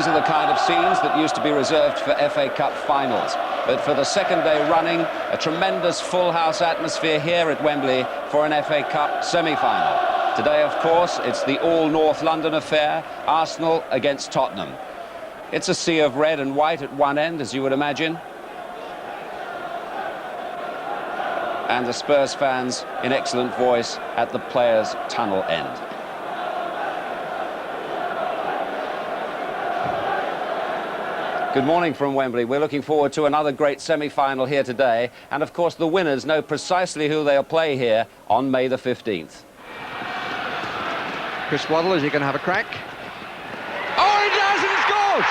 These are the kind of scenes that used to be reserved for FA Cup finals. But for the second day running, a tremendous full house atmosphere here at Wembley for an FA Cup semi-final. Today, of course, it's the all North London affair, Arsenal against Tottenham. It's a sea of red and white at one end, as you would imagine. And the Spurs fans in excellent voice at the players' tunnel end. Good morning from Wembley. We're looking forward to another great semi-final here today. And of course, the winners know precisely who they'll play here on May the 15th. Chris Waddle, is he going to have a crack? Oh, he does, and he scores!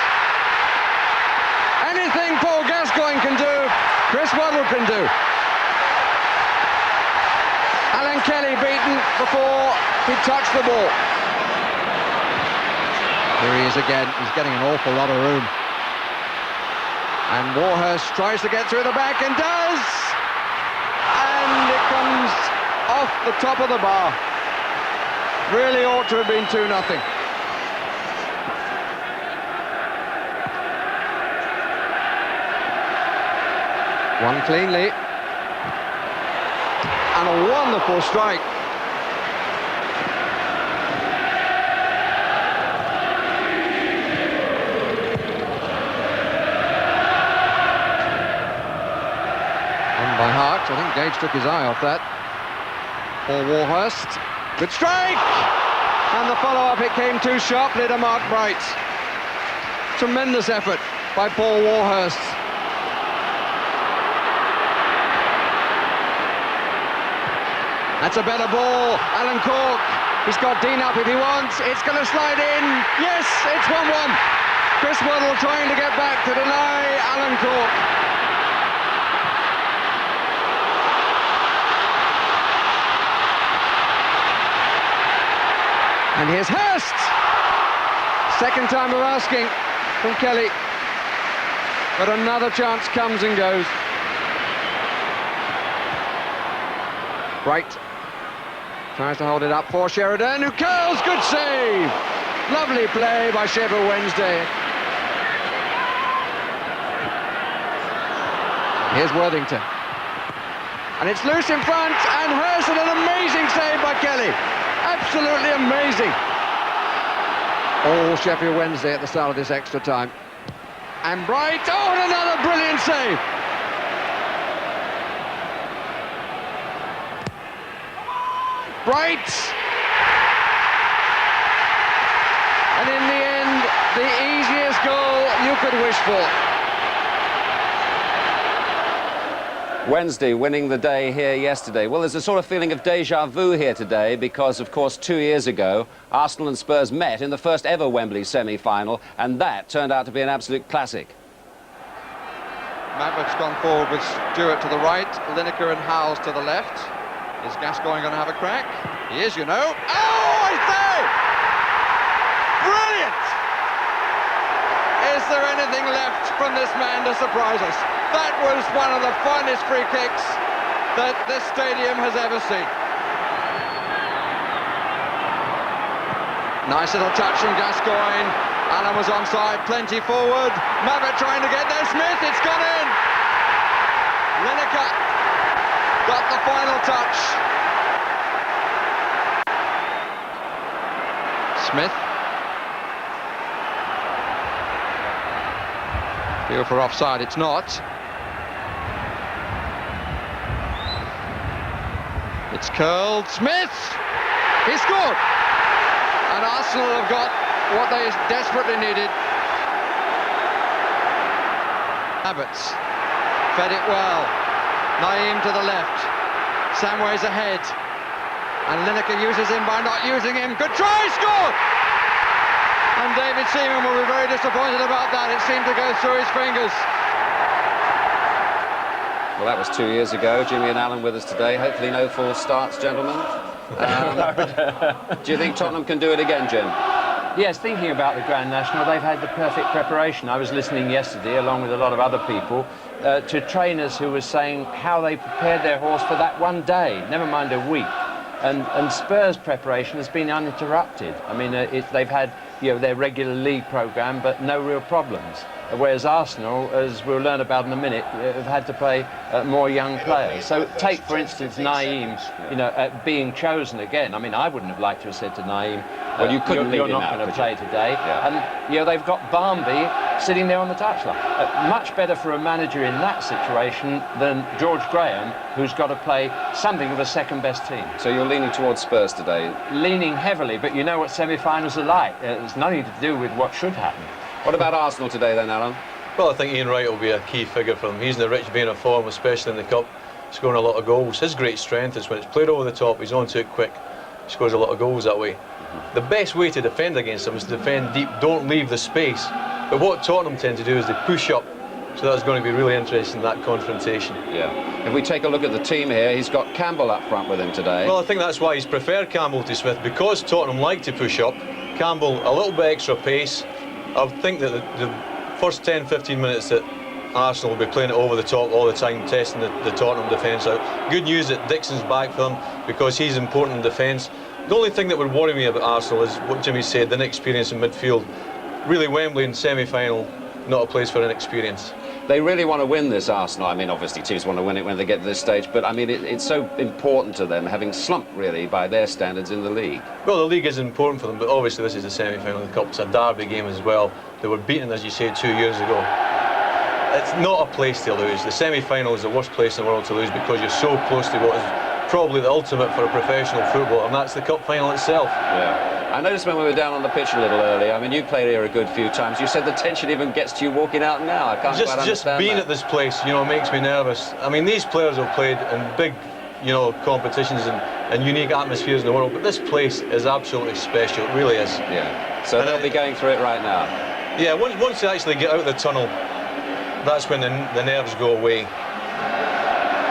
Anything Paul Gascoigne can do, Chris Waddle can do. Alan Kelly beaten before he touched the ball. Here he is again. He's getting an awful lot of room. And Warhurst tries to get through the back and does! And it comes off the top of the bar. Really ought to have been 2-0. Won cleanly. And a wonderful strike. By Hart, I think Gage took his eye off that. Paul Warhurst, good strike! And the follow-up, it came too sharply to Mark Bright. Tremendous effort by Paul Warhurst. That's a better ball, Alan Cork. He's got Dean up if he wants, it's going to slide in. Yes, it's 1-1. Chris Waddle trying to get back to deny Alan Cork. And here's Hurst! Second time of asking from Kelly. But another chance comes and goes. Bright tries to hold it up for Sheridan, who curls, good save! Lovely play by Sheffield Wednesday. Here's Worthington. And it's loose in front, and Hurst, and an amazing save by Kelly. Absolutely amazing. All Sheffield Wednesday at the start of this extra time. And Bright, oh, and another brilliant save. Bright. And in the end, the easiest goal you could wish for. Wednesday winning the day here yesterday. Well, there's a sort of feeling of déjà vu here today because, of course, 2 years ago, Arsenal and Spurs met in the first ever Wembley semi-final, and that turned out to be an absolute classic. Maverick's gone forward with Stewart to the right, Lineker and Howells to the left. Is Gascoigne going to have a crack? He is, you know. Oh, I say! Brilliant! Is there anything left from this man to surprise us? That was one of the finest free kicks that this stadium has ever seen. Nice little touch from Gascoigne. Allen was onside, plenty forward. Maverick trying to get there. Smith, it's gone in. Lineker got the final touch. Smith. Feel for offside, it's not. It's curled. Smith! He scored! And Arsenal have got what they desperately needed. Abbots fed it well. Naeem to the left. Samway's ahead. And Lineker uses him by not using him. Good try, scored! And David Seaman will be very disappointed about that. It seemed to go through his fingers. Well, that was 2 years ago. Jimmy and Alan with us today. Hopefully no false starts, gentlemen. Do you think Tottenham can do it again, Jim? Yes, thinking about the Grand National, they've had the perfect preparation. I was listening yesterday, along with a lot of other people, to trainers who were saying how they prepared their horse for that one day, never mind a week. And Spurs' preparation has been uninterrupted. I mean, they've had, their regular league programme, but no real problems. Whereas Arsenal, as we'll learn about in a minute, have had to play more young players. So take, for instance, Naeem, being chosen again. I mean, I wouldn't have liked to have said to Naeem, well, you couldn't you're not going to play today. Yeah. And they've got Barmby sitting there on the touchline. Much better for a manager in that situation than George Graham, who's got to play something of a second-best team. So you're leaning towards Spurs today? Leaning heavily, but you know what semi-finals are like. It's nothing to do with what should happen. What about Arsenal today then, Alan? Well, I think Ian Wright will be a key figure for them. He's in the rich vein of form, especially in the Cup, scoring a lot of goals. His great strength is when it's played over the top, he's onto it quick, he scores a lot of goals that way. The best way to defend against him is to defend deep, don't leave the space. But what Tottenham tend to do is they push up, so that's going to be really interesting, that confrontation. Yeah. If we take a look at the team here, he's got Campbell up front with him today. Well, I think that's why he's preferred Campbell to Smith, because Tottenham like to push up. Campbell, a little bit extra pace. I think that the first 10-15 minutes that Arsenal will be playing it over the top all the time, testing the Tottenham defence out. Good news that Dixon's back for them, because he's important in defence. The only thing that would worry me about Arsenal is what Jimmy said, the inexperience in midfield. Really, Wembley in semi-final, not a place for inexperience. They really want to win this, Arsenal. I mean, obviously teams want to win it when they get to this stage, but I mean, it's so important to them, having slumped really by their standards in the league. Well, the league is important for them, but obviously this is the semi-final of the Cup. It's a derby game as well. They were beaten, as you said, 2 years ago. It's not a place to lose. The semi-final is the worst place in the world to lose, because you're so close to what is probably the ultimate for a professional footballer, and that's the Cup final itself. Yeah. I noticed when we were down on the pitch a little earlier, I mean, you played here a good few times. You said the tension even gets to you walking out now. I can't quite understand just being that. at this place, makes me nervous. I mean, these players have played in big, competitions and unique atmospheres in the world, but this place is absolutely special. It really is. Yeah. So they'll be going through it right now. Yeah. Once they actually get out of the tunnel, that's when the nerves go away.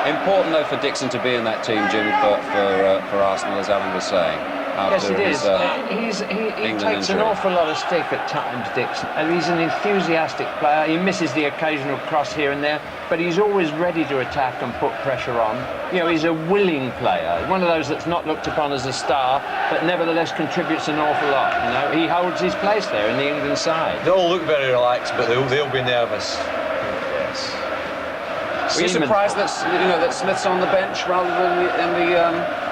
Important though for Dixon to be in that team, Jim, for Arsenal, as Alan was saying. Yes, it is. He takes an awful lot of stick at times, Dixon, and he's an enthusiastic player. He misses the occasional cross here and there, but he's always ready to attack and put pressure on. He's a willing player, one of those that's not looked upon as a star, but nevertheless contributes an awful lot. He holds his place there in the England side. They all look very relaxed, but they'll be nervous. Were you surprised that that Smith's on the bench rather than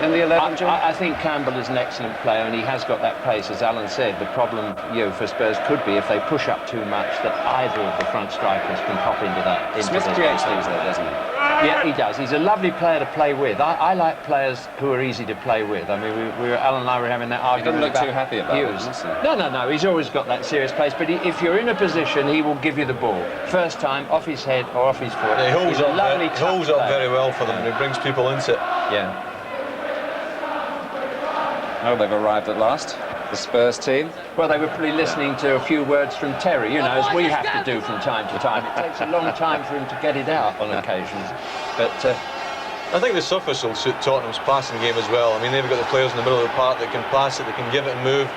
in the 11, Jim? I think Campbell is an excellent player, and he has got that pace, as Alan said. The problem, for Spurs could be if they push up too much, that either of the front strikers can pop into that. Smith creates things there, doesn't he? Yeah, he does. He's a lovely player to play with. I like players who are easy to play with. I mean, Alan and I were having that argument. He doesn't look too happy about Hughes. it, does he? No. He's always got that serious pace. But if you're in a position, he will give you the ball. First time, off his head or off his foot. Yeah, he holds up player. very well for them, and he brings people into it. Yeah. Oh, they've arrived at last, the Spurs team. Well, they were probably listening to a few words from Terry, as we have to do from time to time. It takes a long time for him to get it out on occasions. But I think the surface will suit Tottenham's passing game as well. I mean, they've got the players in the middle of the park that can pass it, they can give it and move.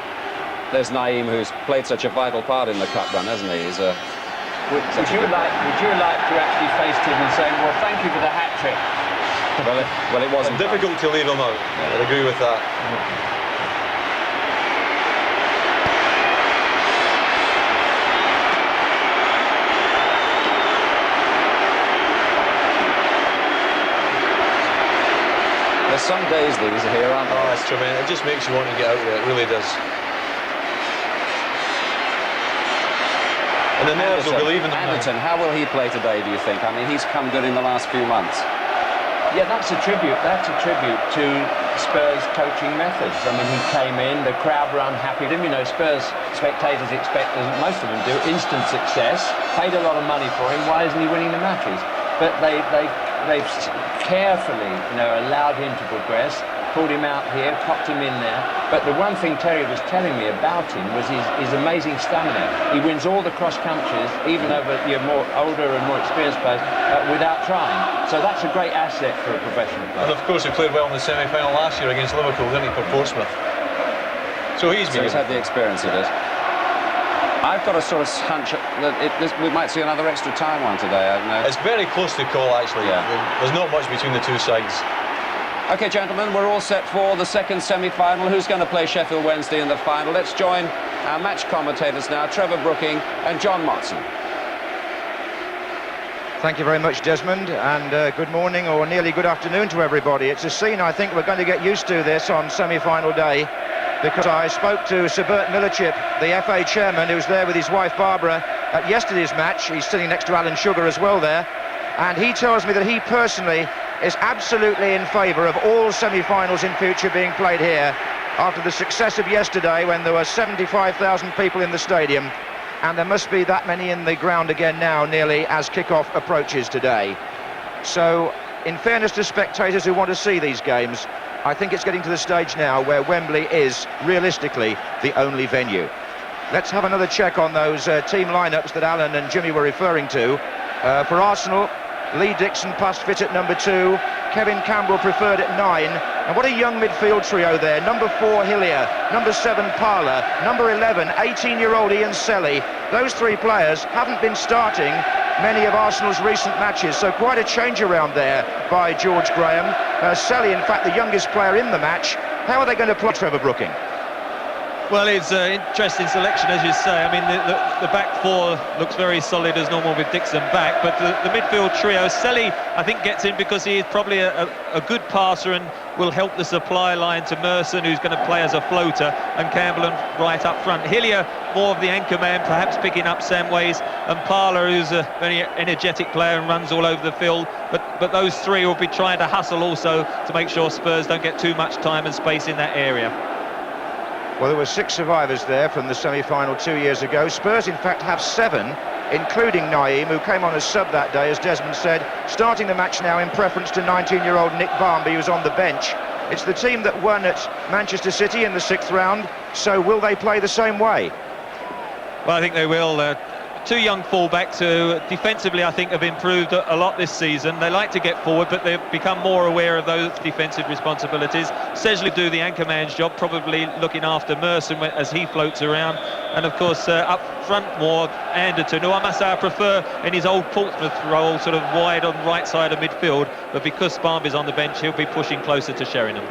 There's Naeem, who's played such a vital part in the cup run, hasn't he? He's would you like to actually face him and say, well, thank you for the hat-trick? Well, it wasn't difficult to leave him out. Yeah. I'd agree with that. There's some days these are here, aren't there? Oh, it's tremendous. It just makes you want to get out there. It really does. And the nerves will be leaving them. Anderton, how will he play today, do you think? I mean, he's come good in the last few months. Yeah, that's a tribute to Spurs coaching methods. I mean, he came in, the crowd were unhappy with him. Spurs spectators expect, as most of them do, instant success. Paid a lot of money for him. Why isn't he winning the matches? But they've carefully, allowed him to progress, pulled him out here, popped him in there. But the one thing Terry was telling me about him was his amazing stamina. He wins all the cross countries, even over more older and more experienced players, without trying. So that's a great asset for a professional player. And of course, he played well in the semi-final last year against Liverpool, didn't he, for Portsmouth? So he's had the experience of it. I've got a sort of hunch that we might see another extra time one today. I don't know. It's very close to call, actually. Yeah. There's not much between the two sides. OK, gentlemen, we're all set for the second semi-final. Who's going to play Sheffield Wednesday in the final? Let's join our match commentators now, Trevor Brooking and John Motson. Thank you very much, Desmond, and good morning or nearly good afternoon to everybody. It's a scene I think we're going to get used to this on semi-final day, because I spoke to Sir Bert Millerchip, the FA chairman, who's there with his wife Barbara at yesterday's match. He's sitting next to Alan Sugar as well there, and he tells me that he personally is absolutely in favour of all semi-finals in future being played here after the success of yesterday, when there were 75,000 people in the stadium, and there must be that many in the ground again now nearly as kick-off approaches today. So in fairness to spectators who want to see these games, I think it's getting to the stage now where Wembley is realistically the only venue. Let's have another check on those team lineups that Alan and Jimmy were referring to. For Arsenal, Lee Dixon passed fit at number 2, Kevin Campbell preferred at 9, and what a young midfield trio there. Number 4, Hillier, number 7, Parler, number 11, 18-year-old Ian Selly. Those three players haven't been starting many of Arsenal's recent matches, so quite a change around there by George Graham. Selly, in fact, the youngest player in the match. How are they going to play, Trevor Brooking? Well, it's an interesting selection, as you say. I mean, the back four looks very solid as normal with Dixon back, but the midfield trio, Selly, I think, gets in because he is probably a good passer and will help the supply line to Merson, who's going to play as a floater, and Campbell right up front. Hillier, more of the anchor man, perhaps picking up Samways, and Parler, who's a very energetic player and runs all over the field. But those three will be trying to hustle also to make sure Spurs don't get too much time and space in that area. Well, there were 6 survivors there from the semi-final 2 years ago. Spurs, in fact, have 7, including Naeem, who came on as sub that day, as Desmond said, starting the match now in preference to 19-year-old Nick Barmby, who's on the bench. It's the team that won at Manchester City in the 6th round, so will they play the same way? Well, I think they will. 2 young fullbacks who defensively I think have improved a lot this season. They like to get forward, but they've become more aware of those defensive responsibilities. Sesley do the anchor man's job, probably looking after Merson as he floats around, and of course up front more Anderton, who I must say I prefer in his old Portsmouth role, sort of wide on the right side of midfield, but because Barmby's on the bench, he'll be pushing closer to Sheringham.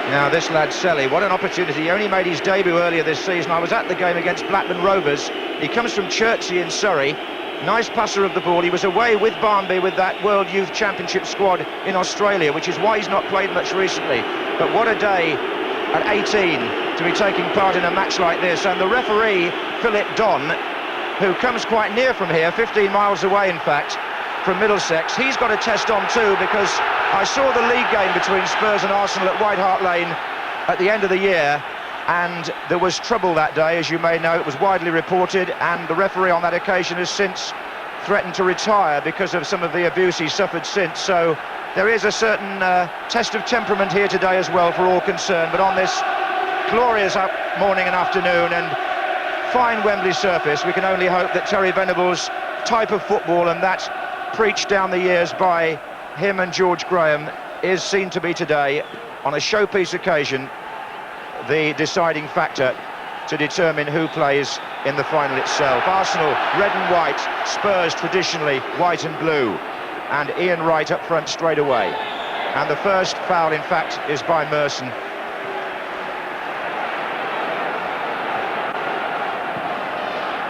Now this lad Selly, what an opportunity. He only made his debut earlier this season. I was at the game against Blackburn Rovers. He comes from Chertsey in Surrey. Nice passer of the ball. He was away with Barmby with that World Youth Championship squad in Australia, which is why he's not played much recently. But what a day at 18 to be taking part in a match like this. And the referee, Philip Don, who comes quite near from here, 15 miles away in fact, from Middlesex, he's got a test on too, because I saw the league game between Spurs and Arsenal at White Hart Lane at the end of the year, and there was trouble that day, as you may know. It was widely reported, and the referee on that occasion has since threatened to retire because of some of the abuse he suffered since. So there is a certain test of temperament here today as well for all concerned. But on this glorious morning and afternoon and fine Wembley surface, we can only hope that Terry Venable's type of football, and that preached down the years by him and George Graham, is seen to be today, on a showpiece occasion, the deciding factor to determine who plays in the final itself. Arsenal red and white, Spurs traditionally white and blue, and Ian Wright up front straight away. And the first foul, in fact, is by Merson.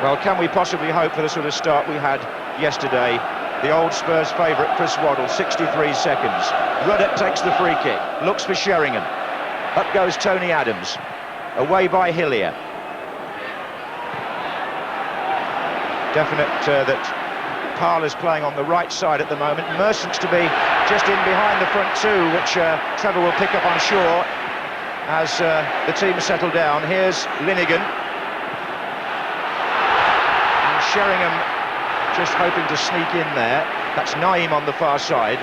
Well, can we possibly hope for the sort of start we had yesterday? The old Spurs favourite, Chris Waddle, 63 seconds. Ruddock takes the free kick, looks for Sheringham. Up goes Tony Adams, away by Hillier. Definite that Parler's playing on the right side at the moment. Merson's to be just in behind the front two, which Trevor will pick up, I'm sure, as the team settle down. Here's Linnigan. And Sheringham just hoping to sneak in there. That's Naeem on the far side.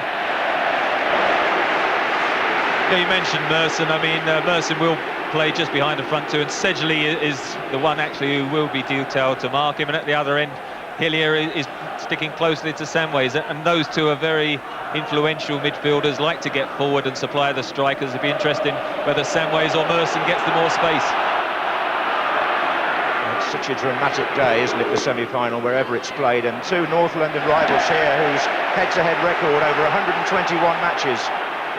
Yeah, you mentioned Merson. I mean, Merson will play just behind the front two, and Sedgley is the one actually who will be detailed to mark him. And at the other end, Hillier is sticking closely to Samways, and those two are very influential midfielders, like to get forward and supply the strikers. It'd be interesting whether Samways or Merson gets the more space. It's such a dramatic day, isn't it, the semi-final, wherever it's played, and two North London rivals here whose head-to-head record over 121 matches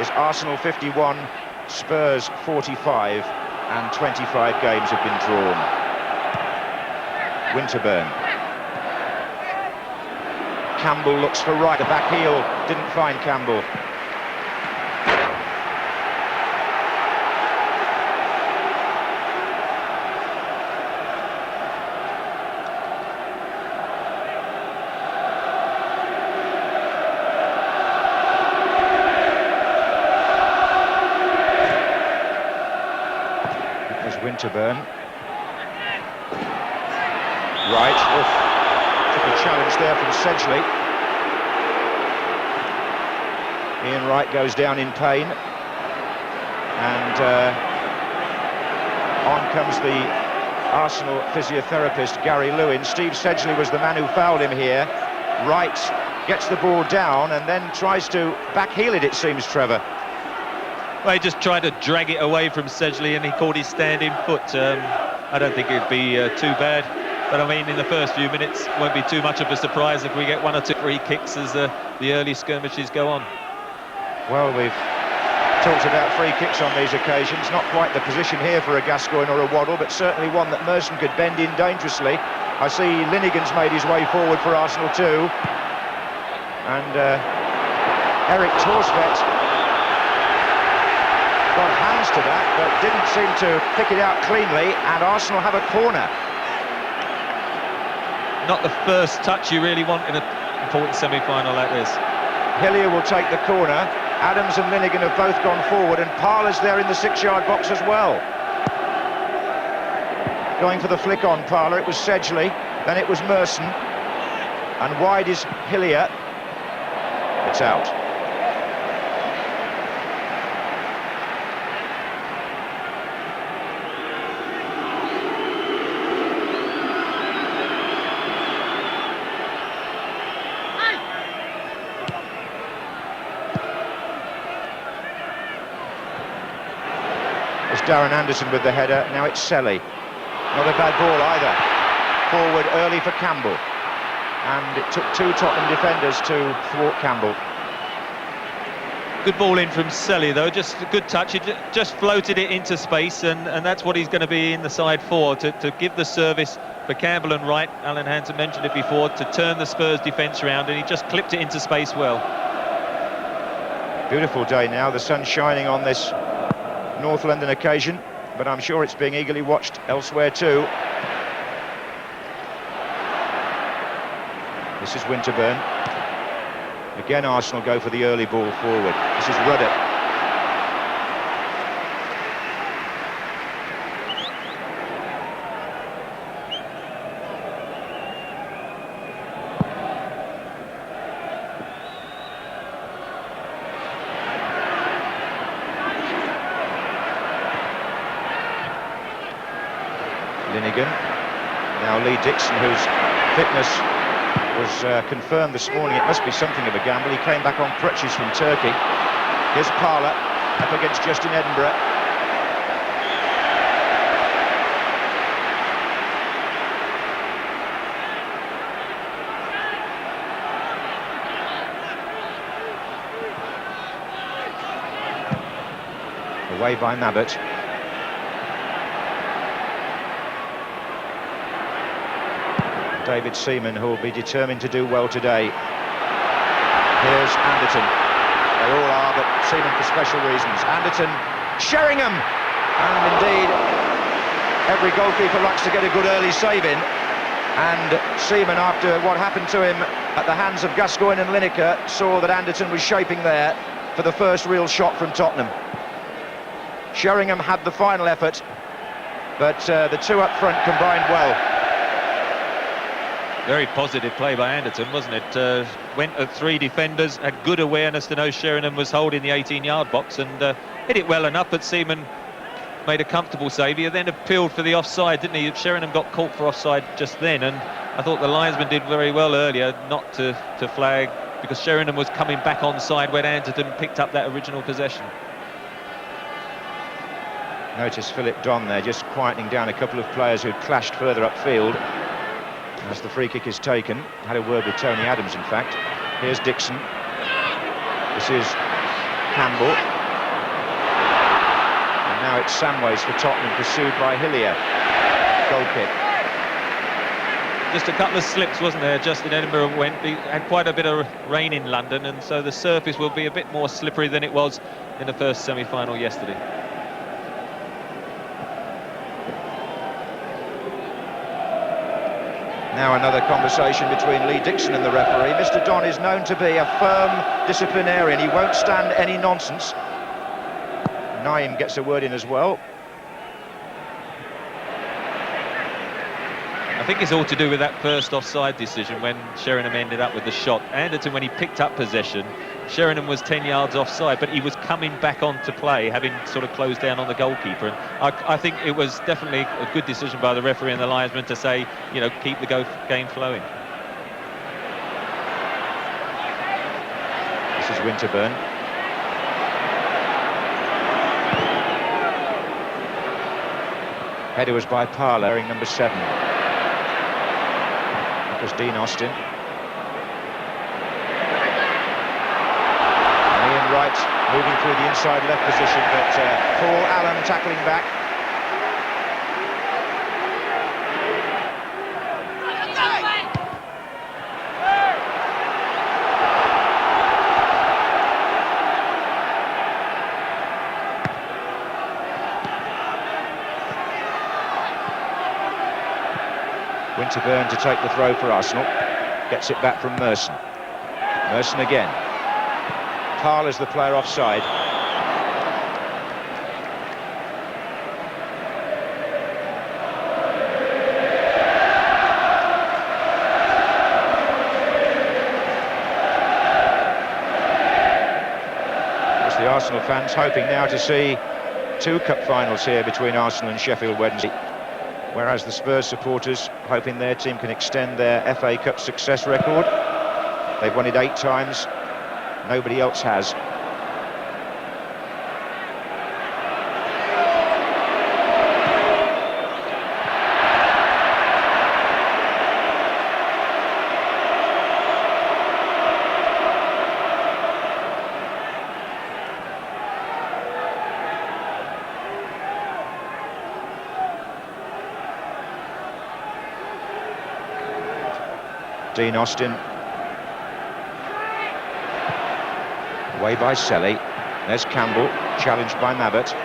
is Arsenal 51, Spurs 45, and 25 games have been drawn. Winterburn. Campbell looks for right, the back heel didn't find Campbell. Winterburn. Right, took a challenge there from Sedgley. Ian Wright goes down in pain. And on comes the Arsenal physiotherapist, Gary Lewin. Steve Sedgley was the man who fouled him here. Wright gets the ball down and then tries to backheel it seems, Trevor. Well, he just tried to drag it away from Sedgley and he caught his standing foot. I don't think it'd be too bad. But I mean, in the first few minutes, won't be too much of a surprise if we get one or two free kicks as the early skirmishes go on. Well, we've talked about free kicks on these occasions. Not quite the position here for a Gascoigne or a Waddle, but certainly one that Merson could bend in dangerously. I see Linnigan's made his way forward for Arsenal too. And Eric Torsvet got hands to that, but didn't seem to pick it out cleanly, and Arsenal have a corner. Not the first touch you really want in an important semi-final like this. Hillier will take the corner. Adams and Linnigan have both gone forward, and Parler's there in the 6-yard box as well. Going for the flick on Parler, it was Sedgley, then it was Merson, and wide is Hillier. It's out. Darren Anderson with the header, now it's Selly. Not a bad ball either. Forward early for Campbell. And it took two Tottenham defenders to thwart Campbell. Good ball in from Selly though, just a good touch. He just floated it into space, and that's what he's going to be in the side for, to give the service for Campbell and Wright. Alan Hansen mentioned it before, to turn the Spurs defence around, and he just clipped it into space well. Beautiful day now, the sun's shining on this North London occasion, but I'm sure it's being eagerly watched elsewhere too. This is Winterburn. Again, Arsenal go for the early ball forward. This is Ruddock. Linnigan. Now Lee Dixon, whose fitness was confirmed this morning. It must be something of a gamble. He came back on crutches from Turkey. Here's Parler up against Justin Edinburgh. Away by Mabbott. David Seaman, who will be determined to do well today. Here's Anderton. They all are, but Seaman for special reasons. Anderton, Sheringham! And indeed, every goalkeeper likes to get a good early save in. And Seaman, after what happened to him at the hands of Gascoigne and Lineker, saw that Anderton was shaping there for the first real shot from Tottenham. Sheringham had the final effort, but the two up front combined well. Very positive play by Anderton, wasn't it? Went at three defenders, had good awareness to know Sheringham was holding the 18-yard box, and hit it well enough, but Seaman made a comfortable save. He then appealed for the offside, didn't he? Sheringham got caught for offside just then, and I thought the linesman did very well earlier not to flag, because Sheringham was coming back onside when Anderton picked up that original possession. Notice Philip Don there, just quietening down a couple of players who'd clashed further upfield as the free kick is taken. Had a word with Tony Adams, in fact. Here's Dixon. This is Campbell. And now it's Samways for Tottenham, pursued by Hillier. Goal kick. Just a couple of slips, wasn't there, just in Edinburgh when we had quite a bit of rain in London, and so the surface will be a bit more slippery than it was in the first semi-final yesterday. Now another conversation between Lee Dixon and the referee. Mr. Don is known to be a firm disciplinarian. He won't stand any nonsense. Naim gets a word in as well. I think it's all to do with that first offside decision when Sheringham ended up with the shot. Anderton, when he picked up possession, Sheringham was 10 yards offside, but he was coming back on to play, having sort of closed down on the goalkeeper. And I think it was definitely a good decision by the referee and the linesman to say, you know, keep the game flowing. This is Winterburn. Header was by Parler, wearing number 7. That was Dean Austin. And Ian Wright moving through the inside left position, but Paul Allen tackling back. Winterburn to take the throw for Arsenal. Gets it back from Merson. Merson again. Parler's the player offside. As the Arsenal fans hoping now to see 2 cup finals here between Arsenal and Sheffield Wednesday. Whereas the Spurs supporters hoping their team can extend their FA Cup success record. They've won it 8 times, nobody else has. Dean Austin. Away by Selly. There's Campbell, challenged by Mabbott.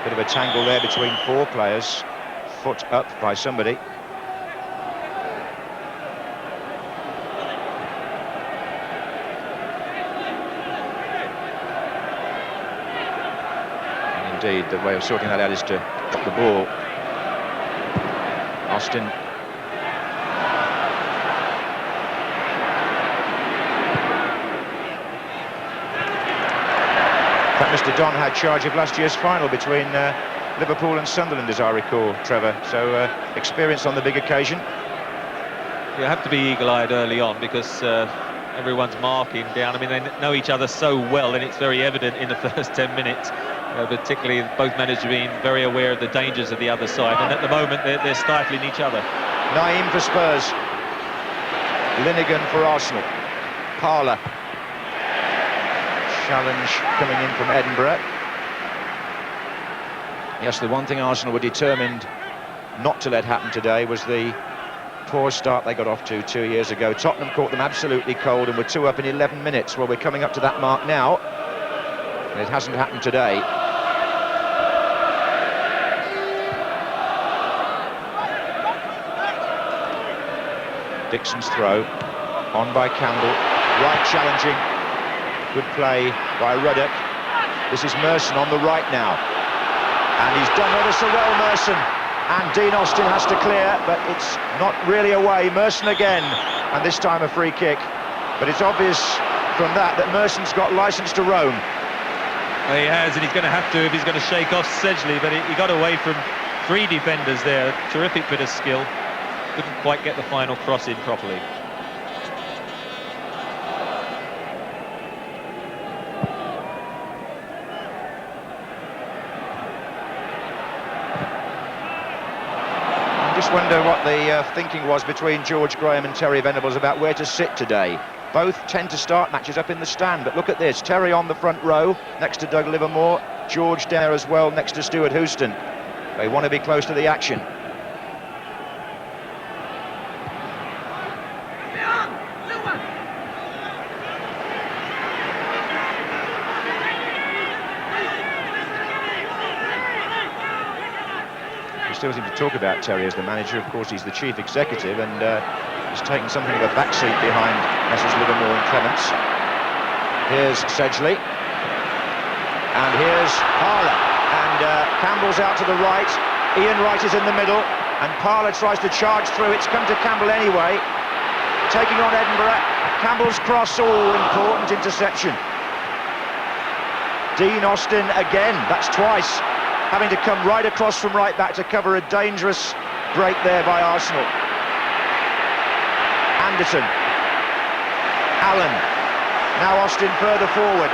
Bit of a tangle there between 4 players. Foot up by somebody. And indeed, the way of sorting that out is to drop the ball. Austin. Mr. Don had charge of last year's final between Liverpool and Sunderland, as I recall, Trevor. So experience on the big occasion. You have to be eagle-eyed early on because everyone's marking down. I mean, they know each other so well, and it's very evident in the first 10 minutes, particularly both managers being very aware of the dangers of the other side. And at the moment, they're stifling each other. Naim for Spurs. Linnigan for Arsenal. Parler. Challenge coming in from Edinburgh. Yes, the one thing Arsenal were determined not to let happen today was the poor start they got off to 2 years ago. Tottenham caught them absolutely cold and were 2 up in 11 minutes. Well, we're coming up to that mark now, and it hasn't happened today. Dixon's throw, on by Campbell, right challenging. Good play by Ruddock. This is Merson on the right now. And he's done ever so well, Merson. And Dean Austin has to clear, but it's not really away. Merson again, and this time a free kick. But it's obvious from that Merson's got licence to roam. Well, he has, and he's going to have to if he's going to shake off Sedgley, but he got away from 3 defenders there. Terrific bit of skill. Couldn't quite get the final cross in properly. just wonder what the thinking was between George Graham and Terry Venables about where to sit today. Both tend to start matches up in the stand, but look at this. Terry on the front row, next to Doug Livermore. George there as well, next to Stuart Houston. They want to be close to the action. We still seem to talk about Terry as the manager. Of course, he's the chief executive, and he's taken something of a backseat behind Messrs Livermore and Clements. Here's Sedgley. And here's Parler. And Campbell's out to the right. Ian Wright is in the middle. And Parler tries to charge through. It's come to Campbell anyway. Taking on Edinburgh. Campbell's cross. Oh, important interception. Dean Austin again. That's twice. Having to come right across from right back to cover a dangerous break there by Arsenal. Anderton. Allen. Now Austin further forward.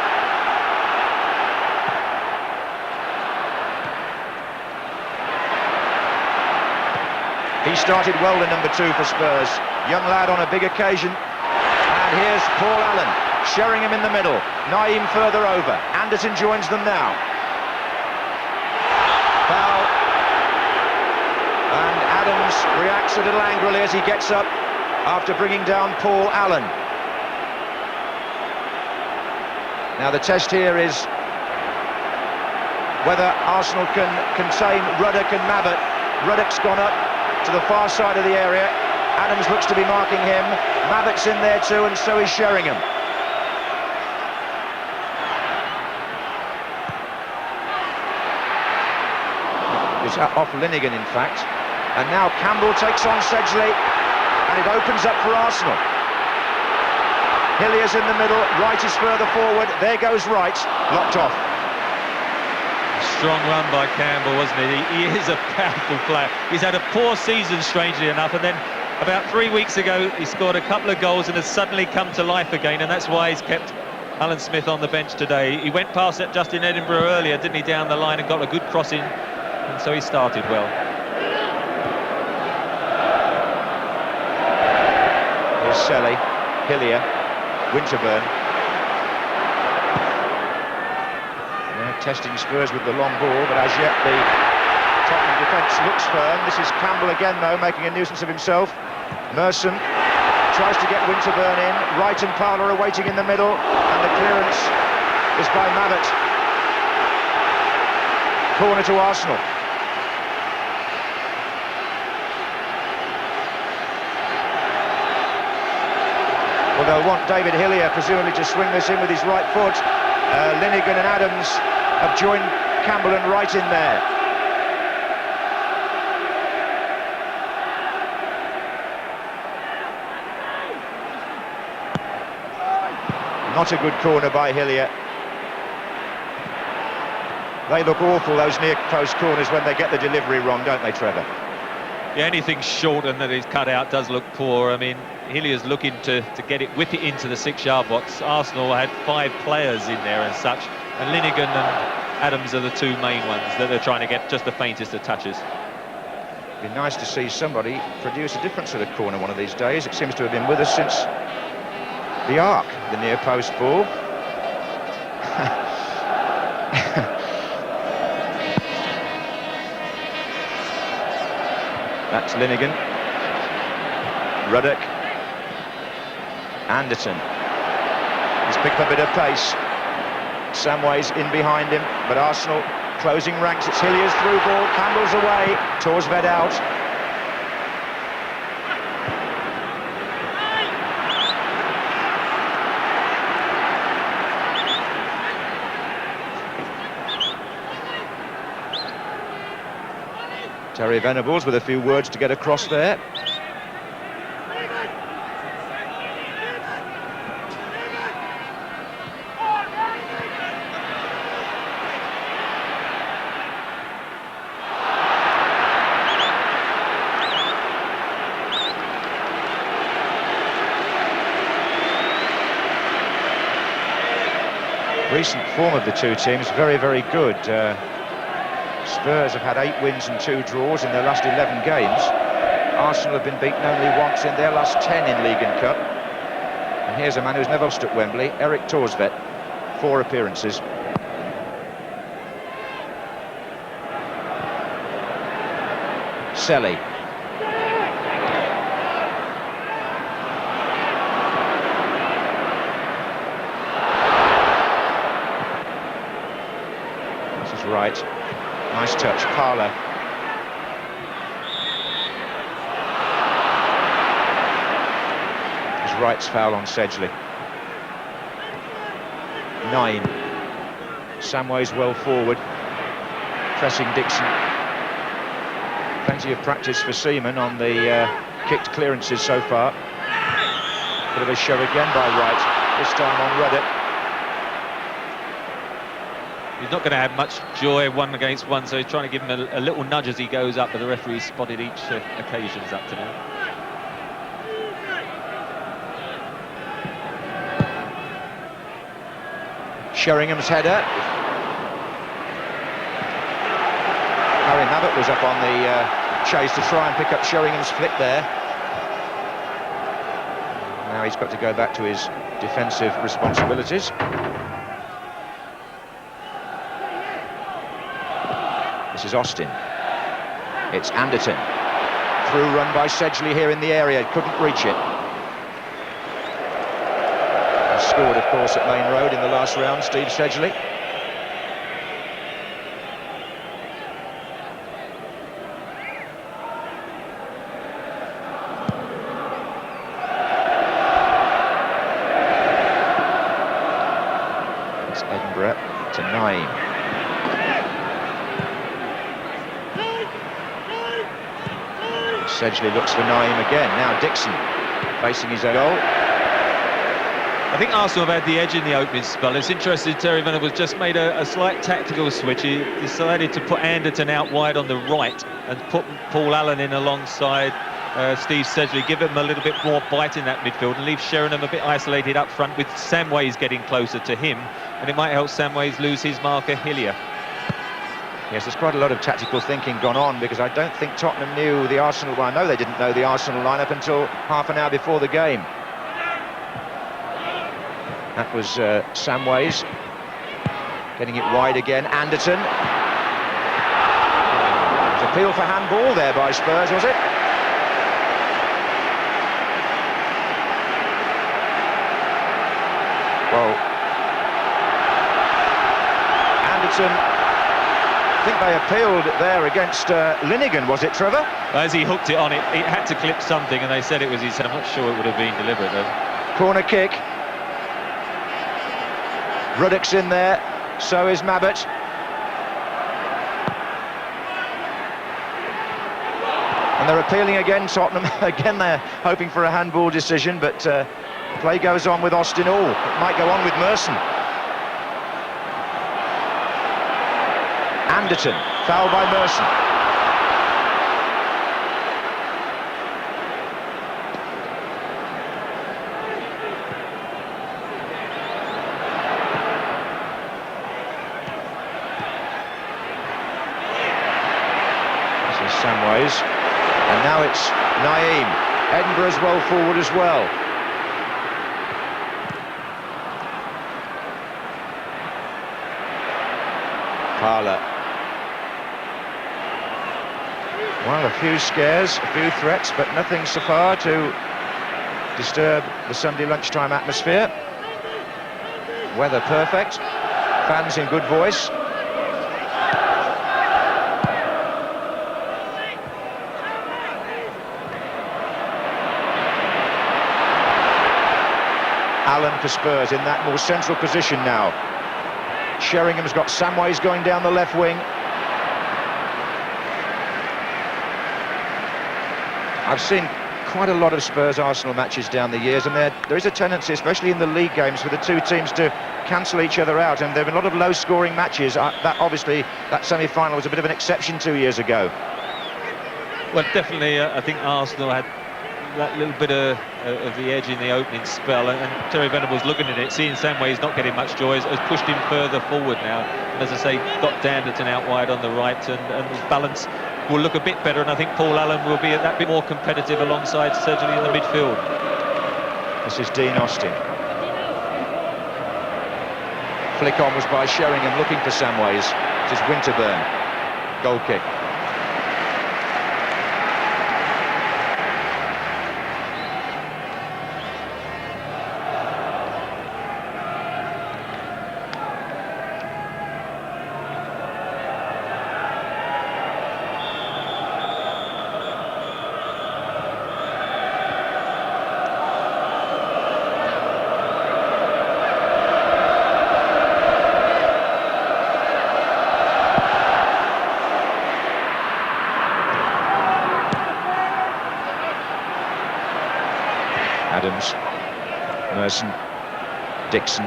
He started well, the number 2 for Spurs. Young lad on a big occasion. And here's Paul Allen. Sheringham in the middle. Naeem further over. Anderton joins them now. Foul. And Adams reacts a little angrily as he gets up after bringing down Paul Allen. Now the test here is whether Arsenal can contain Ruddock and Mabbutt. Ruddock's gone up to the far side of the area. Adams looks to be marking him. Mabbutt's in there too, and so is Sheringham. It's off Linnigan, in fact. And now Campbell takes on Sedgley, and it opens up for Arsenal. Hillier's in the middle, Wright is further forward. There goes Wright, locked off. Strong run by Campbell, wasn't it? He is a powerful player. He's had a poor season, strangely enough, and then about 3 weeks ago he scored a couple of goals and has suddenly come to life again, and that's why he's kept Alan Smith on the bench today. He went past it just in Edinburgh earlier, didn't he, down the line, and got a good cross in, and so he started well. Here's Selly, Hillier, Winterburn. Testing Spurs with the long ball, but as yet the Tottenham defence looks firm. This is Campbell again, though, making a nuisance of himself. Merson tries to get Winterburn in. Wright and Parler are waiting in the middle, and the clearance is by Mabbutt. Corner to Arsenal. Well, they'll want David Hillier, presumably, to swing this in with his right foot. Linnigan and Adams have joined Campbell and Wright in there. Not a good corner by Hillier. They look awful, those near-post corners, when they get the delivery wrong, don't they, Trevor? Yeah, anything short and that is cut out does look poor. I mean, Hillier's looking to get it, whip it into the 6-yard box. Arsenal had 5 players in there and such, and Linnigan and Adams are the 2 main ones that they're trying to get just the faintest of touches. It'd be nice to see somebody produce a different sort of corner one of these days. It seems to have been with us since the Arc, the near post ball. That's Linnigan. Ruddock. Anderton. He's picked up a bit of pace. Samway's in behind him, but Arsenal closing ranks. It's Hillier's through ball. Campbell's away. Torsved out. Terry Venables with a few words to get across there. Recent form of the two teams, very, very good. Spurs have had 8 wins and 2 draws in their last 11 games. Arsenal have been beaten only once in their last 10 in League and Cup. And here's a man who's never lost at Wembley, Eric Torsvet, 4 appearances. Selly. This is right. Nice touch, Parler. Wright's foul on Sedgley. 9. Samway's well forward, pressing Dixon. Plenty of practice for Seaman on the kicked clearances so far. Bit of a show again by Wright, this time on Ruddock. He's not going to have much joy 1 against 1, so he's trying to give him a little nudge as he goes up, but the referee's spotted each occasions up to now. Sheringham's header. Harry Mabbott was up on the chase to try and pick up Sheringham's flick there. Now he's got to go back to his defensive responsibilities. This is Austin. It's Anderton. Through run by Sedgley here in the area, couldn't reach it. Scored, of course, at Main Road in the last round, Steve Sedgley. It's Edinburgh to Naeem. Sedgley looks for Naeem again. Now Dixon facing his own goal. I think Arsenal have had the edge in the opening spell. It's interesting, Terry Venables just made a slight tactical switch. He decided to put Anderton out wide on the right and put Paul Allen in alongside Steve Sedgley, give him a little bit more bite in that midfield and leave Sheringham a bit isolated up front with Samways getting closer to him, and it might help Samways lose his marker Hillier. Yes, there's quite a lot of tactical thinking gone on, because I don't think Tottenham knew the Arsenal, well, I know they didn't know the Arsenal lineup until half an hour before the game. That was Samways getting it wide again. Anderton. It was appeal for handball there by Spurs, was it? Well, Anderton, I think they appealed there against Linnigan, was it, Trevor? As he hooked it on, it had to clip something, and they said it was his head. I'm not sure it would have been deliberate, though. Corner kick. Ruddock's in there, so is Mabbott. And they're appealing again, Tottenham. Again, they're hoping for a handball decision, but play goes on with Austin Hall. It might go on with Merson. Anderton, foul by Merson. Samways, and now it's Naeem. Edinburgh's well forward as well. Parler. Well, a few scares, a few threats, but nothing so far to disturb the Sunday lunchtime atmosphere. Weather perfect, fans in good voice. Allen for Spurs in that more central position now. Sheringham's got Samways going down the left wing. I've seen quite a lot of Spurs-Arsenal matches down the years, and there is a tendency, especially in the league games, for the two teams to cancel each other out, and there have been a lot of low-scoring matches. That semi-final was a bit of an exception 2 years ago. Well, definitely, I think Arsenal had that little bit of the edge in the opening spell, and Terry Venables looking at it, seeing Samways not getting much joy, has pushed him further forward now, and as I say, got Anderton out wide on the right, and balance will look a bit better, and I think Paul Allen will be that bit more competitive alongside Sedgley in the midfield. This is Dean Austin. Flick on was by Sheringham, looking for Samways. This is Winterburn. Goal kick. Adams, Merson, Dixon,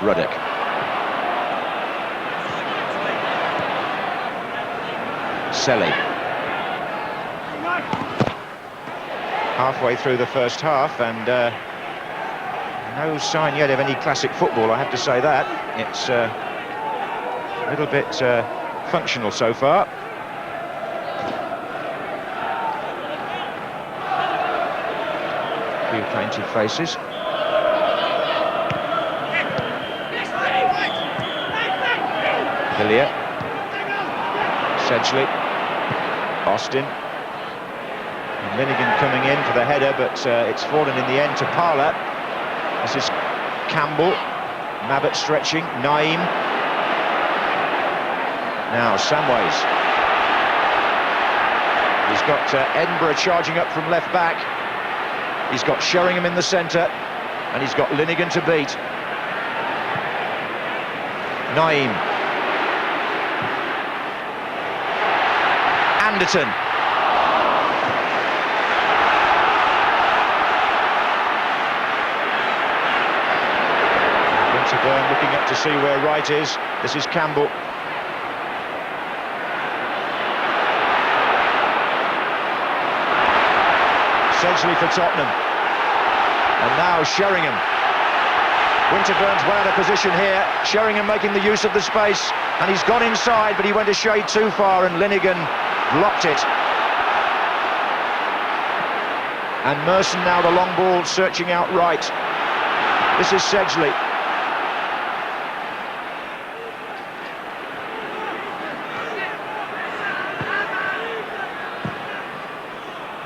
Ruddock. Selly. Halfway through the first half, and no sign yet of any classic football, I have to say that. It's a little bit functional so far. Few plaintive faces. Hillier, Sedgley, Austin, and Linnigan coming in for the header, but it's fallen in the end to Parler. This is Campbell, Mabbott stretching, Naeem. Now Samways. He's got Edinburgh charging up from left back. He's got Sheringham in the centre, and he's got Linnigan to beat. Naeem. Anderton. Winterburn looking up to see where right is. This is Campbell. Sedgley for Tottenham, and now Sheringham. Winterburn's well out of position here. Sheringham making the use of the space, and he's gone inside, but he went a shade too far, and Linnigan blocked it. And Merson now the long ball, searching out right. This is Sedgley.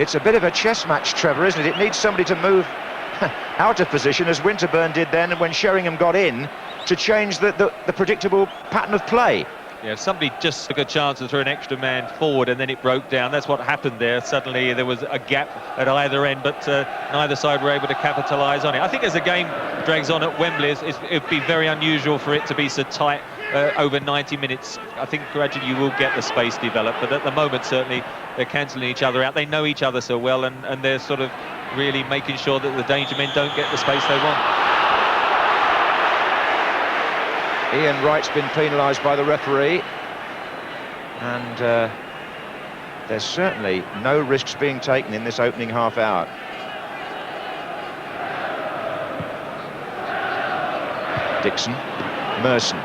It's a bit of a chess match, Trevor, isn't it? It needs somebody to move out of position, as Winterburn did then when Sheringham got in, to change the predictable pattern of play. Yeah, somebody just took a chance to throw an extra man forward, and then it broke down. That's what happened there. Suddenly there was a gap at either end, but neither side were able to capitalise on it. I think as the game drags on at Wembley, it'd be very unusual for it to be so tight over 90 minutes. I think gradually you will get the space develop, but at the moment certainly they're cancelling each other out. They know each other so well, and they're sort of really making sure that the danger men don't get the space they want. Ian Wright's been penalised by the referee, and there's certainly no risks being taken in this opening half hour. Dixon, Merson.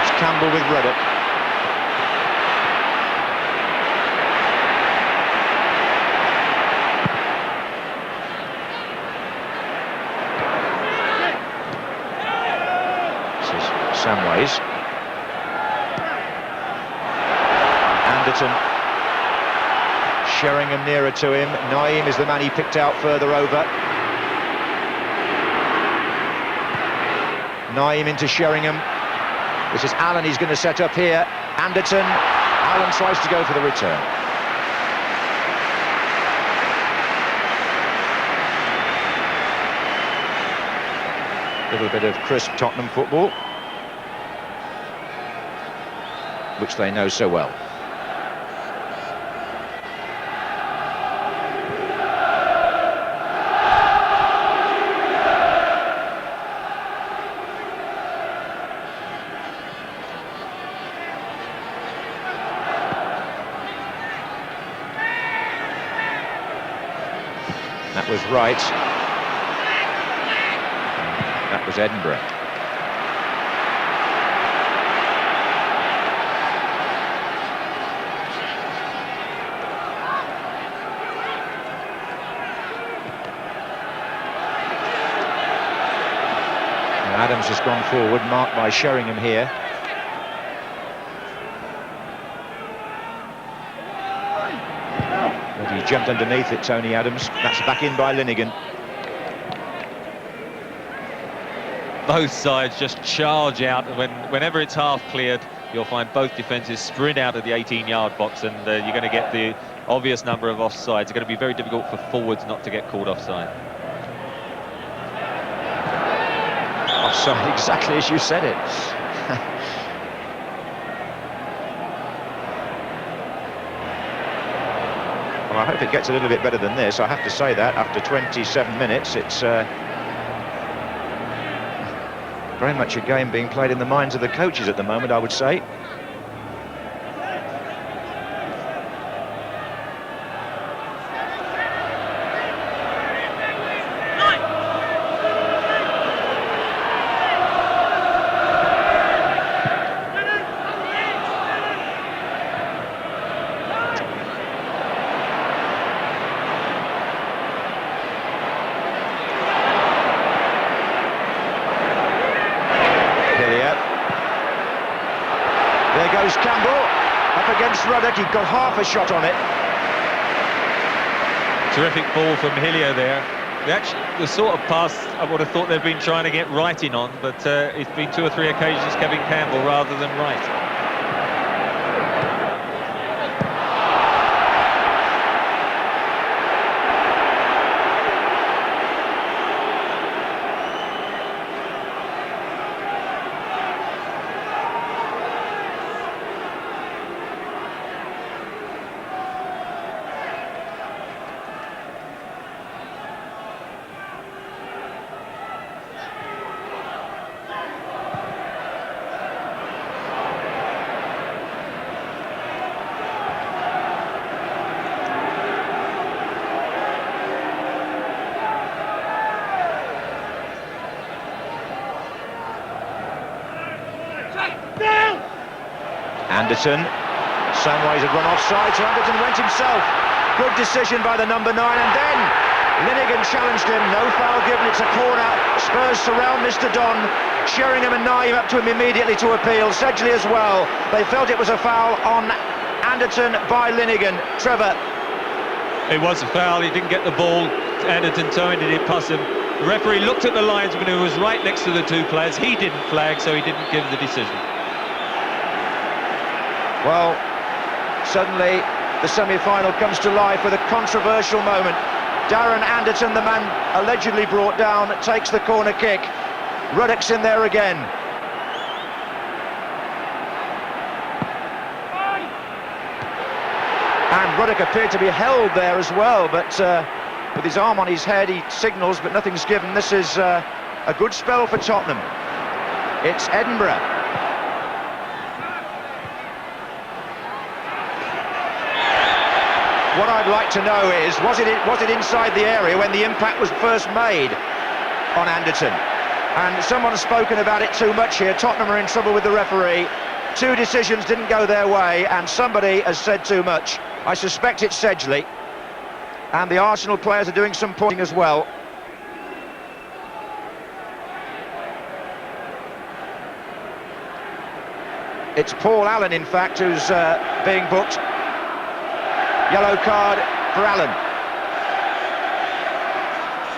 It's Campbell with Ruddock. Samways. Anderton. Sheringham nearer to him. Naeem is the man he picked out further over. Naeem into Sheringham. This is Allen, he's going to set up here. Anderton. Allen tries to go for the return. A little bit of crisp Tottenham football, which they know so well. That was Wright. That was Edinburgh. And Adams has gone forward, marked by Sheringham here. But he jumped underneath it, Tony Adams. That's back in by Linnigan. Both sides just charge out. Whenever it's half cleared, you'll find both defences sprint out of the 18-yard box, and you're going to get the obvious number of offsides. It's going to be very difficult for forwards not to get called offside. Offside, exactly as you said it. Well, I hope it gets a little bit better than this. I have to say that after 27 minutes, it's very much a game being played in the minds of the coaches at the moment, I would say. He got half a shot on it. Terrific ball from Hillier there. The sort of pass I would have thought they've been trying to get Wright on, but it's been 2 or 3 occasions Kevin Campbell rather than Wright. Anderton, Samways had run offside, so Anderton went himself. Good decision by the number 9, and then Linnigan challenged him. No foul given, it's a corner. Spurs surround Mr. Don. Sheringham and Nye up to him immediately to appeal. Sedgley as well. They felt it was a foul on Anderton by Linnigan. Trevor. It was a foul, he didn't get the ball. Anderton turned it past him. The referee looked at the linesman who was right next to the 2 players. He didn't flag, so he didn't give the decision. Well, suddenly the semi-final comes to life with a controversial moment. Darren Anderton, the man allegedly brought down, takes the corner kick. Ruddock's in there again. And Ruddock appeared to be held there as well, but with his arm on his head, he signals, but nothing's given. This is a good spell for Tottenham. It's Edinburgh. What I'd like to know is, was it inside the area when the impact was first made on Anderton? And someone's spoken about it too much here. Tottenham are in trouble with the referee. 2 decisions didn't go their way, and somebody has said too much. I suspect it's Sedgley. And the Arsenal players are doing some pointing as well. It's Paul Allen, in fact, who's being booked. Yellow card for Allen.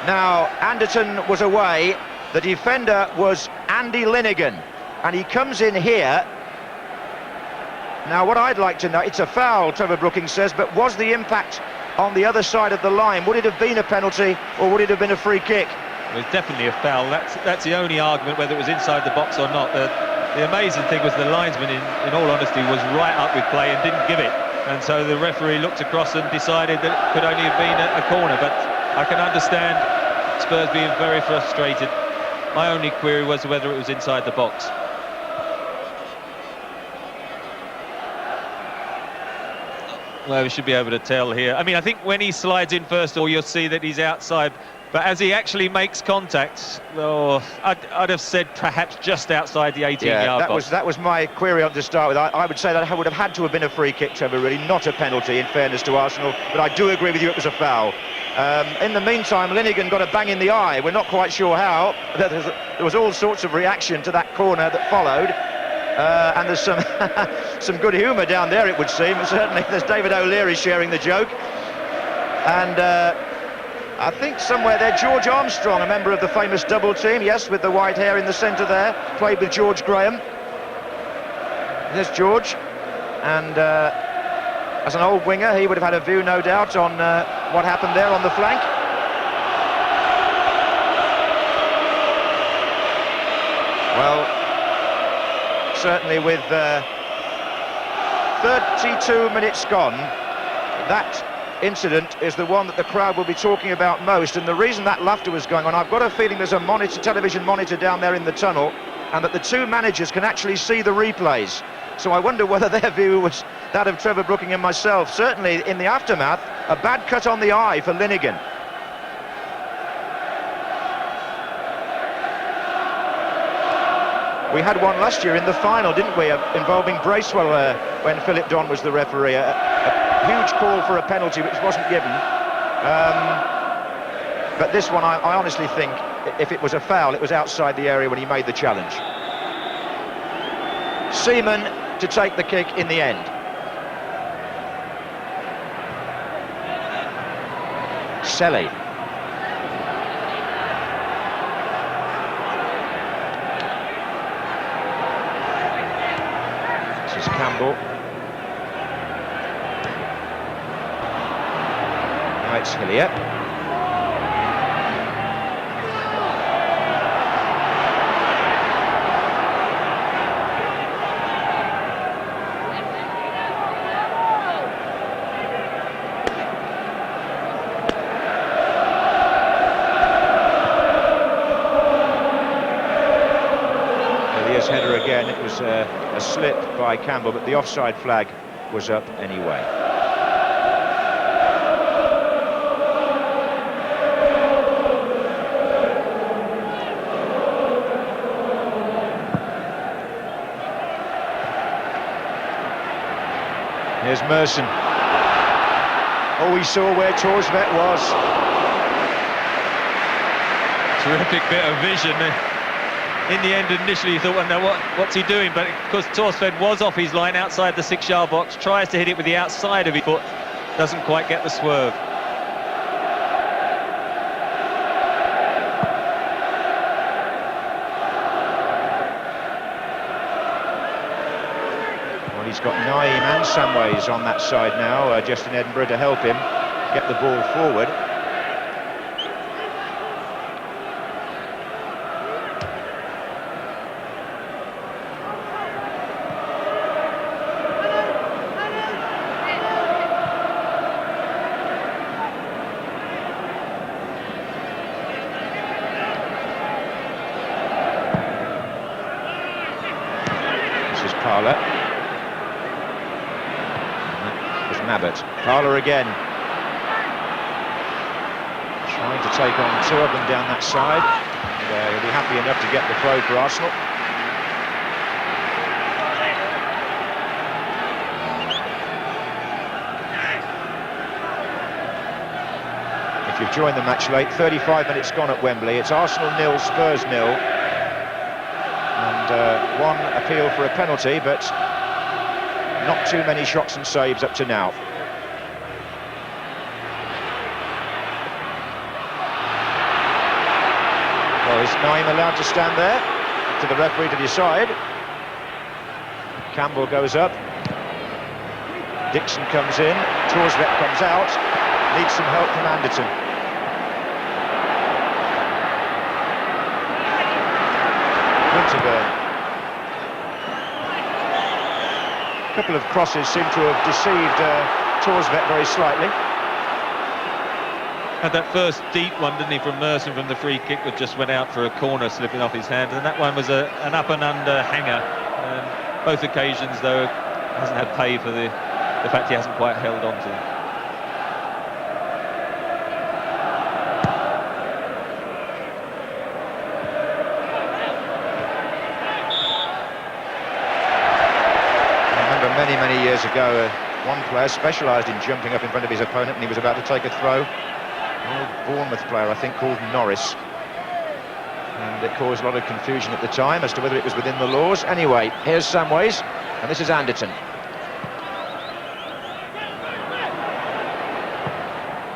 Now, Anderton was away. The defender was Andy Linnigan, and he comes in here. Now, what I'd like to know, it's a foul, Trevor Brookings says, but was the impact on the other side of the line? Would it have been a penalty, or would it have been a free kick? It was definitely a foul. That's the only argument, whether it was inside the box or not. The amazing thing was the linesman, in all honesty, was right up with play and didn't give it. And so the referee looked across and decided that it could only have been a corner. But I can understand Spurs being very frustrated. My only query was whether it was inside the box. Well, we should be able to tell here. I mean, I think when he slides in first of all, you'll see that he's outside. But as he actually makes contact, I'd have said perhaps just outside the 18-yard box. That was my query to start with. I would say that would have had to have been a free kick, Trevor, really, not a penalty, in fairness to Arsenal. But I do agree with you, it was a foul. In the meantime, Linnigan got a bang in the eye. We're not quite sure how. There was all sorts of reaction to that corner that followed. And there's some some good humour down there, it would seem. Certainly there's David O'Leary sharing the joke. And I think somewhere there, George Armstrong, a member of the famous double team, yes, with the white hair in the centre there, played with George Graham. There's George. And as an old winger, he would have had a view, no doubt, on what happened there on the flank. Well, certainly with 32 minutes gone, that incident is the one that the crowd will be talking about most, and the reason that laughter was going on, I've got a feeling there's a television monitor down there in the tunnel, and that the two managers can actually see the replays. So I wonder whether their view was that of Trevor Brooking and myself. Certainly in the aftermath, a bad cut on the eye for Linnigan. We had one last year in the final, didn't we, involving Bracewell when Philip Don was the referee. A huge call for a penalty which wasn't given. But this one, I honestly think, if it was a foul, it was outside the area when he made the challenge. Seaman to take the kick in the end. Selly. This is Campbell. Now it's Hillier. Header again, it was a slip by Campbell, but the offside flag was up anyway. Here's Merson. Oh, we saw where Torsvet was. Terrific bit of vision there. In the end, initially you thought, well, no, what's he doing? But of course, Torsved was off his line outside the 6-yard box, tries to hit it with the outside of his foot, doesn't quite get the swerve. Well, he's got Naeem and Samways on that side now, just in Edinburgh to help him get the ball forward. Parler again, trying to take on two of them down that side, and he'll be happy enough to get the throw for Arsenal. If you've joined the match late, 35 minutes gone at Wembley. It's Arsenal 0, Spurs 0, and one appeal for a penalty, but not too many shots and saves up to now. Well, is Naeem allowed to stand there? To the referee to decide. Campbell goes up. Dixon comes in. Torsvet comes out. Needs some help from Anderton. Winterburn. A couple of crosses seem to have deceived Torsvet very slightly. Had that first deep one, didn't he, from Merson from the free kick that just went out for a corner, slipping off his hand, and that one was an up and under hanger. Both occasions, though, hasn't had pay for the fact he hasn't quite held on to it. Many years ago, one player specialised in jumping up in front of his opponent, and he was about to take a throw. An old Bournemouth player, I think, called Norris. And it caused a lot of confusion at the time as to whether it was within the laws. Anyway, here's Samways, and this is Anderton.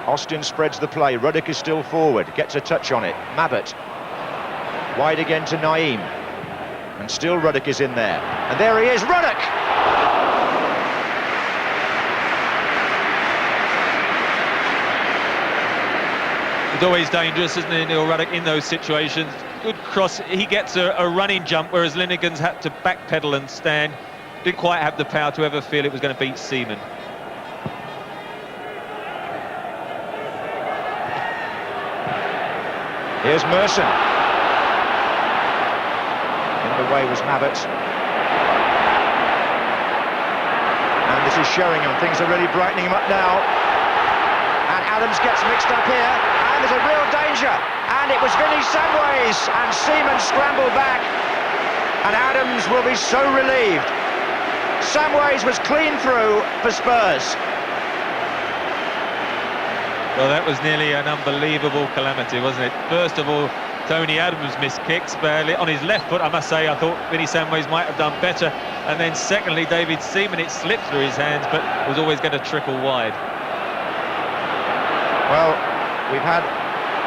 Austin spreads the play. Ruddock is still forward, gets a touch on it. Mabbutt. Wide again to Naeem. And still Ruddock is in there. And there he is, Ruddock! It's always dangerous, isn't it, Neil Ruddock, in those situations. Good cross. He gets a running jump, whereas Linegan's had to backpedal and stand. Didn't quite have the power to ever feel it was going to beat Seaman. Here's Merson. In the way was Mabbutt. And this is Sheringham. Things are really brightening him up now. And Adams gets mixed up here. And there's a real danger. And it was Vinnie Samways. And Seaman scrambled back. And Adams will be so relieved. Samways was clean through for Spurs. Well, that was nearly an unbelievable calamity, wasn't it? First of all, Tony Adams missed kicks barely on his left foot. I must say, I thought Vinnie Samways might have done better. And then secondly, David Seaman, it slipped through his hands, but was always going to trickle wide. Well, we've had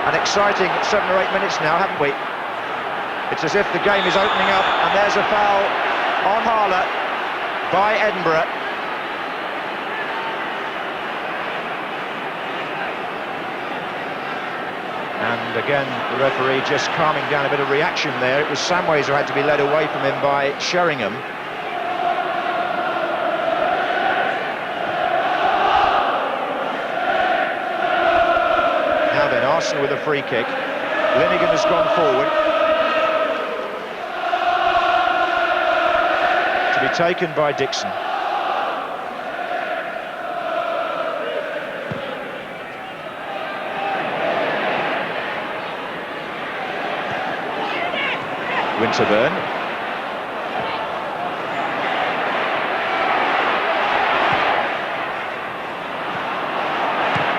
an exciting 7 or 8 minutes now, haven't we? It's as if the game is opening up, and there's a foul on Harler by Edinburgh. And again, the referee just calming down a bit of reaction there. It was Samways who had to be led away from him by Sheringham. Now then, Arsenal with a free kick. Linegan has gone forward. To be taken by Dixon. Winterburn.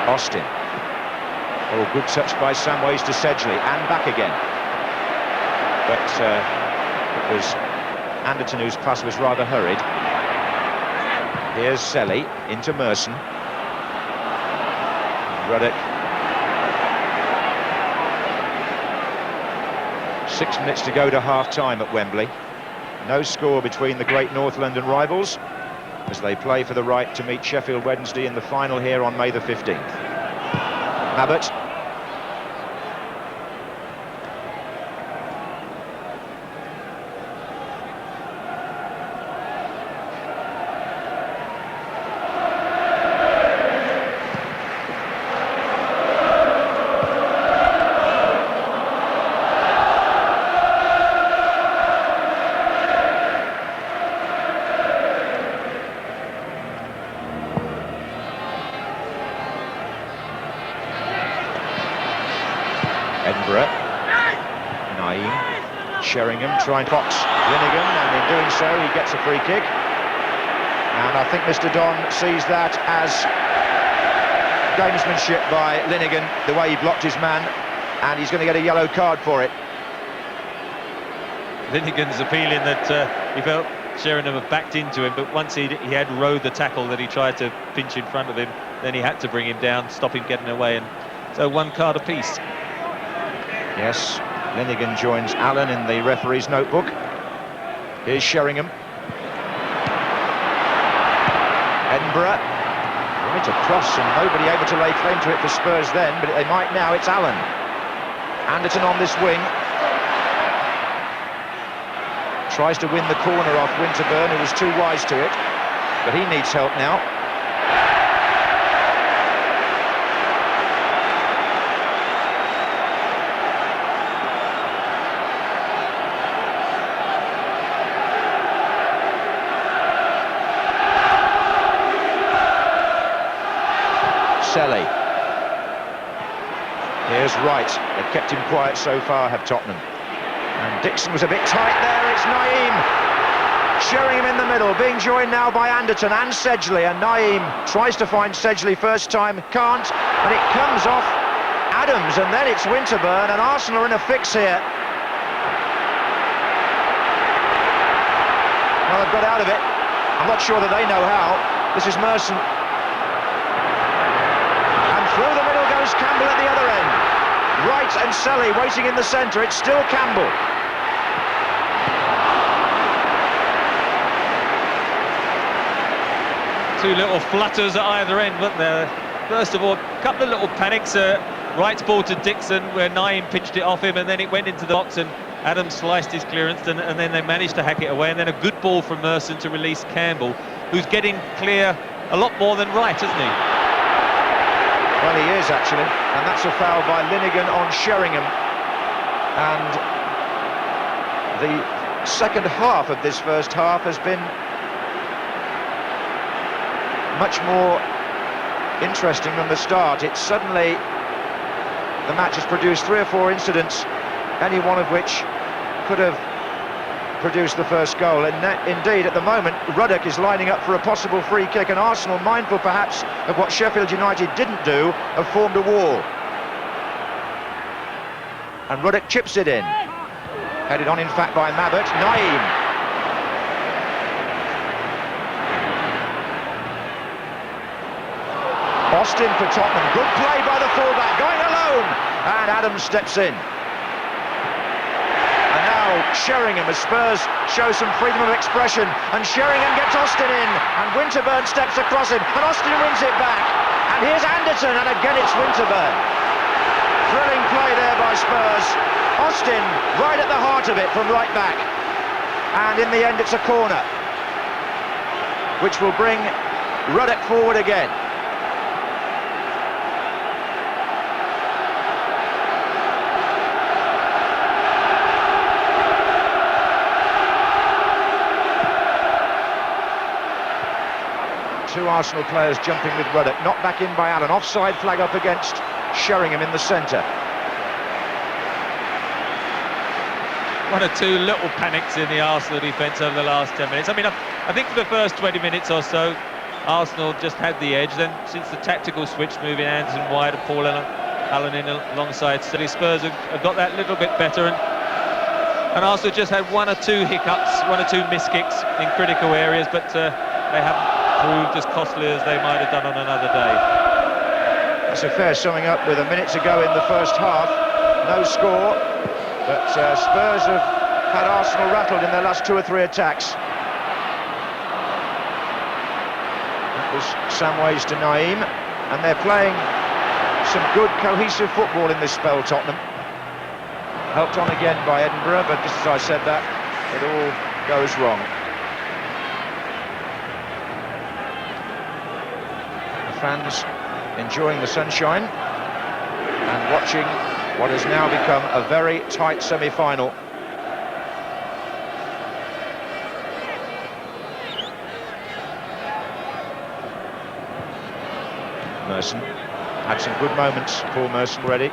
Austin. Oh, good touch by Samways to Sedgley, and back again. But it was Anderton whose pass was rather hurried. Here's Selly into Merson. Ruddock. 6 minutes to go to half-time at Wembley. No score between the great North London rivals as they play for the right to meet Sheffield Wednesday in the final here on May the 15th. Mabbutt. Edinburgh. Naeem. Sheringham trying to box Linegan, and in doing so he gets a free kick. And I think Mr. Don sees that as gamesmanship by Linegan, the way he blocked his man, and he's going to get a yellow card for it. Linegan's appealing that he felt Sheringham had backed into him, but once he had rode the tackle that he tried to pinch in front of him, then he had to bring him down, stop him getting away, and so 1 card apiece. Yes, Linegan joins Allen in the referee's notebook. Here's Sheringham. Edinburgh. Right across, and nobody able to lay claim to it for Spurs then, but they might now. It's Allen. Anderton on this wing. Tries to win the corner off Winterburn, who was too wise to it, but he needs help now. Selly. Here's Wright. They've kept him quiet so far, have Tottenham. And Dixon was a bit tight there. It's Naeem. Sheringham in the middle, being joined now by Anderton and Sedgley. And Naeem tries to find Sedgley first time, can't. And it comes off Adams, and then it's Winterburn, and Arsenal are in a fix here. Well, they've got out of it. I'm not sure that they know how. This is Merson. And through the middle goes Campbell at the other end. Wright and Selly waiting in the centre. It's still Campbell. Two little flutters at either end, weren't there? First of all, a couple of little panics. Wright's ball to Dixon, where Naeem pitched it off him, and then it went into the box, and Adams sliced his clearance, and then they managed to hack it away, and then a good ball from Merson to release Campbell, who's getting clear a lot more than Wright, isn't he? Well, he is, actually, and that's a foul by Linnigan on Sheringham. And the second half of this first half has been much more interesting than the start. It's suddenly, the match has produced 3 or 4 incidents, any one of which could have produced the first goal. And indeed, at the moment, Ruddock is lining up for a possible free kick, and Arsenal, mindful perhaps of what Sheffield United didn't do, have formed a wall. And Ruddock chips it in. Headed on, in fact, by Mabbutt. Naeem. Austin for Tottenham. Good play by the fullback, going alone. And Adams steps in. And now Sheringham, as Spurs show some freedom of expression. And Sheringham gets Austin in. And Winterburn steps across him. And Austin wins it back. And here's Anderton. And again it's Winterburn. Thrilling play there by Spurs. Austin right at the heart of it from right back. And in the end it's a corner, which will bring Ruddock forward again. Two Arsenal players jumping with Ruddock, knocked back in by Allen. Offside flag up against Sheringham in the centre. 1 or 2 little panics in the Arsenal defence over the last 10 minutes. I mean, I think for the first 20 minutes or so, Arsenal just had the edge. Then, since the tactical switch, moving Anderson wide and Paul Allen in alongside Silly, Spurs have got that little bit better. And Arsenal just had 1 or 2 hiccups, 1 or 2 miskicks in critical areas, but they haven't proved as costly as they might have done on another day. That's a fair summing up with a minute to go in the first half. No score, but Spurs have had Arsenal rattled in their last 2 or 3 attacks. That was Samways to Naeem, and they're playing some good cohesive football in this spell, Tottenham. Helped on again by Edinburgh, but just as I said that, it all goes wrong. Fans enjoying the sunshine and watching what has now become a very tight semi-final. Merson had some good moments, Paul Merson already.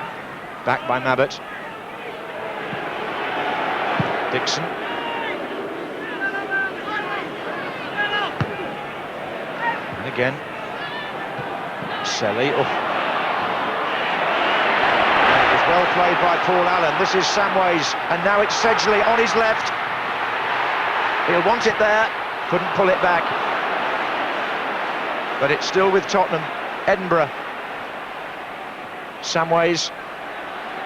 Back by Mabbutt. Dixon. And again. Selly. Oh. It was well played by Paul Allen. This is Samways, and now it's Sedgley on his left. He'll want it there, couldn't pull it back. But it's still with Tottenham. Edinburgh. Samways.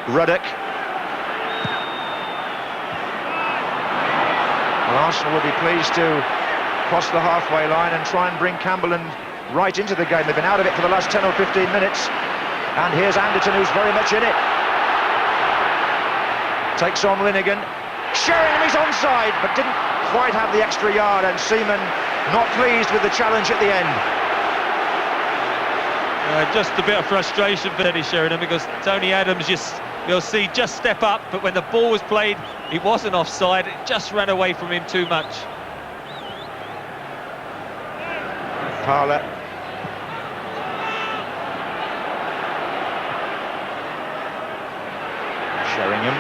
Ruddock. Well, Arsenal will be pleased to cross the halfway line and try and bring Campbell and Wright into the game. They've been out of it for the last 10 or 15 minutes. And here's Anderton, who's very much in it. Takes on Linnigan. Sheringham is onside, but didn't quite have the extra yard, and Seaman not pleased with the challenge at the end. Just a bit of frustration for Eddie Sheringham, because Tony Adams, you'll see, just step up, but when the ball was played, it wasn't offside. It just ran away from him too much. Parler. Sheringham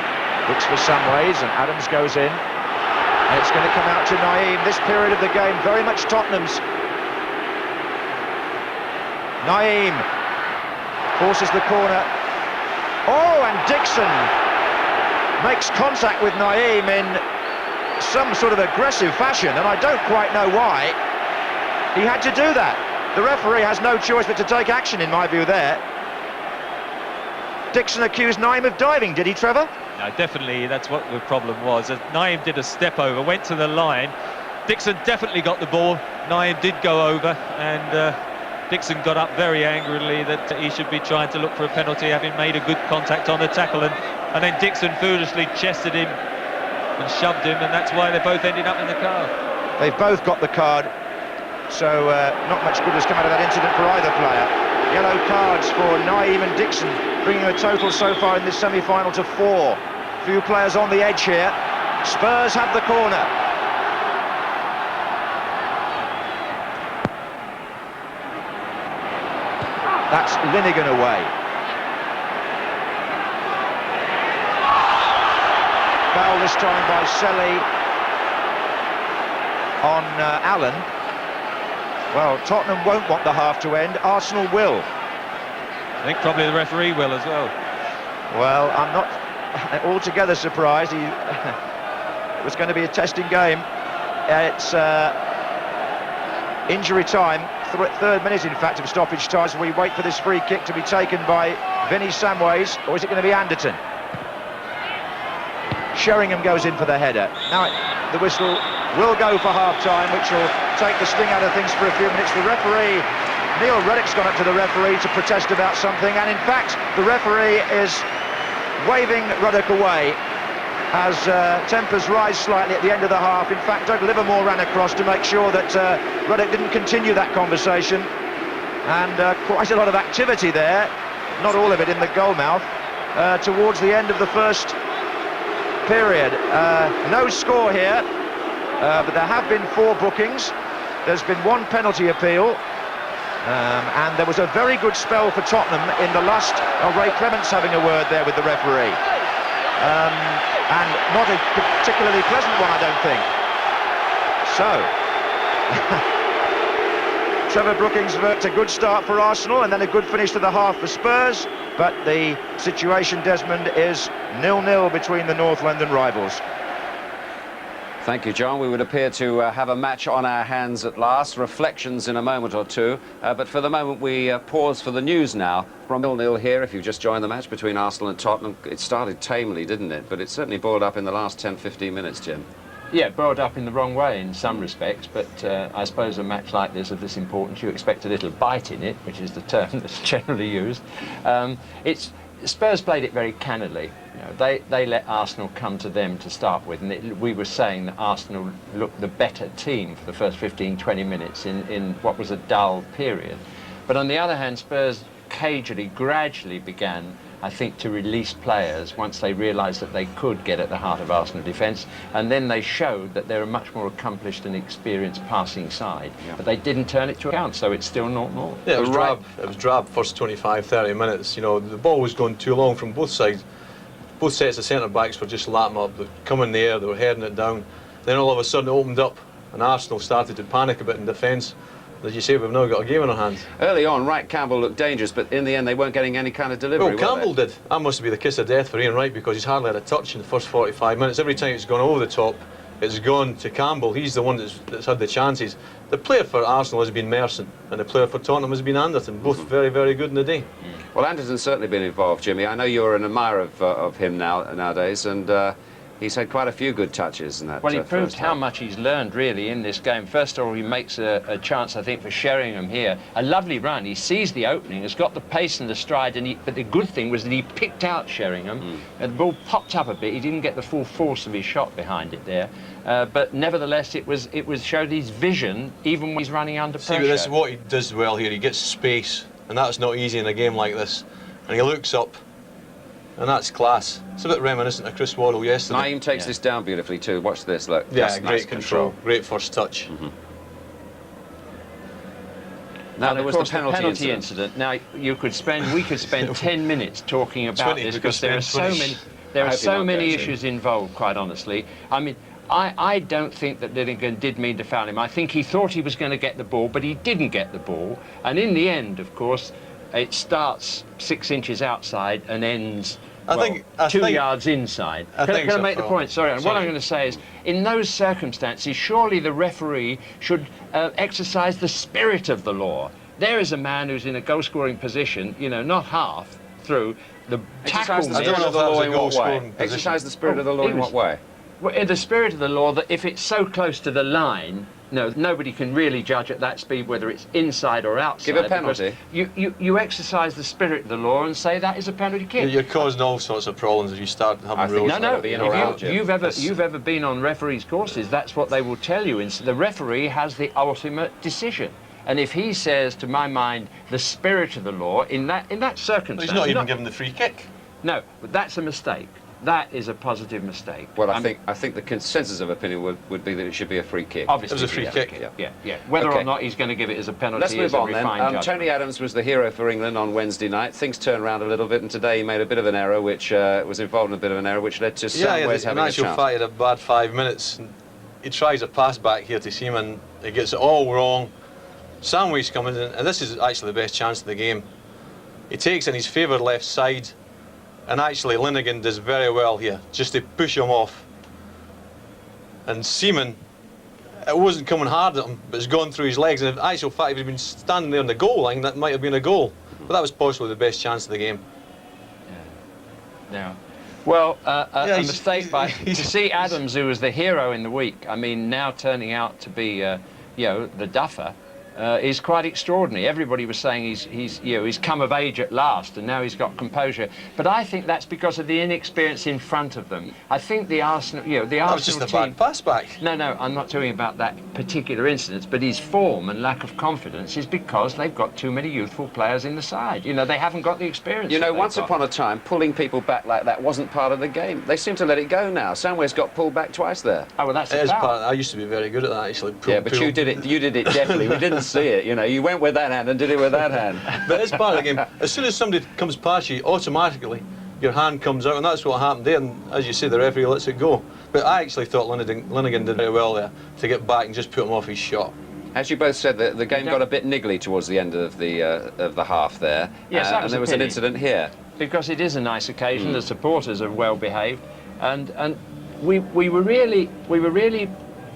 looks for Samways, and Adams goes in. And it's going to come out to Naeem. This period of the game very much Tottenham's. Naeem forces the corner. Oh, and Dixon makes contact with Naeem in some sort of aggressive fashion, and I don't quite know why he had to do that. The referee has no choice but to take action, in my view, there. Dixon accused Naeem of diving, did he, Trevor? No, definitely, that's what the problem was. Naeem did a step over, went to the line. Dixon definitely got the ball. Naeem did go over, and Dixon got up very angrily that he should be trying to look for a penalty, having made a good contact on the tackle, and then Dixon foolishly chested him and shoved him, and that's why they both ended up in the card. They've both got the card, so not much good has come out of that incident for either player. Yellow cards for Naeem and Dixon, bringing the total so far in this semi-final to 4. Few players on the edge here. Spurs have the corner. That's Linnigan away. Foul this time by Selly on Allen. Well, Tottenham won't want the half to end. Arsenal will. I think probably the referee will as well. Well, I'm not altogether surprised. It was going to be a testing game. It's injury time, third minute in fact of stoppage time, so we wait for this free kick to be taken by Vinnie Samways, or is it going to be Anderton? Sheringham goes in for the header. Now the whistle will go for half-time, which will take the sting out of things for a few minutes. The referee, Neil Reddick's gone up to the referee to protest about something, and in fact the referee is waving Ruddock away as tempers rise slightly at the end of the half. In fact, Doug Livermore ran across to make sure that Ruddock didn't continue that conversation, and quite a lot of activity there, not all of it in the goal mouth, towards the end of the first period. No score here, but there have been 4 bookings. There's been 1 penalty appeal, and there was a very good spell for Tottenham in the last. Ray Clements having a word there with the referee, and not a particularly pleasant one, I don't think. So Trevor Brookings worked a good start for Arsenal and then a good finish to the half for Spurs, but the situation, Desmond, is 0-0 between the North London rivals. Thank you, John. We would appear to have a match on our hands at last. Reflections in a moment or two. But for the moment, we pause for the news now. From 0-0 here, if you've just joined the match between Arsenal and Tottenham. It started tamely, didn't it? But it certainly boiled up in the last 10-15 minutes, Jim. Yeah, boiled up in the wrong way in some respects, but I suppose a match like this of this importance, you expect a little bite in it, which is the term that's generally used. Spurs played it very cannily. You know, they let Arsenal come to them to start with, and we were saying that Arsenal looked the better team for the first 15-20 minutes in what was a dull period. But on the other hand, Spurs gradually began, I think, to release players once they realised that they could get at the heart of Arsenal defence, and then they showed that they're a much more accomplished and experienced passing side. Yeah. But they didn't turn it to account, so it's still 0-0. Yeah, it was drab. It was drab first 25-30 minutes. You know, the ball was going too long from both sides. Both sets of centre-backs were just lapping up. They'd come in the air, they were heading it down. Then all of a sudden it opened up, and Arsenal started to panic a bit in defence. As you say, we've now got a game in our hands. Early on, Wright Campbell looked dangerous, but in the end they weren't getting any kind of delivery. Well, Campbell did. That must be the kiss of death for Ian Wright, because he's hardly had a touch in the first 45 minutes. Every time it's gone over the top, it's gone to Campbell. He's the one that's had the chances. The player for Arsenal has been Merson, and the player for Tottenham has been Anderton. Both very, very good in the day. Well, Anderton's certainly been involved, Jimmy. I know you're an admirer of him nowadays, and he's had quite a few good touches in that. Well, he proved how much he's learned, really, in this game. First of all, he makes a chance, I think, for Sheringham here. A lovely run. He sees the opening, has got the pace and the stride, but the good thing was that he picked out Sheringham, and the ball popped up a bit. He didn't get the full force of his shot behind it there. But nevertheless, it showed his vision, even when he's running under pressure. See, this is what he does well here. He gets space, and that's not easy in a game like this. And he looks up, and that's class. It's a bit reminiscent of Chris Waddle yesterday. Naeem takes this down beautifully too. Watch this, look. Yeah, That's great nice control. Great first touch. Now, there was the penalty incident. Now, we could spend 10 minutes talking about this, because there are so many issues involved, quite honestly. I mean, I don't think that Linnigan did mean to foul him. I think he thought he was going to get the ball, but he didn't get the ball. And in the end, of course, it starts 6 inches outside and ends I think 2 yards inside. Can I make the point? Sorry. What I'm going to say is, in those circumstances, surely the referee should exercise the spirit of the law. There is a man who's in a goal-scoring position, you know, not half through the tackle. Exercise the spirit of the law in what way? Exercise the spirit of the law in what way? Well, in the spirit of the law, that if it's so close to the line, no, nobody can really judge at that speed whether it's inside or outside. Give a penalty. You exercise the spirit of the law and say that is a penalty kick. You're causing all sorts of problems if you start having rules. No. If You've ever been on referees' courses, that's what they will tell you. The referee has the ultimate decision. And if he says, to my mind, the spirit of the law in that circumstance, He's not even given the free kick. No, but that's a mistake. That is a positive mistake. Well, I think the consensus of opinion would be that it should be a free kick. Obviously, it was a free kick. Yeah. Whether or not he's going to give it as a penalty. Let's move on then. Judgment. Tony Adams was the hero for England on Wednesday night. Things turned around a little bit, and today he made a bit of an error, which was involved in a bit of an error, which led to Samways having a chance. In actual fact, he had a bad 5 minutes. He tries a pass back here to Seaman. He gets it all wrong. Samways coming in, and this is actually the best chance of the game. He takes in his favoured left side. And actually, Linnigan does very well here, just to push him off. And Seaman, it wasn't coming hard at him, but it's gone through his legs. And in actual fact, if he'd been standing there on the goal line, that might have been a goal. But that was possibly the best chance of the game. Yeah. Well, a mistake to see Adams, who was the hero in the week. I mean, now turning out to be, the duffer. Is quite extraordinary. Everybody was saying he's come of age at last, and now he's got composure. But I think that's because of the inexperience in front of them. I think the Arsenal, that was just a bad pass back. No, I'm not talking about that particular instance. But his form and lack of confidence is because they've got too many youthful players in the side. They haven't got the experience. Once upon a time, pulling people back like that wasn't part of the game. They seem to let it go now. Samways got pulled back twice there. Oh well, that's I used to be very good at that actually. But you did it. You did it definitely. We didn't see it. You went with that hand and did it with that hand. But it's part of the game. As soon as somebody comes past you, automatically your hand comes out, and that's what happened there. And as you say, the referee lets it go. But I actually thought Linnigan did very well there to get back and just put him off his shot. As you both said, the game got a bit niggly towards the end of the half there. Yes, that was and there was an incident here. Because it is a nice occasion. The supporters are well behaved, and we were really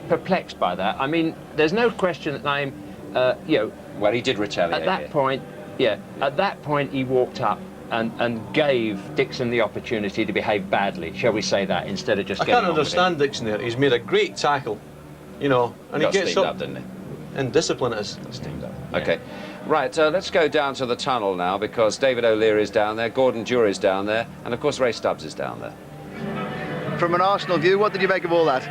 perplexed by that. I mean, there's no question that I'm. Well, he did retaliate. At that point, he walked up and gave Dixon the opportunity to behave badly, shall we say that, instead of just getting on with it. I can't understand Dixon there. He's made a great tackle, and he gets up, didn't he? And discipline is. Steamed up. Okay. Right, let's go down to the tunnel now, because David O'Leary is down there, Gordon Jury's down there, and of course Ray Stubbs is down there. From an Arsenal view, what did you make of all that?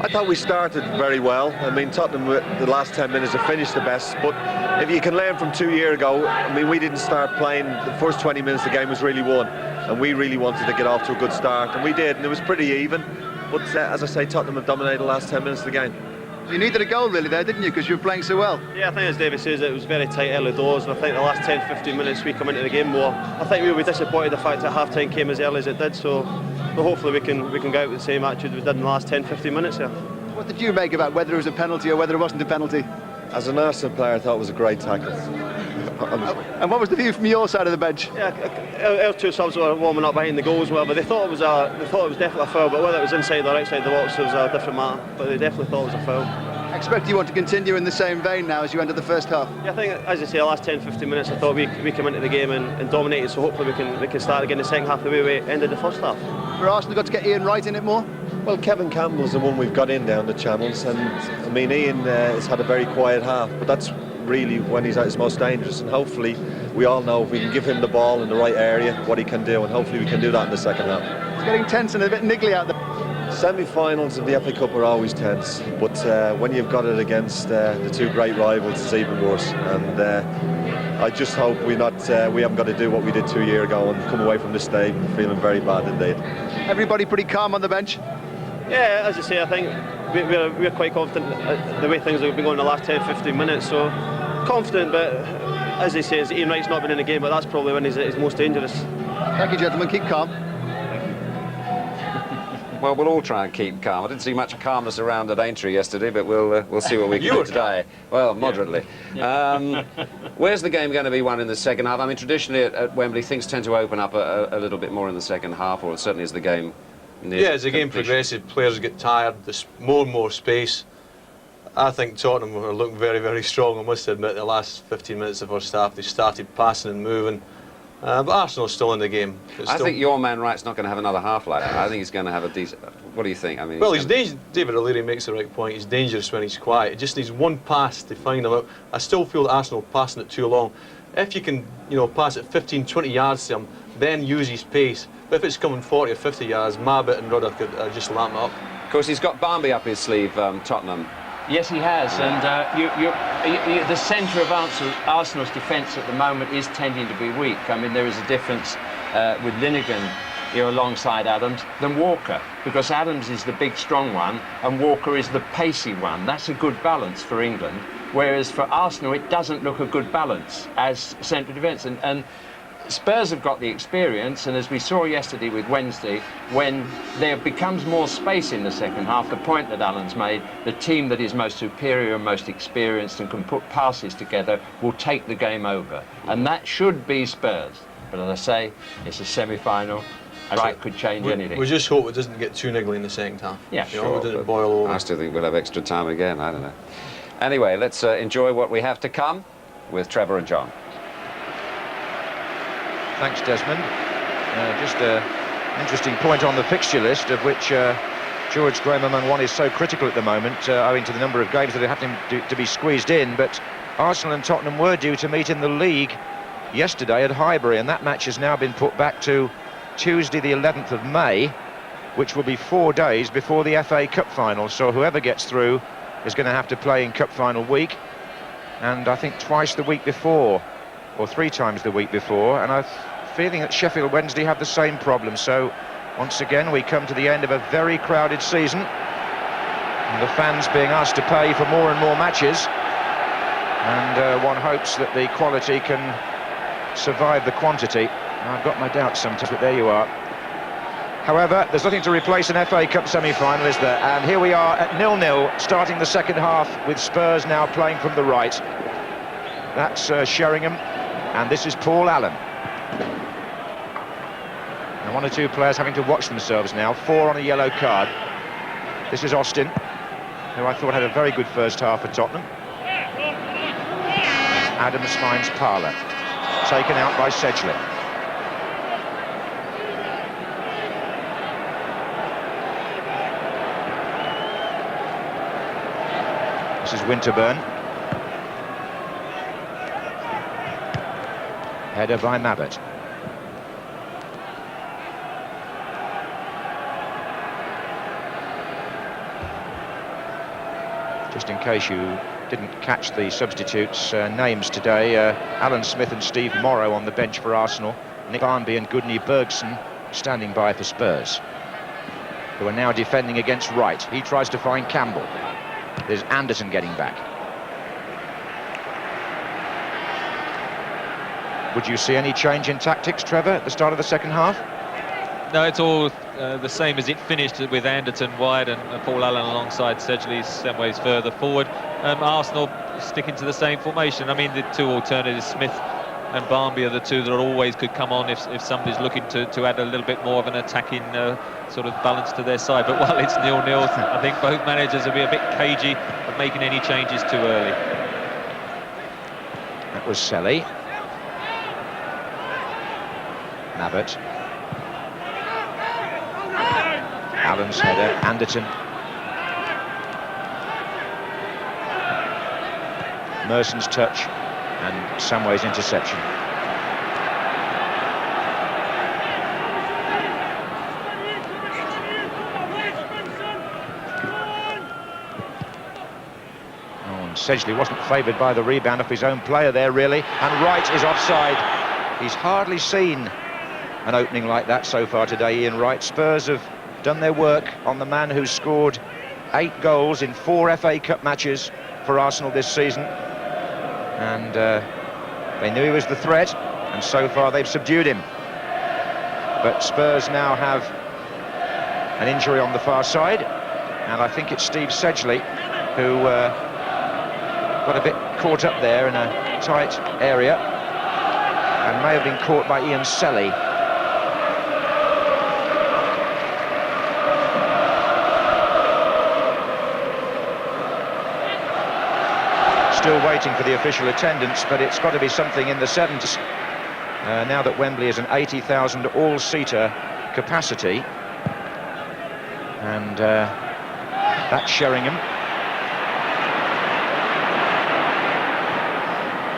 I thought we started very well. I mean, Tottenham, the last 10 minutes have finished the best, but if you can learn from 2 years ago, I mean, we didn't start playing, the first 20 minutes the game was really won, and we really wanted to get off to a good start, and we did, and it was pretty even, but as I say, Tottenham have dominated the last 10 minutes of the game. You needed a goal really there, didn't you, because you were playing so well? Yeah, I think as David says, it was very tight early doors, and I think the last 10-15 minutes we come into the game more. I think we'll be disappointed the fact that half-time came as early as it did, so hopefully we can go out with the same attitude we did in the last 10-15 minutes here. What did you make about whether it was a penalty or whether it wasn't a penalty? As an Arsenal player, I thought it was a great tackle. And what was the view from your side of the bench? Yeah, our two subs were warming up behind the goal as well, but they thought it was definitely a foul, but whether it was inside or outside the box was a different matter, but they definitely thought it was a foul. I expect you want to continue in the same vein now as you ended the first half. Yeah, I think, as I say, the last 10-15 minutes I thought we came into the game and dominated, so hopefully we can start again the second half the way we ended the first half. For Arsenal, got to get Ian Wright in it more? Well, Kevin Campbell's the one we've got in down the channels, and I mean, Ian has had a very quiet half, but that's really when he's at his most dangerous, and hopefully we all know if we can give him the ball in the right area, what he can do, and hopefully we can do that in the second half. It's getting tense and a bit niggly out there. Semi-finals of the FA Cup are always tense, but when you've got it against the two great rivals, it's even worse. And I just hope we haven't got to do what we did 2 years ago and come away from this stadium feeling very bad indeed. Everybody pretty calm on the bench? Yeah, as I say, I think we're quite confident the way things have been going in the last 10-15 minutes. So confident, but as they say, Ian Wright's not been in the game, but that's probably when he's most dangerous. Thank you, gentlemen. Keep calm. Well, we'll all try and keep calm. I didn't see much calmness around at Aintree yesterday, but we'll see what we can do today. Well, moderately. Yeah. Where's the game going to be won in the second half? I mean, traditionally at Wembley, things tend to open up a little bit more in the second half, or certainly as the game nears as the game progresses, players get tired, there's more and more space. I think Tottenham are looking very, very strong. I must admit, the last 15 minutes of first half, they started passing and moving. But Arsenal's still in the game. I think your man Wright's not going to have another half like that. I think he's going to have a decent... What do you think? I mean, well, David O'Leary makes the right point. He's dangerous when he's quiet. It just needs one pass to find him out. I still feel that Arsenal are passing it too long. If you can, pass it 15, 20 yards to him, then use his pace. But if it's coming 40 or 50 yards, Mabit and Rudder could just lamp it up. Of course, he's got Barmby up his sleeve, Tottenham. Yes, he has, and the centre of Arsenal's defence at the moment is tending to be weak. I mean, there is a difference with Linegan alongside Adams than Walker, because Adams is the big, strong one, and Walker is the pacey one. That's a good balance for England, whereas for Arsenal, it doesn't look a good balance as central defence. And Spurs have got the experience, and as we saw yesterday with Wednesday, when there becomes more space in the second half, the point that Alan's made, the team that is most superior and most experienced and can put passes together will take the game over. And that should be Spurs. But as I say, it's a semi-final. Right, could change anything. We just hope it doesn't get too niggly in the second half. Yeah, sure. It doesn't boil over. I still think we'll have extra time again. I don't know. Anyway, let's enjoy what we have to come with Trevor and John. Thanks, Desmond. Just an interesting point on the fixture list, of which George Graham one is so critical at the moment, owing to the number of games that are happening to be squeezed in. But Arsenal and Tottenham were due to meet in the league yesterday at Highbury, and that match has now been put back to Tuesday the 11th of May, which will be 4 days before the FA Cup final. So whoever gets through is going to have to play in Cup final week, and I think twice the week before, or 3 times the week before, and I'm feeling that Sheffield Wednesday have the same problem. So once again we come to the end of a very crowded season, and the fans being asked to pay for more and more matches, and one hopes that the quality can survive the quantity. I've got my doubts sometimes, but there you are. However, there's nothing to replace an FA Cup semi-final, is there? And here we are at 0-0, starting the second half, with Spurs now playing from the right. That's Sheringham, and this is Paul Allen. And 1 or 2 players having to watch themselves now, 4 on a yellow card. This is Austin, who I thought had a very good first half for Tottenham. Adams finds Parler, taken out by Sedgley. This is Winterburn. Header by Mabit. Just in case you didn't catch the substitutes' names today, Alan Smith and Steve Morrow on the bench for Arsenal, Nick Barmby and Gudni Bergson standing by for Spurs, who are now defending against Wright. He tries to find Campbell. There's Anderson getting back. Would you see any change in tactics, Trevor, at the start of the second half? No, it's all the same as it finished, with Anderton wide and Paul Allen alongside Sedgley some ways further forward. Arsenal sticking to the same formation. I mean, the 2 alternatives, Smith and Barmby, are the 2 that always could come on if somebody's looking to add a little bit more of an attacking sort of balance to their side. But while it's 0-0, I think both managers will be a bit cagey of making any changes too early. That was Selly. Mabit. Allen's header, Anderton. Merson's touch, and Samway's interception. And Sedgley wasn't favoured by the rebound off his own player there, really, and Wright is offside. He's hardly seen an opening like that so far today, Ian Wright. Spurs have done their work on the man who's scored 8 goals in 4 FA Cup matches for Arsenal this season, and they knew he was the threat, and so far they've subdued him. But Spurs now have an injury on the far side, and I think it's Steve Sedgley who got a bit caught up there in a tight area and may have been caught by Ian Selly. Still waiting for the official attendance, but it's got to be something in the 70s. Now that Wembley is an 80,000 all-seater capacity. And that's Sheringham.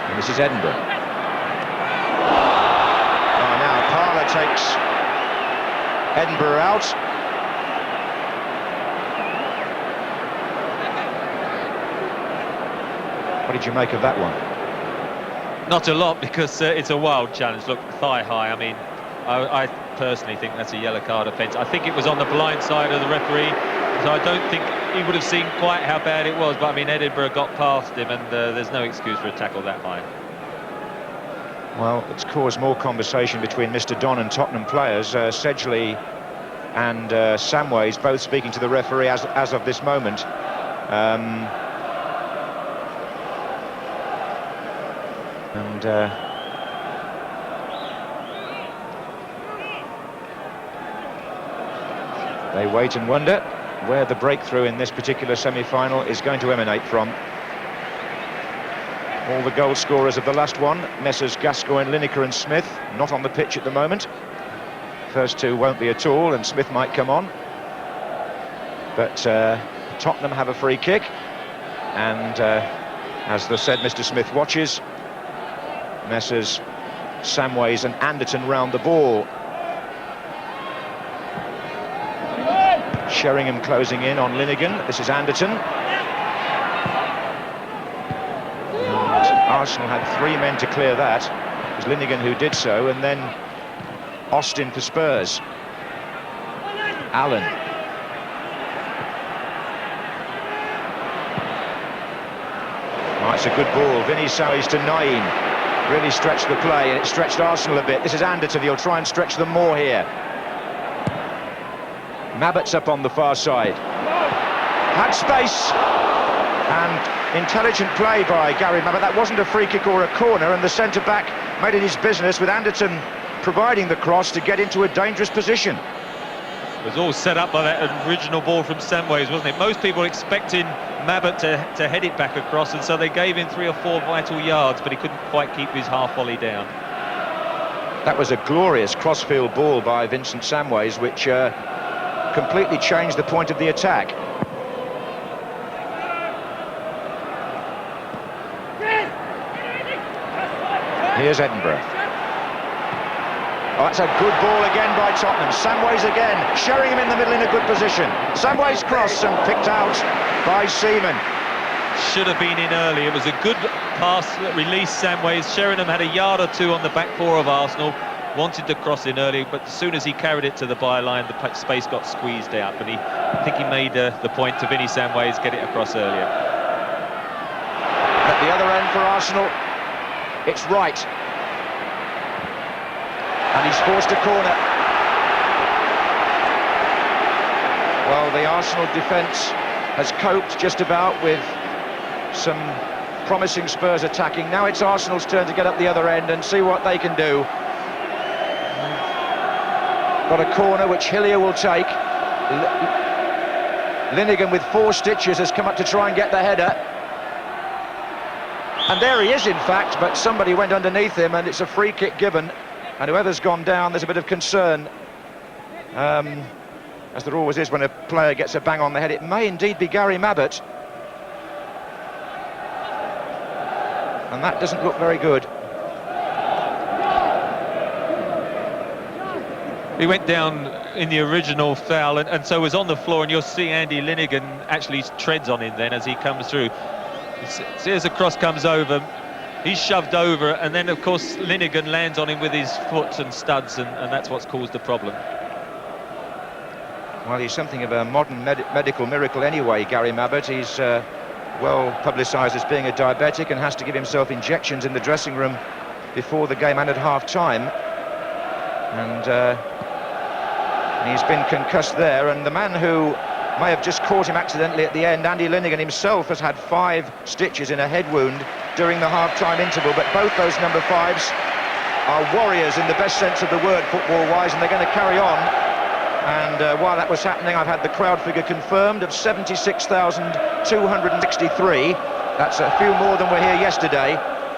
And this is Edinburgh. Oh, now Parler takes Edinburgh out. What did you make of that one? Not a lot, because it's a wild challenge. Look, thigh high. I mean, I personally think that's a yellow card offence. I think it was on the blind side of the referee, so I don't think he would have seen quite how bad it was. But I mean, Edinburgh got past him, and there's no excuse for a tackle that high. Well, it's caused more conversation between Mr. Don and Tottenham players. Sedgley and Samways both speaking to the referee as of this moment. They wait and wonder where the breakthrough in this particular semi-final is going to emanate from. All the goal scorers of the last one, Messrs Gascoigne, Lineker and Smith, not on the pitch at the moment. First two won't be at all, and Smith might come on. But Tottenham have a free kick, and as the said Mr Smith watches, Messrs Samways and Anderton round the ball. Sheringham closing in on Linnigan. This is Anderton. And Arsenal had three men to clear that. It was Linnigan who did so, and then Austin for Spurs. Allen. Oh, it's a good ball. Vinny Sallies to Naeem. Really stretched the play, and it stretched Arsenal a bit. This is Anderton. He'll try and stretch them more here. Mabbutt's up on the far side. Had space, and intelligent play by Gary Mabbutt. That wasn't a free kick or a corner, and the centre-back made it his business, with Anderton providing the cross to get into a dangerous position. It was all set up by that original ball from Samways, wasn't it? Most people expecting Mabbutt to head it back across, and so they gave him 3 or 4 vital yards, but he couldn't quite keep his half volley down. That was a glorious crossfield ball by Vincent Samways, which completely changed the point of the attack. Here's Edinburgh. Oh, that's a good ball again by Tottenham. Samways again, Sheringham in the middle in a good position. Samways cross and picked out by Seaman. Should have been in early. It was a good pass that released Samways. Sheringham had a yard or two on the back four of Arsenal. Wanted to cross in early, but as soon as he carried it to the byline, the space got squeezed out. But I think he made the point to Vinny Samways, get it across earlier. At the other end for Arsenal, it's Wright. And he's forced a corner. Well, the Arsenal defence has coped just about with some promising Spurs attacking. Now it's Arsenal's turn to get up the other end and see what they can do. Got a corner which Hillier will take. Linnigan with 4 stitches has come up to try and get the header. And there he is, in fact, but somebody went underneath him, and it's a free kick given. And whoever's gone down, there's a bit of concern. As there always is when a player gets a bang on the head. It may indeed be Gary Mabbutt. And that doesn't look very good. He went down in the original foul, and so was on the floor, and you'll see Andy Linnigan actually treads on him then as he comes through. See, as the cross comes over, he's shoved over, and then of course Linnigan lands on him with his foot and studs, and that's what's caused the problem. Well, he's something of a modern medical miracle anyway, Gary Mabbutt. He's well publicised as being a diabetic and has to give himself injections in the dressing room before the game and at half-time. And He's been concussed there, and the man who may have just caught him accidentally at the end, Andy Linnigan himself, has had 5 stitches in a head wound during the half-time interval, but both those number 5s are warriors in the best sense of the word, football-wise, and they're going to carry on. And while that was happening, I've had the crowd figure confirmed of 76,263. That's a few more than were here yesterday.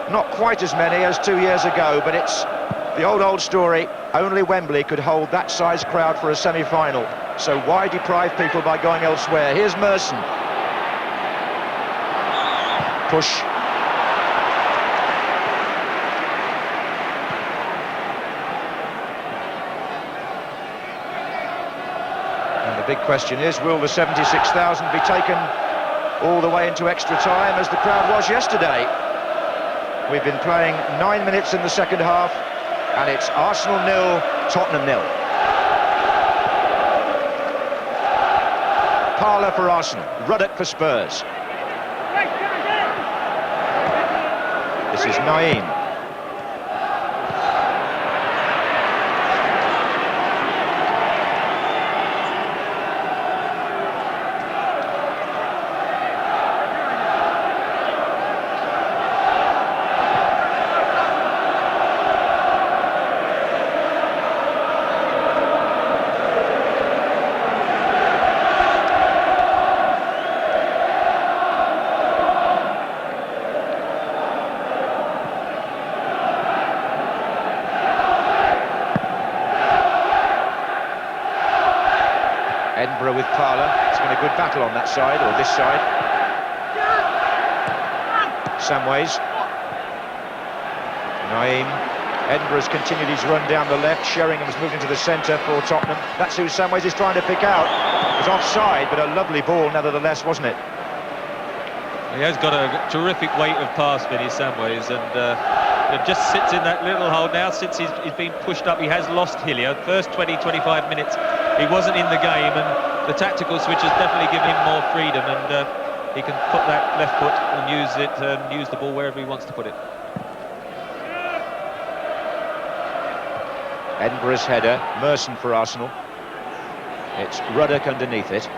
Not quite as many as 2 years ago, but it's the old story. Only Wembley could hold that size crowd for a semi-final. So why deprive people by going elsewhere? Here's Merson. Push. And the big question is, will the 76,000 be taken all the way into extra time as the crowd was yesterday? We've been playing 9 minutes in the second half, and it's Arsenal 0, Tottenham 0. Parlour for Arsenal, Ruddock for Spurs. This is Naeem. With Parlour, it's been a good battle on that side, or this side. Samways. Naeem. Edinburgh's continued his run down the left. Sheringham's moved into the centre for Tottenham. That's who Samways is trying to pick out. It was offside, but a lovely ball nevertheless, wasn't it? He has got a terrific weight of pass, Vinny Samways, and it just sits in that little hole now. Since he's been pushed up, he has lost Hillier. First 20-25 minutes, he wasn't in the game, and the tactical switch has definitely given him more freedom, and he can put that left foot and use it, use the ball wherever he wants to put it. Edinburgh's header, Merson for Arsenal. It's Ruddock underneath it.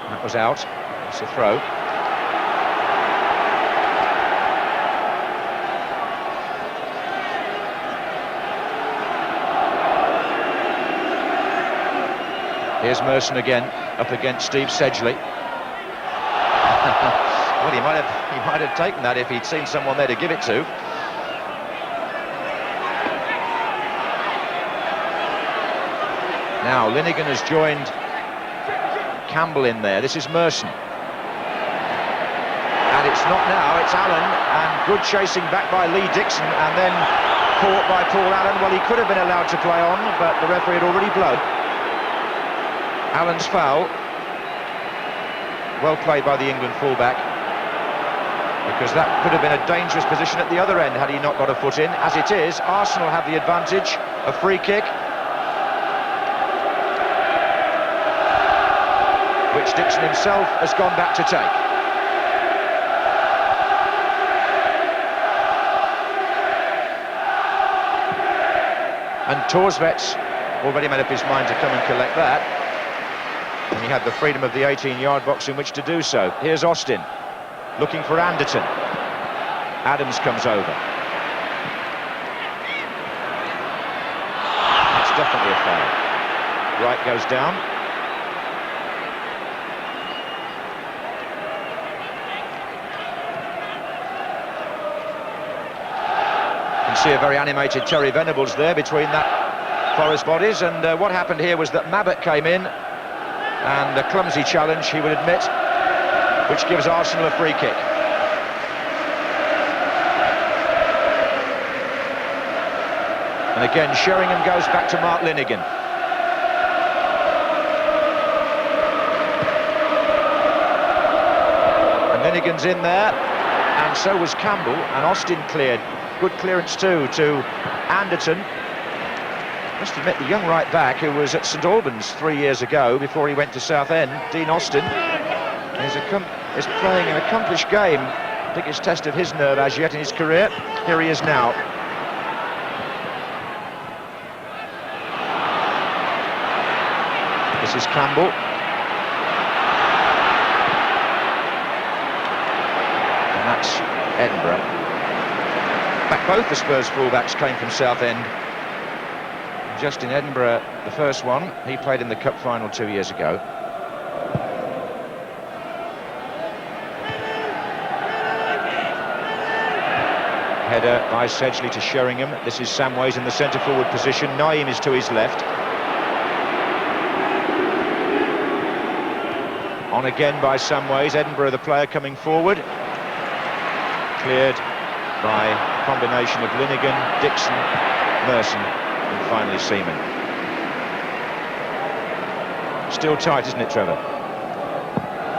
That was out. It's a throw. Here's Merson again, up against Steve Sedgley. Well, he might have taken that if he'd seen someone there to give it to. Now, Linnigan has joined Campbell in there. This is Merson. And it's not now, it's Allen, and good chasing back by Lee Dixon, and then caught by Paul Allen. Well, he could have been allowed to play on, but the referee had already blown. Allen's foul. Well played by the England fullback, because that could have been a dangerous position at the other end had he not got a foot in. As it is, Arsenal have the advantage. A free kick, which Dixon himself has gone back to take. And Torsvet's already made up his mind to come and collect that. And he had the freedom of the 18-yard box in which to do so. Here's Austin, looking for Anderton. Adams comes over. That's definitely a foul. Wright goes down. You can see a very animated Terry Venables there between that Forest bodies, and what happened here was that Mabbott came in, and a clumsy challenge, he would admit, which gives Arsenal a free kick. And again, Sheringham goes back to Mark Linnigan. And Linnigan's in there, and so was Campbell, and Austin cleared. Good clearance too to Anderton. Must admit, the young right back who was at St Albans 3 years ago before he went to Southend, Dean Austin, is playing an accomplished game. Biggest test of his nerve as yet in his career. Here he is now. This is Campbell. And that's Edinburgh. In fact, both the Spurs fullbacks came from Southend. Justin Edinburgh, the first one, he played in the cup final 2 years ago. Header by Sedgley to Sheringham. This is Samways in the centre forward position. Naeem is to his left. On again by Samways. Edinburgh, the player, coming forward. Cleared by a combination of Linnigan, Dixon, Merson, and finally Seaman. Still tight, isn't it, Trevor?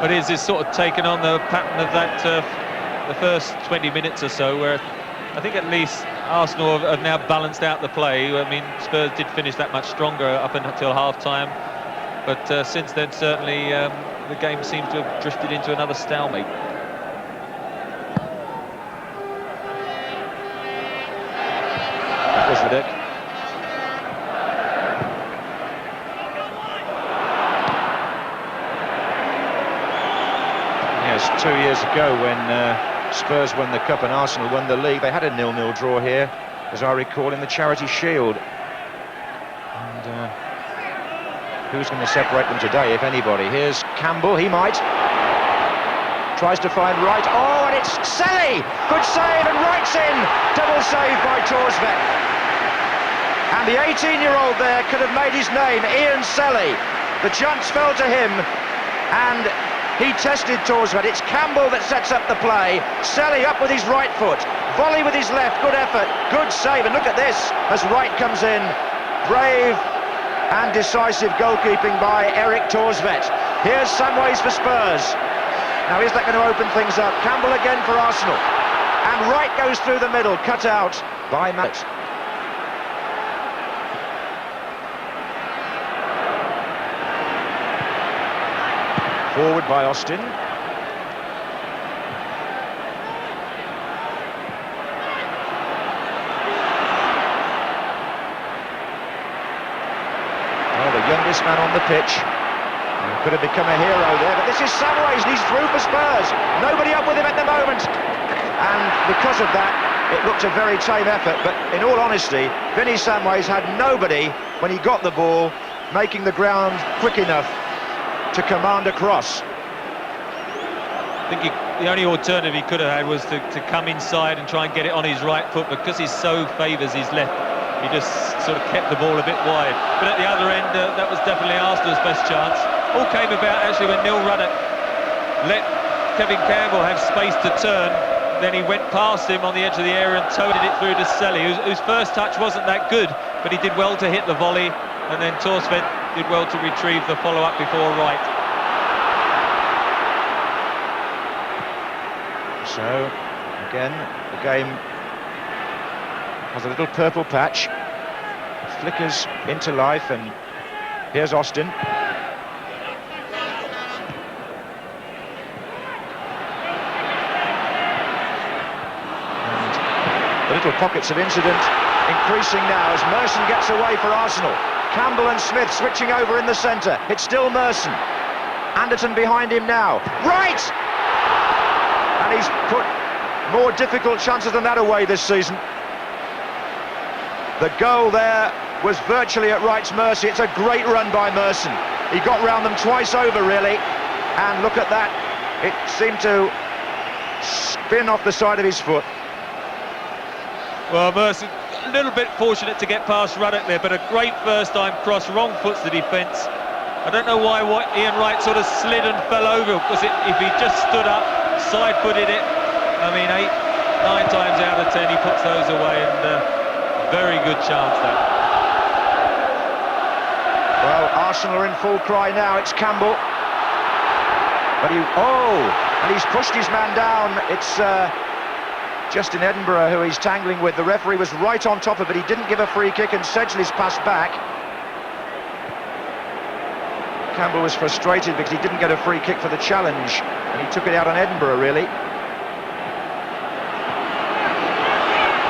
But it is sort of taken on the pattern of that the first 20 minutes or so, where I think at least Arsenal have now balanced out the play. I mean, Spurs did finish that much stronger up until half-time, but since then certainly the game seems to have drifted into another stalemate. That was ridiculous. Yes, 2 years ago when Spurs won the Cup and Arsenal won the League, they had a 0-0 draw here, as I recall, in the Charity Shield. And who's going to separate them today, if anybody? Here's Campbell, he might. Tries to find Wright. Oh, and it's Selly! Good save, and Wright's in! Double save by Torsvett. And the 18-year-old there could have made his name, Ian Selly. The chance fell to him, and he tested Torsvett. It's Campbell that sets up the play. Selly up with his right foot. Volley with his left. Good effort. Good save. And look at this as Wright comes in. Brave and decisive goalkeeping by Eric Torsvett. Here's Samways for Spurs. Now, is that going to open things up? Campbell again for Arsenal. And Wright goes through the middle. Cut out by Matt. Forward by Austin. Oh, the youngest man on the pitch. Could have become a hero there, but this is Samways, and he's through for Spurs. Nobody up with him at the moment. And because of that, it looked a very tame effort, but in all honesty, Vinnie Samways had nobody when he got the ball, making the ground quick enough to command a cross. I think the only alternative he could have had was to come inside and try and get it on his right foot, because he so favours his left. He just sort of kept the ball a bit wide. But at the other end, that was definitely Arsenal's best chance. All came about actually when Neil Ruddock let Kevin Campbell have space to turn. Then he went past him on the edge of the area and toted it through to Selly, whose first touch wasn't that good, but he did well to hit the volley, and then Torsvett did well to retrieve the follow-up before Wright. So, again, the game has a little purple patch. It flickers into life, and here's Austin. And the little pockets of incident increasing now as Merson gets away for Arsenal. Campbell and Smith switching over in the centre. It's still Merson. Anderton behind him now. Right! And he's put more difficult chances than that away this season. The goal there was virtually at Wright's mercy. It's a great run by Merson. He got round them twice over, really. And look at that. It seemed to spin off the side of his foot. Well, Merson, a little bit fortunate to get past Ruddock there, but a great first-time cross, wrong foot's the defence. I don't know why Ian Wright sort of slid and fell over, because if he just stood up, side-footed it, I mean, 8-9 times out of 10 he puts those away, and very good chance there. Well, Arsenal are in full cry now. It's Campbell, but and he's pushed his man down. It's Justin Edinburgh who he's tangling with. The referee was right on top of it. He didn't give a free kick, and Sedgley's passed back. Campbell was frustrated because he didn't get a free kick for the challenge, and he took it out on Edinburgh, really.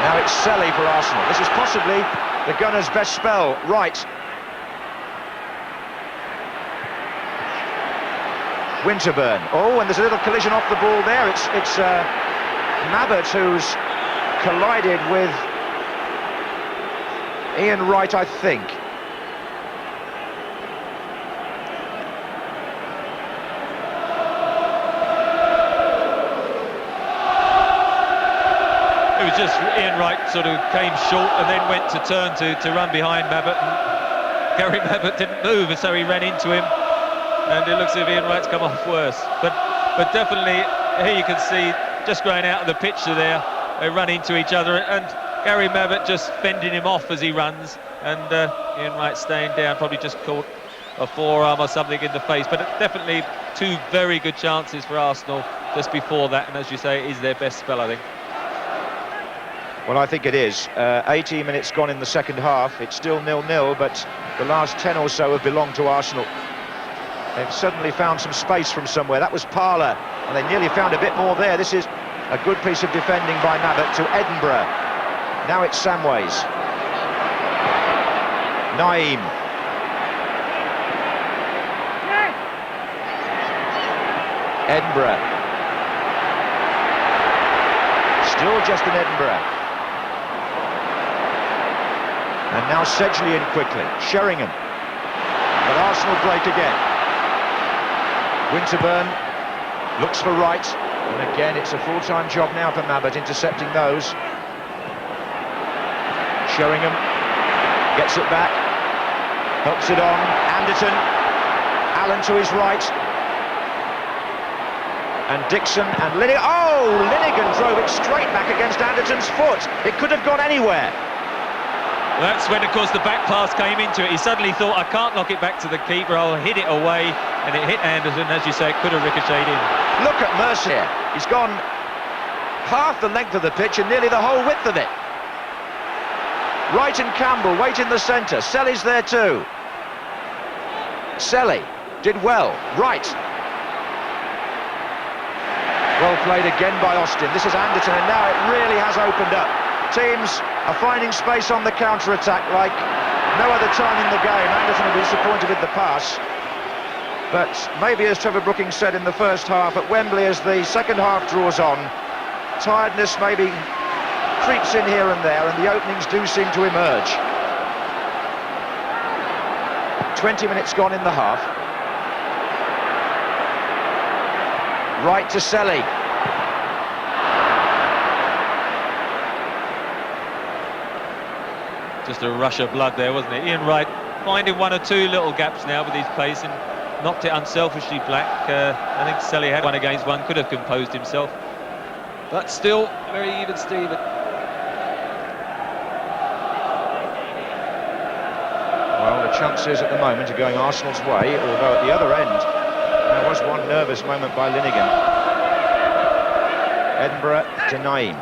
Now it's Selly for Arsenal. This is possibly the Gunners' best spell. Right. Winterburn. Oh, and there's a little collision off the ball there. It's Mabbott who's collided with Ian Wright, I think. It was just Ian Wright sort of came short and then went to turn to run behind Mabbott, and Gary Mabbott didn't move, and so he ran into him, and it looks as if Ian Wright's come off worse. But definitely here you can see, just going out of the picture there, they run into each other, and Gary Mabbott just fending him off as he runs, and Ian Wright staying down, probably just caught a forearm or something in the face. But definitely two very good chances for Arsenal just before that, and as you say, it is their best spell, I think. Well, I think it is. 18 minutes gone in the second half. It's still 0-0, but the last 10 or so have belonged to Arsenal. They've suddenly found some space from somewhere. That was Parlour, and they nearly found a bit more there. This is a good piece of defending by Mabbott to Edinburgh. Now it's Samways. Naeem. Edinburgh. Still just in Edinburgh. And now Sedgley in quickly. Sheringham. But Arsenal break again. Winterburn looks for Wright. And again, it's a full-time job now for Mabbott, intercepting those. Sheringham gets it back. Helps it on. Anderton. Allen to his right. And Dixon and Linnigan. Oh! Linnigan drove it straight back against Anderton's foot. It could have gone anywhere. Well, that's when, of course, the back pass came into it. He suddenly thought, I can't knock it back to the keeper, I'll hit it away, and it hit Anderson. As you say, it could have ricocheted in. Look at Mercier. He's gone half the length of the pitch and nearly the whole width of it. Wright and Campbell wait in the centre. Selly's there too. Selly did well. Wright. Well played again by Austin. This is Anderton, and now it really has opened up. Teams are finding space on the counter-attack like no other time in the game. Anderton will be disappointed with the pass. But maybe, as Trevor Brookings said in the first half, at Wembley, as the second half draws on, tiredness maybe creeps in here and there, and the openings do seem to emerge. 20 minutes gone in the half. Right to Selly. Just a rush of blood there, wasn't it? Ian Wright finding one or two little gaps now with his pace and knocked it unselfishly black. I think Selly had one against one, could have composed himself. But still, very even Steven. Well, the chances at the moment are going Arsenal's way, although at the other end, there was one nervous moment by Linnigan. Edinburgh to Naeem.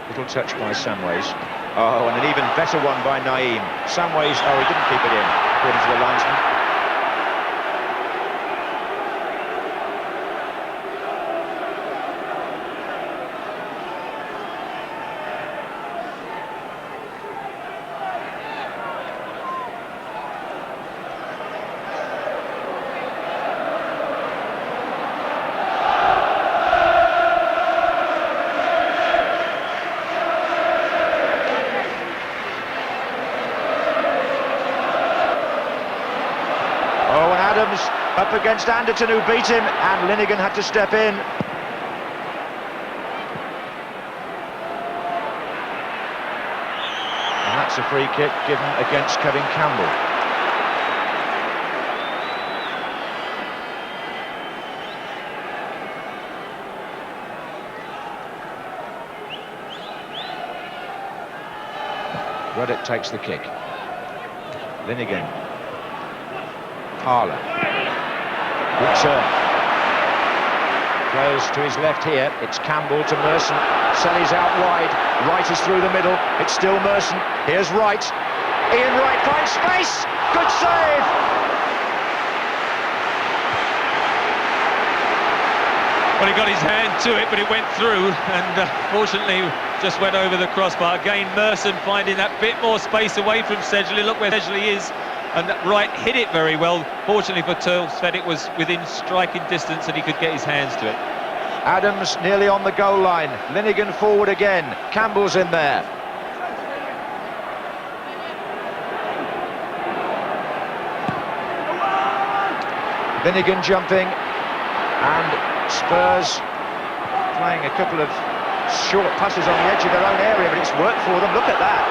Little touch by Samways. Oh, and an even better one by Naeem. Samways, oh, he didn't keep it in, according to the linesman. Up against Anderton, who beat him, and Linnigan had to step in. And that's a free kick given against Kevin Campbell. Ruddock takes the kick. Linnigan. Parlour. Good turn. Close to his left here. It's Campbell to Merson. Selly's out wide. Wright is through the middle. It's still Merson. Here's Wright. Ian Wright finds space. Good save. Well, he got his hand to it, but it went through, and fortunately just went over the crossbar. Again, Merson finding that bit more space away from Sedgley. Look where Sedgley is. and Wright hit it very well. Fortunately for Torsved, it was within striking distance and he could get his hands to it. Adams nearly on the goal line. Linnigan forward again. Campbell's in there. Linnigan jumping, and Spurs playing a couple of short passes on the edge of their own area, but it's worked for them. Look at that.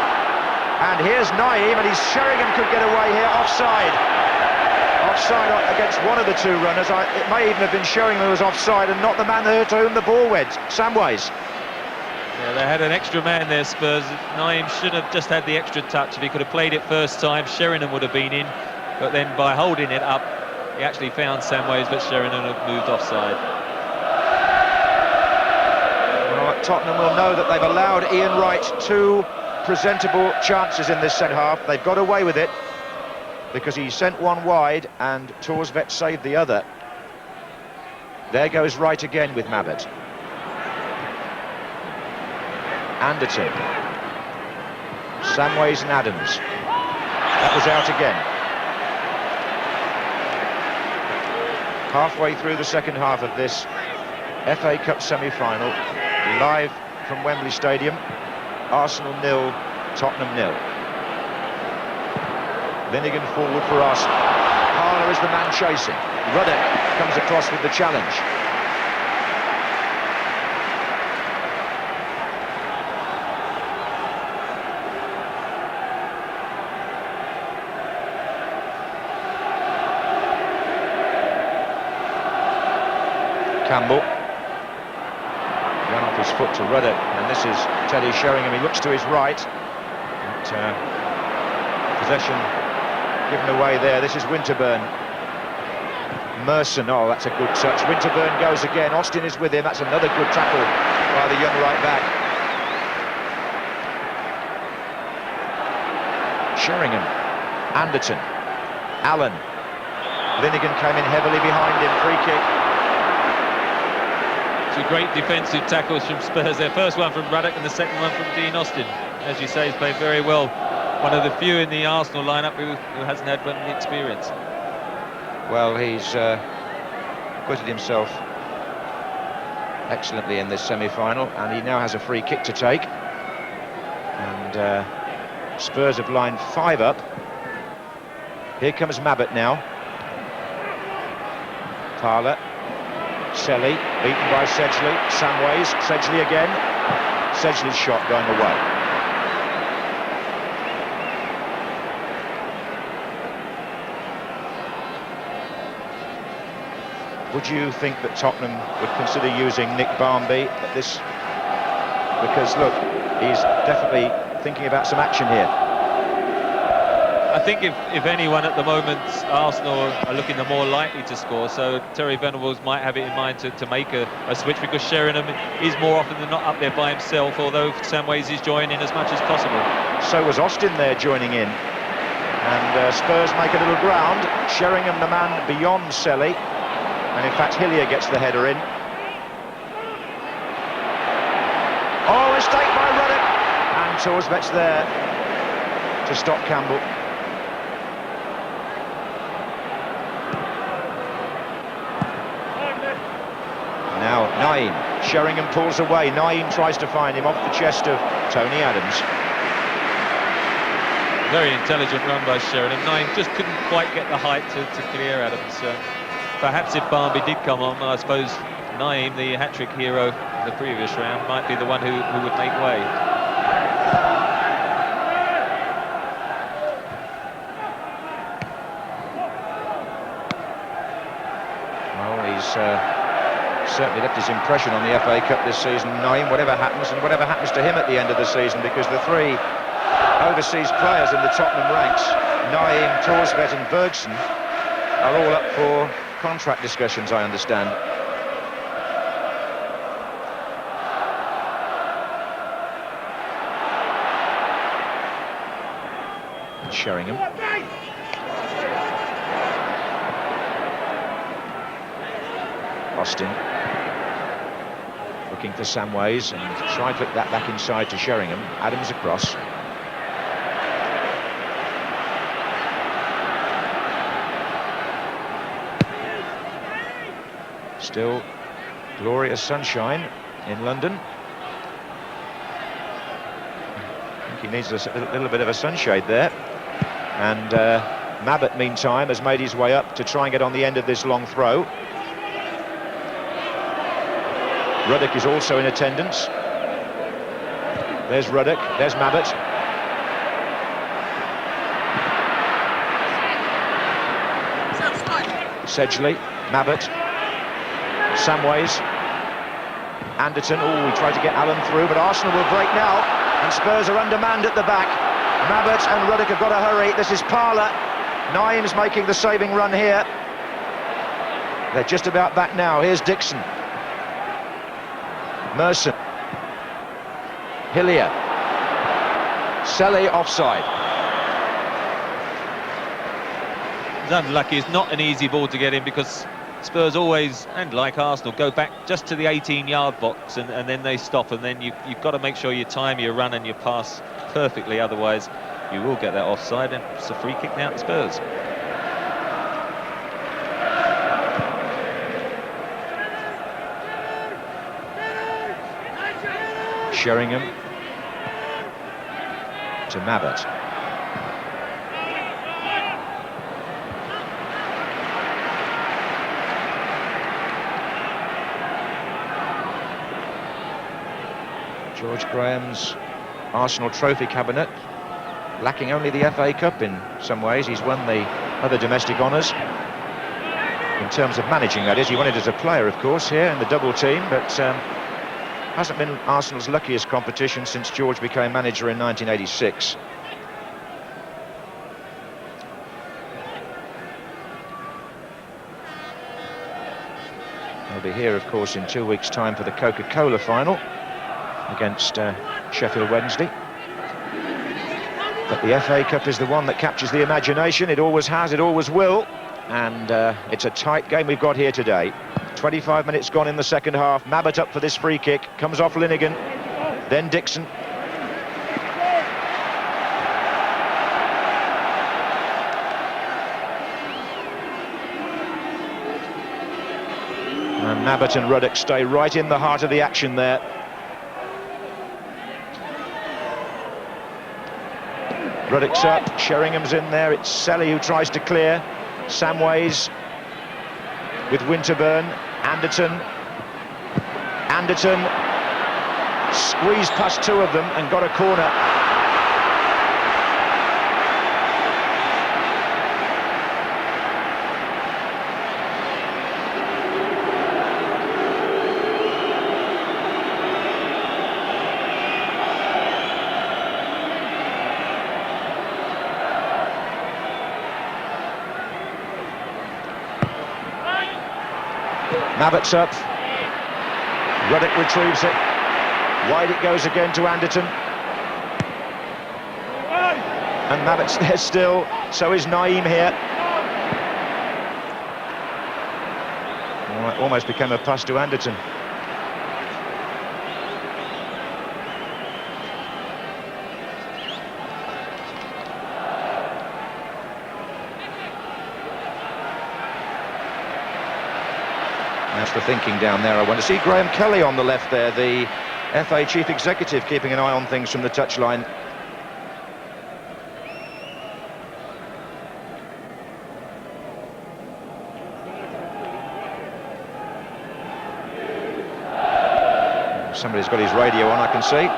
And here's Naeem, and Sheringham could get away here. Offside. Offside against one of the two runners. It may even have been Sheringham who was offside and not the man to whom the ball went. Samways. Yeah, they had an extra man there, Spurs. Naeem should have just had the extra touch. If he could have played it first time, Sheringham would have been in. But then by holding it up, he actually found Samways, but Sheringham had moved offside. Well, Tottenham will know that they've allowed Ian Wright 2 presentable chances in this second half. They've got away with it because he sent one wide and Torsved saved the other. There goes Wright again with Mabbutt. Anderton. Samways and Adams. That was out again. Halfway through the second half of this FA Cup semi-final, live from Wembley Stadium. Arsenal 0, Tottenham 0. Linnigan forward for Arsenal. Parler is the man chasing. Ruddock comes across with the challenge. Campbell. Ran off his foot to Ruddock, and this is Teddy Sheringham. He looks to his right. But, possession given away there. This is Winterburn. Merson, oh, that's a good touch. Winterburn goes again. Austin is with him. That's another good tackle by the young right back. Sheringham. Anderton. Allen. Linnigan came in heavily behind him. Free kick. Two great defensive tackles from Spurs. Their first one from Ruddock and the second one from Dean Austin. As you say, he's played very well. One of the few in the Arsenal lineup who hasn't had any experience. Well, he's acquitted himself excellently in this semi-final, and he now has a free kick to take. And Spurs have lined 5 up. Here comes Mabbutt now. Parler. Selly, beaten by Sedgley. Samways, Sedgley again. Sedgley's shot going away. Would you think that Tottenham would consider using Nick Barmby at this? Because look, he's definitely thinking about some action here. I think if anyone at the moment, Arsenal are looking the more likely to score, so Terry Venables might have it in mind to make a switch, because Sheringham is more often than not up there by himself, although Samways is joining in as much as possible. So was Austin there joining in. And Spurs make a little ground. Sheringham the man beyond Selly. And in fact, Hillier gets the header in. Oh, mistake by Ruddock. And Torsved's there to stop Campbell. Now Naeem. Sheringham pulls away. Naeem tries to find him off the chest of Tony Adams. Very intelligent run by Sheringham. Naeem just couldn't quite get the height to clear Adams. Perhaps if Barmby did come on, I suppose Naeem, the hat-trick hero in the previous round, might be the one who would make way. Well, he's certainly left his impression on the FA Cup this season, Naeem, whatever happens, and whatever happens to him at the end of the season, because the 3 overseas players in the Tottenham ranks, Naeem, Torsved and Bergson, are all up for contract discussions, I understand. Sheringham. Austin. Looking for Samways and try to flick that back inside to Sheringham. Adams across. Still glorious sunshine in London. I think he needs a little bit of a sunshade there. And Mabbutt, meantime, has made his way up to try and get on the end of this long throw. Ruddock is also in attendance. There's Ruddock, there's Mabbutt. Sedgley, Mabbutt, Samways, Anderton. Oh, we tried to get Allen through, but Arsenal will break now, and Spurs are undermanned at the back. Mabbutt and Ruddock have got to hurry. This is Parler. Naeem's making the saving run here. They're just about back now. Here's Dixon. Merson. Hillier. Selly offside. He's unlucky. It's not an easy ball to get in because Spurs always, and like Arsenal, go back just to the 18-yard box and then they stop, and then you've got to make sure you time your run and your pass perfectly, otherwise you will get that offside, and it's a free kick now to Spurs. Sheringham to Mabbutt. George Graham's Arsenal trophy cabinet, lacking only the FA Cup in some ways. He's won the other domestic honours. In terms of managing, that is. He won it as a player, of course, here in the double team, but hasn't been Arsenal's luckiest competition since George became manager in 1986. They'll be here, of course, in 2 weeks' time for the Coca-Cola final against Sheffield Wednesday. But the FA Cup is the one that captures the imagination. It always has, it always will. And it's a tight game we've got here today. 25 minutes gone in the second half. Mabbutt up for this free kick. Comes off Linnigan. Then Dixon. And Mabbutt and Ruddock stay right in the heart of the action there. Ruddock's up, Sheringham's in there, it's Selly who tries to clear. Samways with Winterburn, Anderton squeezed past two of them and got a corner. Mabbutt's up, Ruddock retrieves it, wide it goes again to Anderton, and Mabbutt's there still, so is Naeem here. Well, it almost became a pass to Anderton. That's the thinking down there. I want to see Graham Kelly on the left there, the FA Chief Executive, keeping an eye on things from the touchline. Somebody's got his radio on, I can see.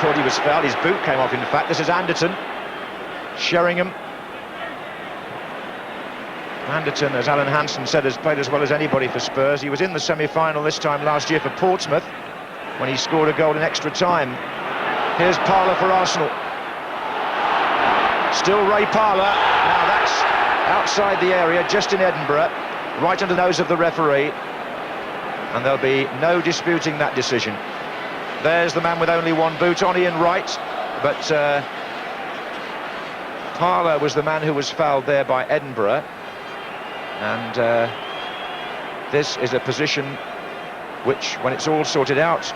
Thought he was fouled, his boot came off in fact. This is Anderton. Sheringham. Anderton, as Alan Hansen said, has played as well as anybody for Spurs. He was in the semi-final this time last year for Portsmouth when he scored a goal in extra time. Here's Parler for Arsenal. Still Ray Parler. Now that's outside the area, just in Edinburgh, right under the nose of the referee. And there'll be no disputing that decision. There's the man with only one boot on, Ian Wright, but Parler was the man who was fouled there by Edinburgh, and this is a position which, when it's all sorted out,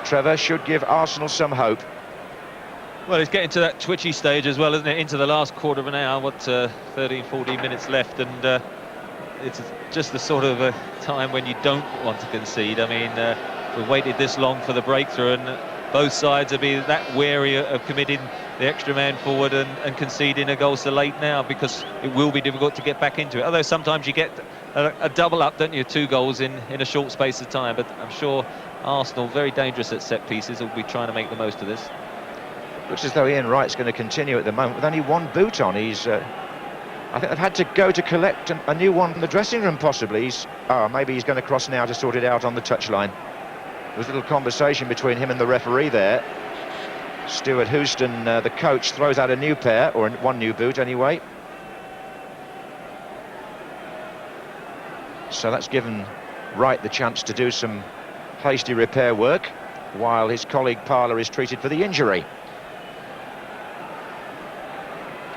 Trevor, should give Arsenal some hope. Well, it's getting to that twitchy stage as well, isn't it? Into the last quarter of an hour, 13, 14 minutes left, and it's just the sort of time when you don't want to concede. I mean, we've waited this long for the breakthrough, and both sides have been that wary of committing the extra man forward and conceding a goal so late now, because it will be difficult to get back into it. Although sometimes you get a double up, don't you? 2 goals in a short space of time. But I'm sure Arsenal, very dangerous at set pieces, will be trying to make the most of this. Looks as though Ian Wright's going to continue at the moment with only 1 boot on. He's, I think they've had to go to collect a new one from the dressing room, possibly. Maybe he's going to cross now to sort it out on the touchline. There was a little conversation between him and the referee there. Stuart Houston, the coach, throws out a new pair, or 1 new boot anyway. So that's given Wright the chance to do some hasty repair work, while his colleague Parler is treated for the injury.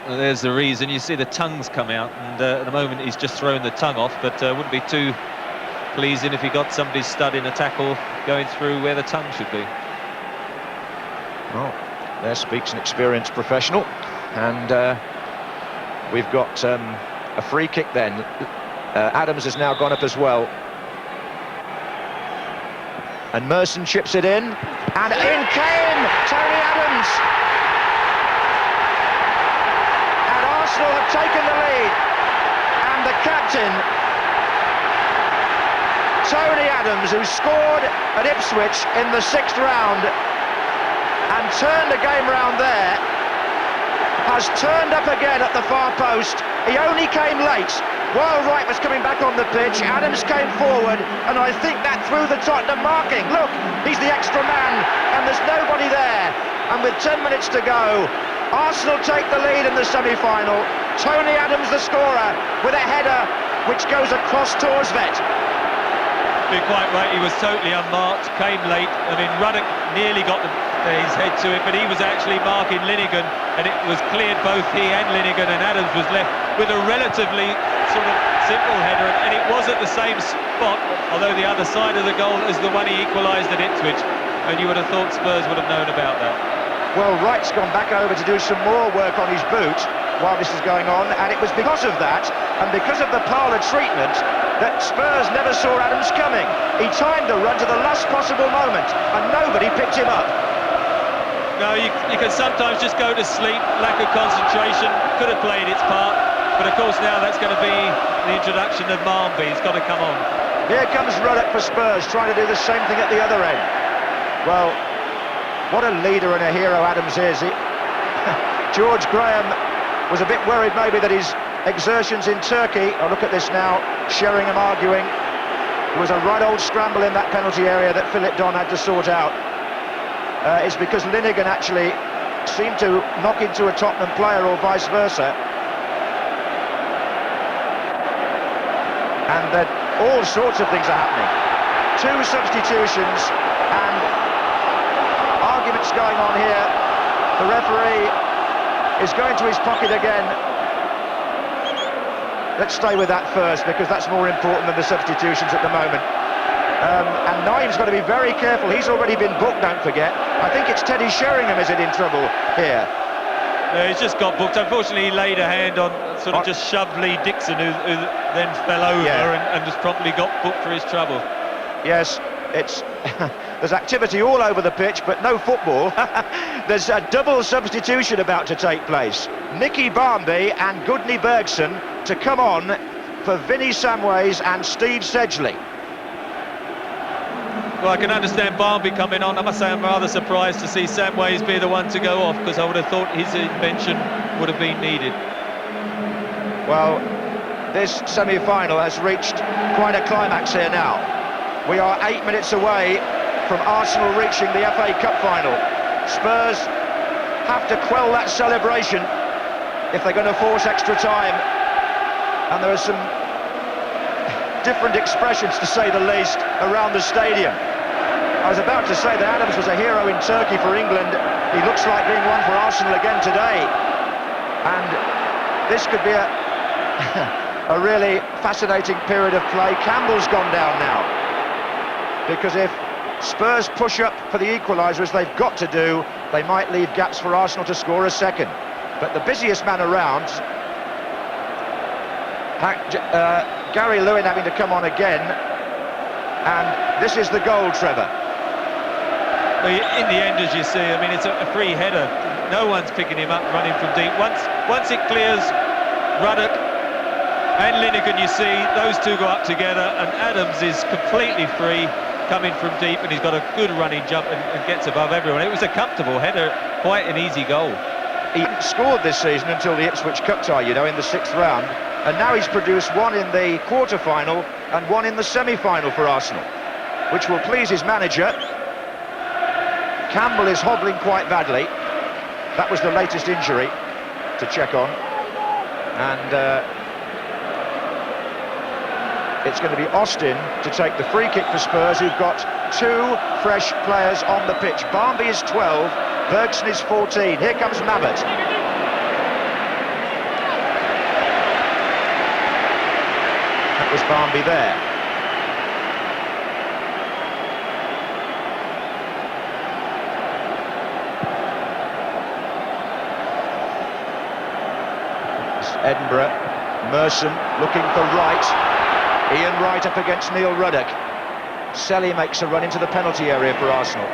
Well, there's the reason. You see the tongues come out, and at the moment he's just thrown the tongue off, but wouldn't be too pleasing if he got somebody stud in a tackle going through where the tongue should be. Well, there speaks an experienced professional, and we've got a free kick then. Adams has now gone up as well, and Merson chips it in, and in came Tony Adams, and Arsenal have taken the lead, and the captain, Tony Adams, who scored at Ipswich in the 6th round and turned the game round there, has turned up again at the far post. He only came late. While Wright was coming back on the pitch, Adams came forward, and I think that threw the Tottenham marking. Look, he's the extra man, and there's nobody there. And with 10 minutes to go, Arsenal take the lead in the semi-final. Tony Adams, the scorer, with a header which goes across Torsvet. You're quite right, he was totally unmarked, came late. I mean, Ruddock nearly got his head to it, but he was actually marking Linnigan, and it was cleared both he and Linnigan, and Adams was left with a relatively sort of simple header, and it was at the same spot, although the other side of the goal as the one he equalised at Ipswich, and you would have thought Spurs would have known about that. Well, Wright's gone back over to do some more work on his boot while this is going on, and it was because of that, and because of the Parler treatment, that Spurs never saw Adams coming. He timed the run to the last possible moment, and nobody picked him up. No, you can sometimes just go to sleep, lack of concentration, could have played its part, but of course now that's going to be the introduction of Marnby. He's got to come on. Here comes Ruddock for Spurs, trying to do the same thing at the other end. Well, what a leader and a hero Adams is. George Graham was a bit worried maybe that his exertions in Turkey, look at this now, Sheringham arguing. There was a right old scramble in that penalty area that Philip Don had to sort out. It's because Linnigan actually seemed to knock into a Tottenham player or vice versa. And that all sorts of things are happening. 2 substitutions and arguments going on here. The referee is going to his pocket again. Let's stay with that first, because that's more important than the substitutions at the moment. And Naim's got to be very careful. He's already been booked, don't forget. I think it's Teddy Sheringham is in trouble here. Yeah, he's just got booked. Unfortunately, he laid a hand on, sort of just shoved Lee Dixon, who then fell over, and just promptly got booked for his trouble. Yes, it's there's activity all over the pitch, but no football. There's a double substitution about to take place. Nicky Barmby and Gudni Bergson to come on for Vinnie Samways and Steve Sedgley. Well, I can understand Barmby coming on. I must say I'm rather surprised to see Samways be the one to go off, because I would have thought his intervention would have been needed. Well, this semi-final has reached quite a climax here now. We are 8 minutes away from Arsenal reaching the FA Cup final. Spurs have to quell that celebration if they're going to force extra time. And there are some different expressions, to say the least, around the stadium. I was about to say that Adams was a hero in Turkey for England. He looks like being one for Arsenal again today. And this could be a really fascinating period of play. Campbell's gone down now, because if Spurs push up for the equaliser, as they've got to do, they might leave gaps for Arsenal to score a second. But the busiest man around, Gary Lewin, having to come on again, and this is the goal, Trevor. In the end, as you see, I mean, it's a free header. No one's picking him up, running from deep. Once it clears Ruddock and Lineker, you see those two go up together, and Adams is completely free, coming from deep, and he's got a good running jump and gets above everyone. It was a comfortable header, quite an easy goal. He hadn't scored this season until the Ipswich Cup tie, you know, in the 6th round, and now he's produced one in the quarter-final and one in the semi-final for Arsenal, which will please his manager. Campbell is hobbling quite badly. That was the latest injury to check on, and it's going to be Austin to take the free kick for Spurs, who've got 2 fresh players on the pitch. Barmby is 12, Bergson is 14. Here comes Mabbott. That was Barmby there. It's Edinburgh, Merson looking for Wright. Ian Wright up against Neil Ruddock. Selly makes a run into the penalty area for Arsenal.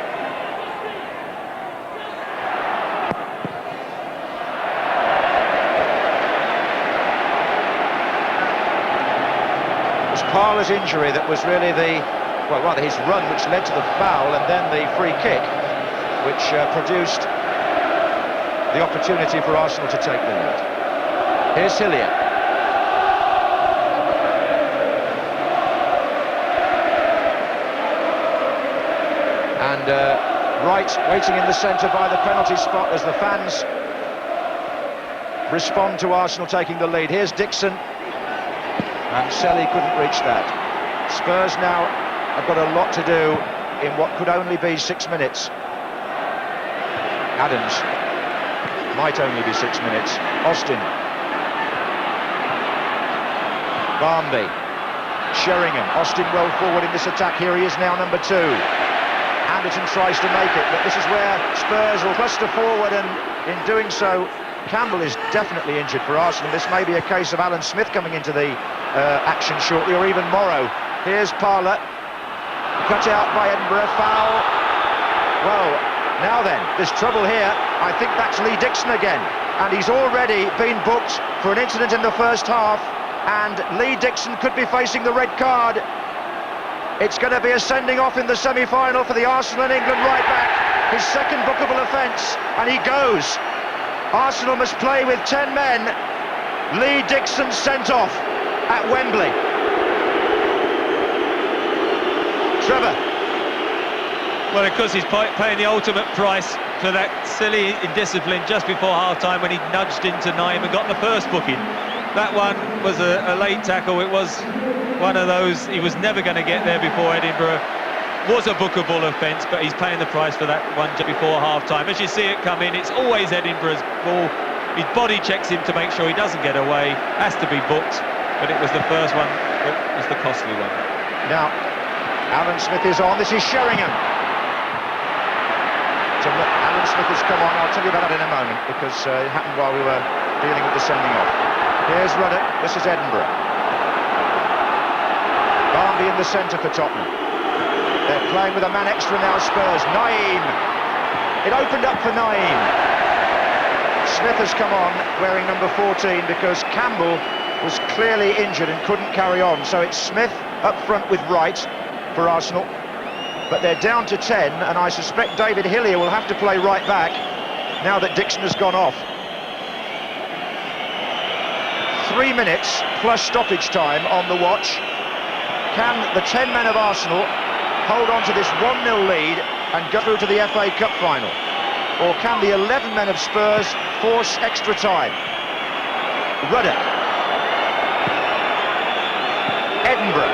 It was Parler's injury that was really well, rather his run, which led to the foul and then the free kick, which produced the opportunity for Arsenal to take the lead. Here's Hillier. And Wright waiting in the centre by the penalty spot as the fans respond to Arsenal taking the lead. Here's Dixon, and Selly couldn't reach that. Spurs now have got a lot to do in what could only be 6 minutes. Adams might only be 6 minutes. Austin, Barmby, Sheringham. Austin well forward in this attack. Here he is now, number 2. Anderton tries to make it, but this is where Spurs will cluster forward, and in doing so, Campbell is definitely injured for Arsenal. This may be a case of Alan Smith coming into the action shortly, or even Morrow. Here's Parler, cut out by Edinburgh, foul. Well, now then, there's trouble here. I think that's Lee Dixon again, and he's already been booked for an incident in the first half, and Lee Dixon could be facing the red card. It's going to be a sending off in the semi-final for the Arsenal and England right-back. His second bookable offence, and he goes. Arsenal must play with 10 men. Lee Dixon sent off at Wembley. Trevor. Well, because he's paying the ultimate price for that silly indiscipline just before half-time when he nudged into Naim and got the first booking. That one was a late tackle. It was one of those, he was never going to get there before Edinburgh. Was a bookable offence, but he's paying the price for that one just before half-time. As you see it come in, it's always Edinburgh's ball. His body checks him to make sure he doesn't get away. Has to be booked, but it was the first one that was the costly one. Now, Alan Smith is on. This is Sheringham. So Alan Smith has come on. I'll tell you about that in a moment, because it happened while we were dealing with the sending off. Here's Ruddock. This is Edinburgh. Barmby in the centre for Tottenham. They're playing with a man extra now, Spurs. Naim. It opened up for Naim. Smith has come on wearing number 14 because Campbell was clearly injured and couldn't carry on. So it's Smith up front with Wright for Arsenal. But they're down to 10, and I suspect David Hillier will have to play right back now that Dixon has gone off. 3 minutes plus stoppage time on the watch. Can the 10 men of Arsenal hold on to this 1-0 lead and go through to the FA Cup final? Or can the 11 men of Spurs force extra time? Ruddock. Edinburgh.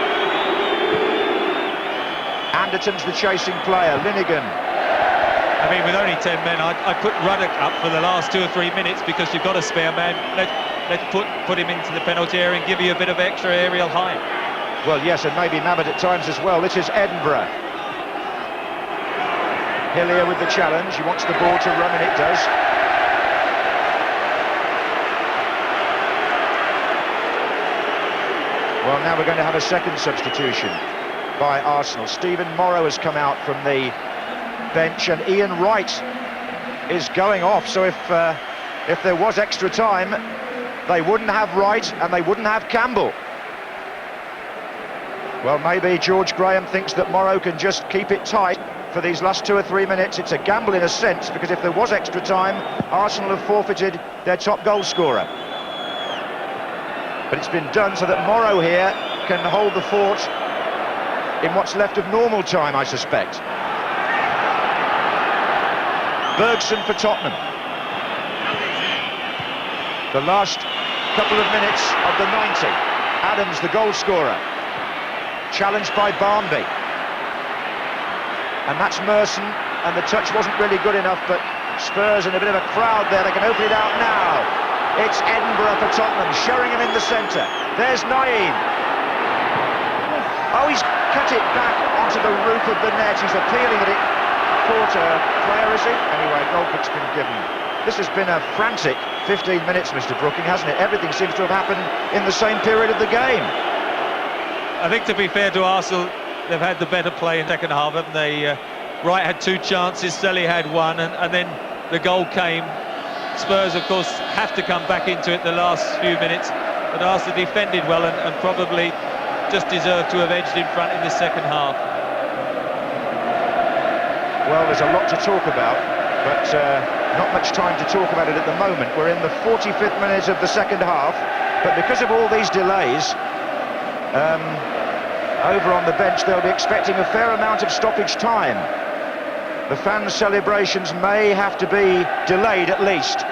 Anderton's the chasing player. Linnigan. I mean, with only 10 men, I'd put Ruddock up for the last 2 or 3 minutes because you've got a spare man. let's put him into the penalty area and give you a bit of extra aerial height. Well, yes, and maybe Mabbutt at times as well. This is Edinburgh. Hillier with the challenge. He wants the ball to run, and it does. Well, now we're going to have a second substitution by Arsenal. Stephen Morrow has come out from the bench, and Ian Wright is going off. So if there was extra time, they wouldn't have Wright and they wouldn't have Campbell. Well, maybe George Graham thinks that Morrow can just keep it tight for these last 2 or 3 minutes. It's a gamble in a sense, because if there was extra time, Arsenal have forfeited their top goal scorer. But it's been done so that Morrow here can hold the fort in what's left of normal time, I suspect. Bergson for Tottenham. The last couple of minutes of the 90. Adams, the goal scorer, challenged by Barnby. And that's Merson, and the touch wasn't really good enough, but Spurs in a bit of a crowd there. They can open it out now. It's Edinburgh for Tottenham, Sheringham in the centre. There's Naeem. Oh, he's cut it back onto the roof of the net. He's appealing that it caught a player, is he? Anyway, goal kick's been given. This has been a frantic 15 minutes, Mr. Brooking, hasn't it? Everything seems to have happened in the same period of the game. I think, to be fair to Arsenal, they've had the better play in the second half, haven't they? Wright had 2 chances, Selly had 1, and then the goal came. Spurs, of course, have to come back into it the last few minutes, but Arsenal defended well and probably just deserved to have edged in front in the second half. Well, there's a lot to talk about, but not much time to talk about it at the moment. We're in the 45th minute of the second half, but because of all these delays, over on the bench they'll be expecting a fair amount of stoppage time. The fans' celebrations may have to be delayed at least.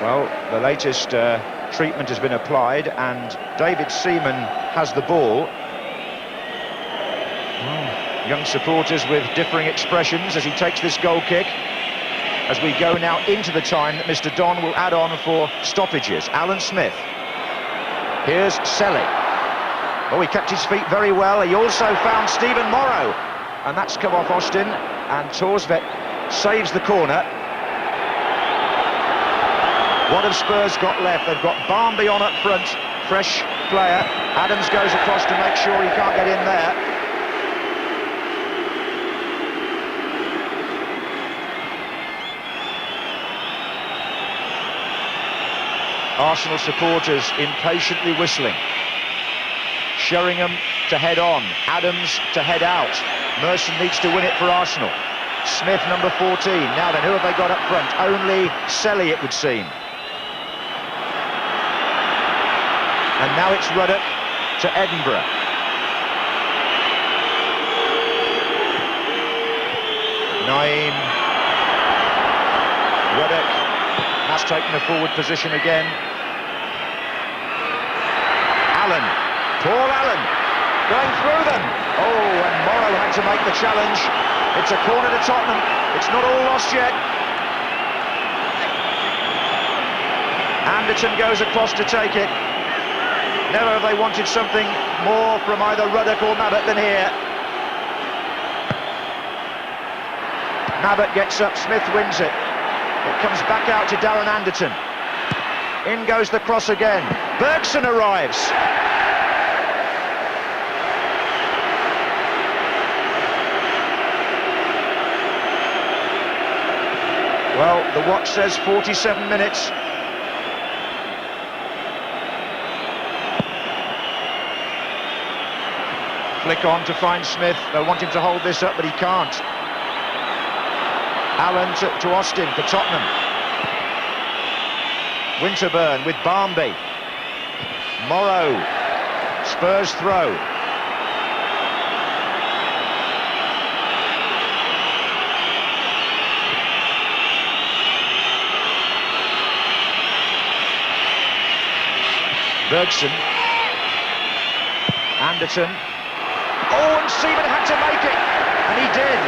Well, the latest treatment has been applied, and David Seaman has the ball. Young supporters with differing expressions as he takes this goal kick, as we go now into the time that Mr. Don will add on for stoppages. Alan Smith. Here's Selly. Oh, he kept his feet very well. He also found Stephen Morrow, and that's come off Austin, and Torsvet saves the corner. What have Spurs got left? They've got Barnby on up front, fresh player. Adams goes across to make sure he can't get in there. Arsenal supporters impatiently whistling. Sheringham to head on, Adams to head out. Merson needs to win it for Arsenal. Smith, number 14. Now then, who have they got up front? Only Selly, it would seem. And now it's Ruddock to Edinburgh. Naeem. Ruddock has taken a forward position again. Allen, Paul Allen, going through them. Oh, and Morrow had to make the challenge. It's a corner to Tottenham. It's not all lost yet. Anderton goes across to take it. Never have they wanted something more from either Ruddock or Mabbutt than here. Mabbutt gets up, Smith wins it. It comes back out to Darren Anderton. In goes the cross again. Bergson arrives. Well, the watch says 47 minutes. Flick on to find Smith. They want him to hold this up, but he can't. Allen to Austin for Tottenham. Winterburn with Barnby. Morrow. Spurs throw. Bergson. Anderton. Oh, and Seaman had to make it, and he did.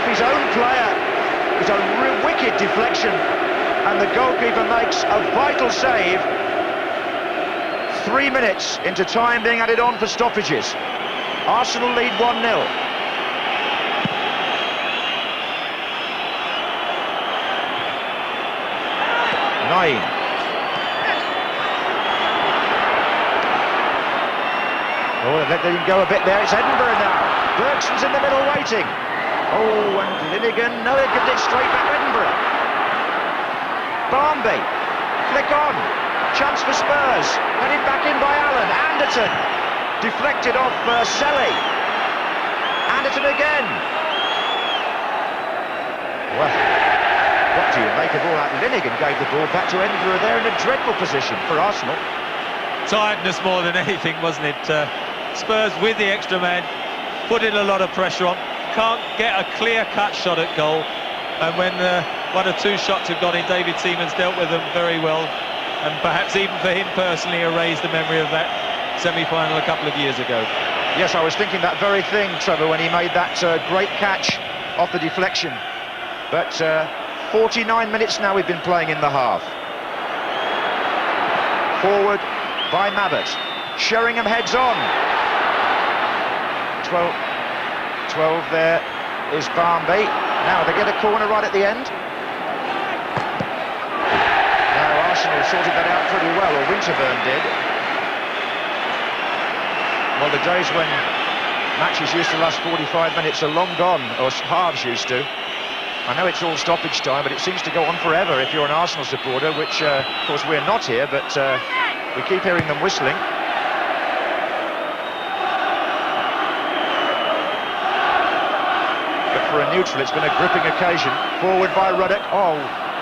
his own player. It's a wicked deflection, and the goalkeeper makes a vital save. 3 minutes into time being added on for stoppages. Arsenal lead 1-0. Naim. Oh, they've let them go a bit there. It's Edinburgh now. Bergson's in the middle waiting. Oh, and Linnigan, no, they gives it straight back Edinburgh. Barmby, flick on. Chance for Spurs. Headed back in by Allen. Anderton. Deflected off Selly. Anderton again. Well, what do you make of all that? Linnigan gave the ball back to Edinburgh there in a dreadful position for Arsenal. Tiredness more than anything, wasn't it? Spurs with the extra man, putting a lot of pressure on. Can't get a clear-cut shot at goal. And when one or two shots have gone in, David Seaman's dealt with them very well. And perhaps even for him personally, erased the memory of that semi-final a couple of years ago. Yes, I was thinking that very thing, Trevor, when he made that great catch off the deflection. But 49 minutes now we've been playing in the half. Forward by Mabbott. Sheringham heads on. 12 there is Barmby. Now they get a corner right at the end. Now Arsenal sorted that out pretty well, or Winterburn did. Well, the days when matches used to last 45 minutes are long gone, or halves used to. I know it's all stoppage time, but it seems to go on forever if you're an Arsenal supporter, which, of course, we're not here, but we keep hearing them whistling. But for a neutral, it's been a gripping occasion. Forward by Ruddock. Oh,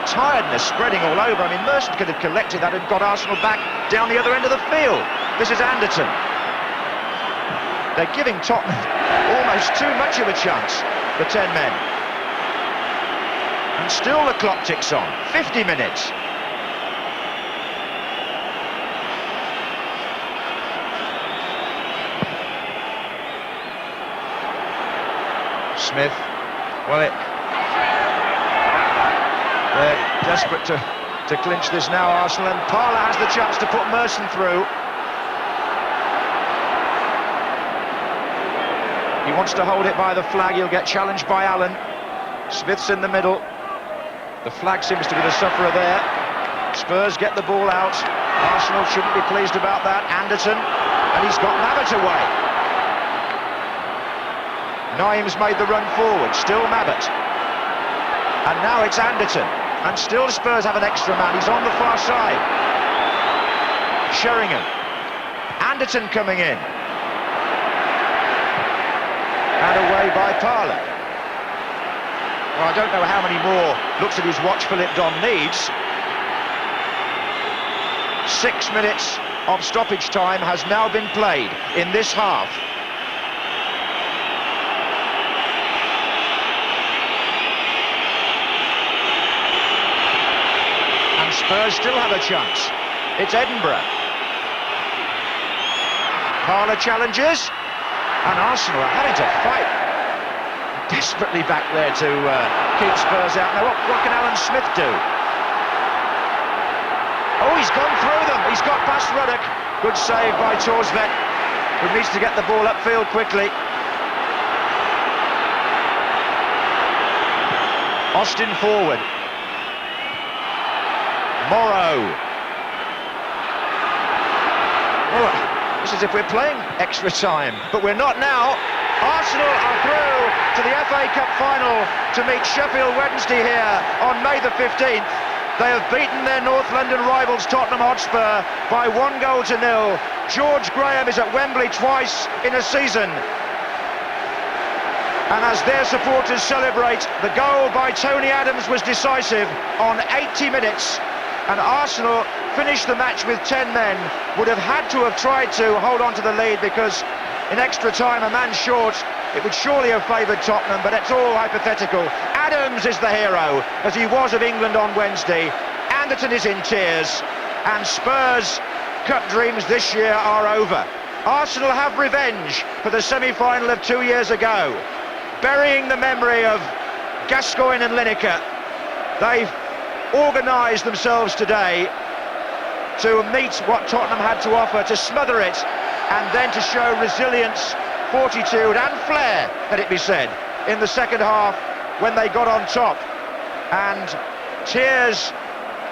tiredness spreading all over. I mean, Merson could have collected that and got Arsenal back down the other end of the field. This is Anderton. They're giving Tottenham almost too much of a chance, the 10 men. And still the clock ticks on. 50 minutes. Smith. Well, they're desperate to clinch this now, Arsenal, and Parler has the chance to put Merson through. He wants to hold it by the flag. He'll get challenged by Allen. Smith's in the middle. The flag seems to be the sufferer there. Spurs get the ball out. Arsenal shouldn't be pleased about that. Anderton, and he's got Mabbott away. Naim's made the run forward. Still Mabbott. And now it's Anderton. And still Spurs have an extra man. He's on the far side. Sheringham. Anderton coming in. And away by Parler. Well, I don't know how many more looks at his watch Philip Don needs. 6 minutes of stoppage time has now been played in this half. And Spurs still have a chance. It's Edinburgh. Parler challenges. And Arsenal are having to fight desperately back there to keep Spurs out. Now what can Alan Smith do? Oh, he's gone through them. He's got past Ruddock. Good save by Torsvet, who needs to get the ball upfield quickly. Austin forward. Morrow. Oh, it's as if we're playing extra time, but we're not now. Arsenal are through to the FA Cup final to meet Sheffield Wednesday here on May the 15th. They have beaten their North London rivals Tottenham Hotspur by 1-0. George Graham is at Wembley twice in a season. And as their supporters celebrate, the goal by Tony Adams was decisive on 80 minutes. And Arsenal finished the match with 10 men. Would have had to have tried to hold on to the lead, because in extra time, a man short, it would surely have favoured Tottenham, but it's all hypothetical. Adams is the hero, as he was of England on Wednesday. Anderton is in tears, and Spurs' Cup dreams this year are over. Arsenal have revenge for the semi-final of 2 years ago, burying the memory of Gascoigne and Lineker, they've organised themselves today to meet what Tottenham had to offer, to smother it, and then to show resilience, fortitude and flair, let it be said, in the second half when they got on top. And tears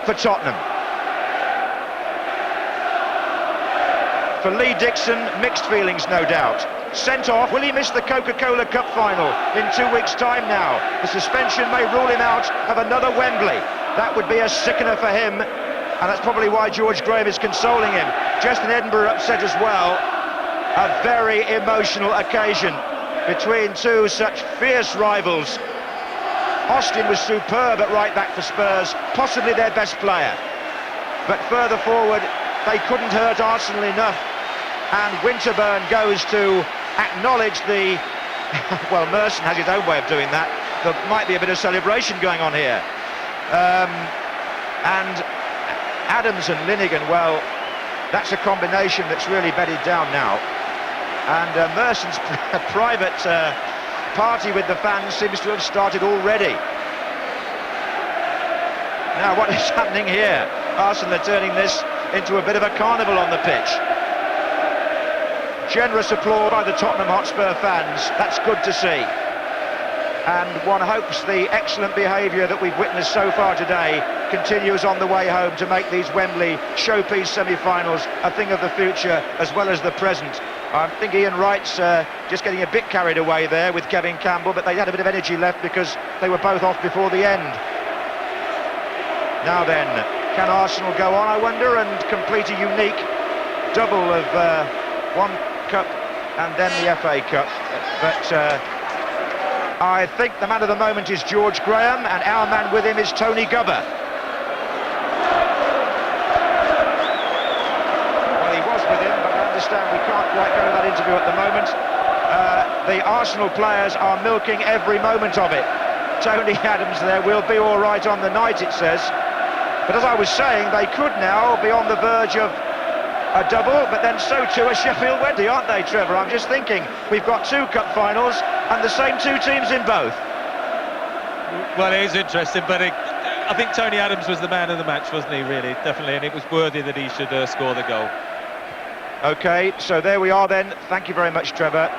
for Tottenham. For Lee Dixon, mixed feelings no doubt. Sent off, will he miss the Coca-Cola Cup final in 2 weeks' time now? The suspension may rule him out of another Wembley. That would be a sickener for him, and that's probably why George Graham is consoling him. Just in Edinburgh upset as well. A very emotional occasion between two such fierce rivals. Austin was superb at right back for Spurs, possibly their best player. But further forward, they couldn't hurt Arsenal enough. And Winterburn goes to acknowledge the... well, Merson has his own way of doing that. There might be a bit of celebration going on here. And Adams and Linnigan, well, that's a combination that's really bedded down now. And Merson's private party with the fans seems to have started already. Now, what is happening here? Arsenal are turning this into a bit of a carnival on the pitch. Generous applause by the Tottenham Hotspur fans. That's good to see. And one hopes the excellent behaviour that we've witnessed so far today continues on the way home to make these Wembley showpiece semi-finals a thing of the future as well as the present. I think Ian Wright's just getting a bit carried away there with Kevin Campbell, but they had a bit of energy left because they were both off before the end. Now then, can Arsenal go on, I wonder, and complete a unique double of one cup and then the FA Cup? But I think the man of the moment is George Graham, and our man with him is Tony Gubber. Well, he was with him, but I understand we can't quite go to that interview at the moment. The Arsenal players are milking every moment of it. Tony Adams there will be all right on the night, it says. But as I was saying, they could now be on the verge of a double, but then so too are Sheffield Wednesday, aren't they, Trevor? I'm just thinking, we've got two cup finals and the same two teams in both. Well, it is interesting, but I think Tony Adams was the man of the match, wasn't he, really? Definitely, and it was worthy that he should score the goal. OK, so there we are then. Thank you very much, Trevor.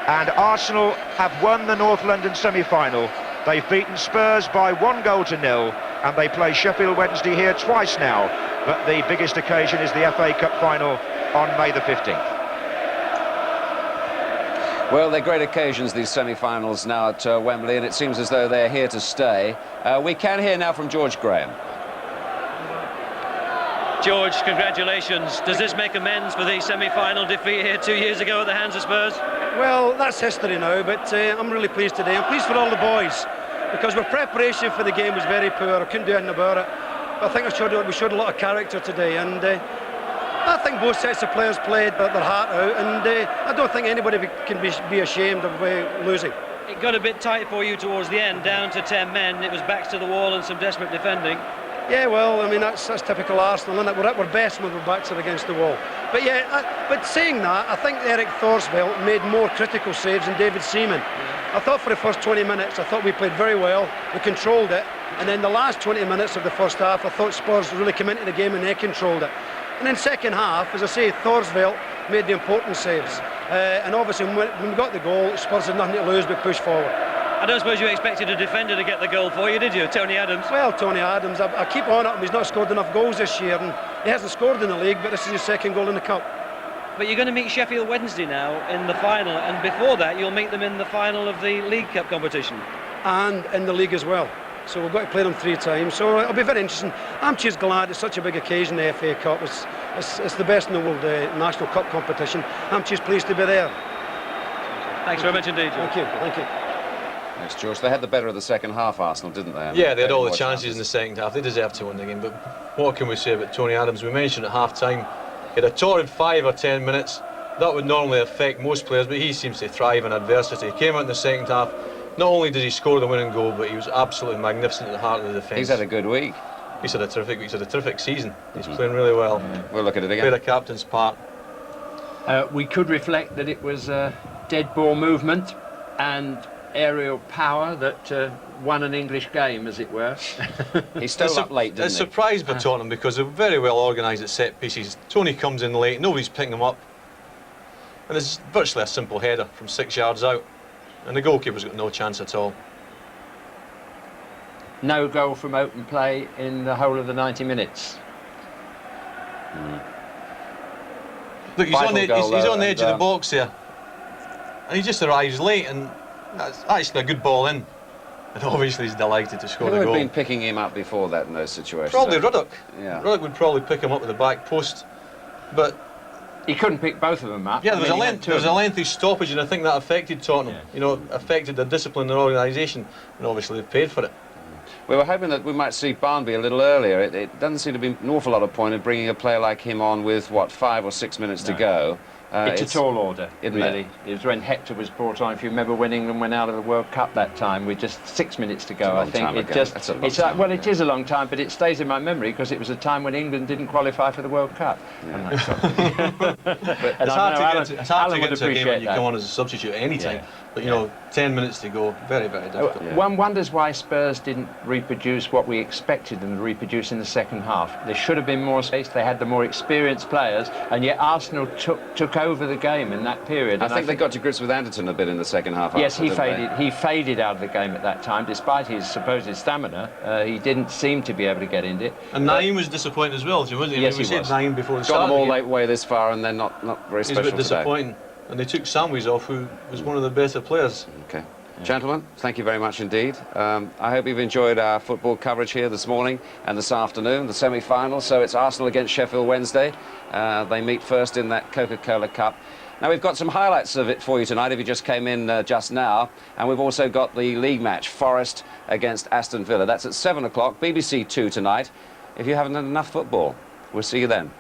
And Arsenal have won the North London semi-final. They've beaten Spurs by 1-0, and they play Sheffield Wednesday here twice now. But the biggest occasion is the FA Cup final on May the 15th. Well, they're great occasions, these semi-finals now at Wembley, and it seems as though they're here to stay. We can hear now from George Graham. George, congratulations. Does this make amends for the semi-final defeat here 2 years ago at the hands of Spurs? Well, that's history now, but I'm really pleased today. I'm pleased for all the boys, because our preparation for the game was very poor. I couldn't do anything about it. But I think we showed a lot of character today, and I think both sets of players played their heart out, and I don't think anybody can be ashamed of losing. It got a bit tight for you towards the end, down to 10 men. It was backs to the wall and some desperate defending. Yeah, well, I mean, that's typical Arsenal, isn't it? We're at our best when our backs are against the wall. But yeah, but saying that, I think Eric Thorsveld made more critical saves than David Seaman. Yeah. I thought for the first 20 minutes, I thought we played very well, we controlled it, and then the last 20 minutes of the first half, I thought Spurs really came into the game and they controlled it. And then second half, as I say, Thorsveld made the important saves. And obviously, when we got the goal, Spurs had nothing to lose but push forward. I don't suppose you expected a defender to get the goal for you, did you, Tony Adams? Well, Tony Adams, I keep on at him. He's not scored enough goals this year, and he hasn't scored in the league, but this is his second goal in the Cup. But you're going to meet Sheffield Wednesday now in the final, and before that you'll meet them in the final of the League Cup competition. And in the league as well. So we've got to play them 3 times, so it'll be very interesting. I'm just glad it's such a big occasion, the FA Cup. It's the best in the world, the National Cup competition. I'm just pleased to be there. Thanks very much indeed, George. Thank you. Thanks, George. They had the better of the second half, Arsenal, didn't they? Yeah, they had all the chances in the second half. They deserved to win the game. But what can we say about Tony Adams? We mentioned at half-time, he had a torrid 5 or 10 minutes. That would normally affect most players, but he seems to thrive in adversity. He came out in the second half. Not only did he score the winning goal, but he was absolutely magnificent at the heart of the defence. He's had a good week. He's had a terrific season. He's playing really well. We'll look at it again. Played a captain's part. We could reflect that it was a dead ball movement, and aerial power that won an English game, as it were. He stole up late, didn't It's he? surprised by Tottenham because they're very well organised at set pieces. Tony comes in late, nobody's picking him up, and it's virtually a simple header from 6 yards out, and the goalkeeper's got no chance at all. No goal from open play in the whole of the 90 minutes. Look, he's on the edge of the and, box there, and he just arrives late, and that's actually a good ball in. And obviously he's delighted to score Who the had goal. been picking him up before that in those situations? Probably Ruddock. Yeah. Ruddock would probably pick him up with the back post, but He couldn't pick both of them up. yeah, there was a lengthy stoppage, and I think that affected Tottenham. Yeah. You know, affected their discipline, their organisation, and obviously they've paid for it. We were hoping that we might see Barnby a little earlier. It doesn't seem to be an awful lot of point in bringing a player like him on with, what, 5 or 6 minutes to go. It's a tall order, isn't really. it? It was when Hector was brought on. If you remember when England went out of the World Cup that time with just 6 minutes to go, I think. That's a long time Well, ago. it is a long time, but it stays in my memory because it was a time when England didn't qualify for the World Cup. Yeah. It's hard to get to a game when you come on as a substitute at any time. Yeah. But you know, 10 minutes to go, very, very difficult. Yeah. One wonders why Spurs didn't reproduce what we expected them to reproduce in the second half. There should have been more space. They had the more experienced players, and yet Arsenal took over the game in that period. I think they got to grips with Anderton a bit in the second half. Yes, after, he didn't faded. they? He faded out of the game at that time, despite his supposed stamina. He didn't seem to be able to get into it. And Naeem was disappointing as well, wasn't he? Yes, we he said was. Naeem before the Got start them of all the late game. way this far, and then not very He's a special bit disappointing. And they took Samwise off, who was one of the better players. Okay. Gentlemen, thank you very much indeed. I hope you've enjoyed our football coverage here this morning and this afternoon, the semi-final. So it's Arsenal against Sheffield Wednesday. They meet first in that Coca-Cola Cup. Now, we've got some highlights of it for you tonight, if you just came in just now. And we've also got the league match, Forest against Aston Villa. That's at 7 o'clock, BBC 2 tonight. If you haven't had enough football, we'll see you then.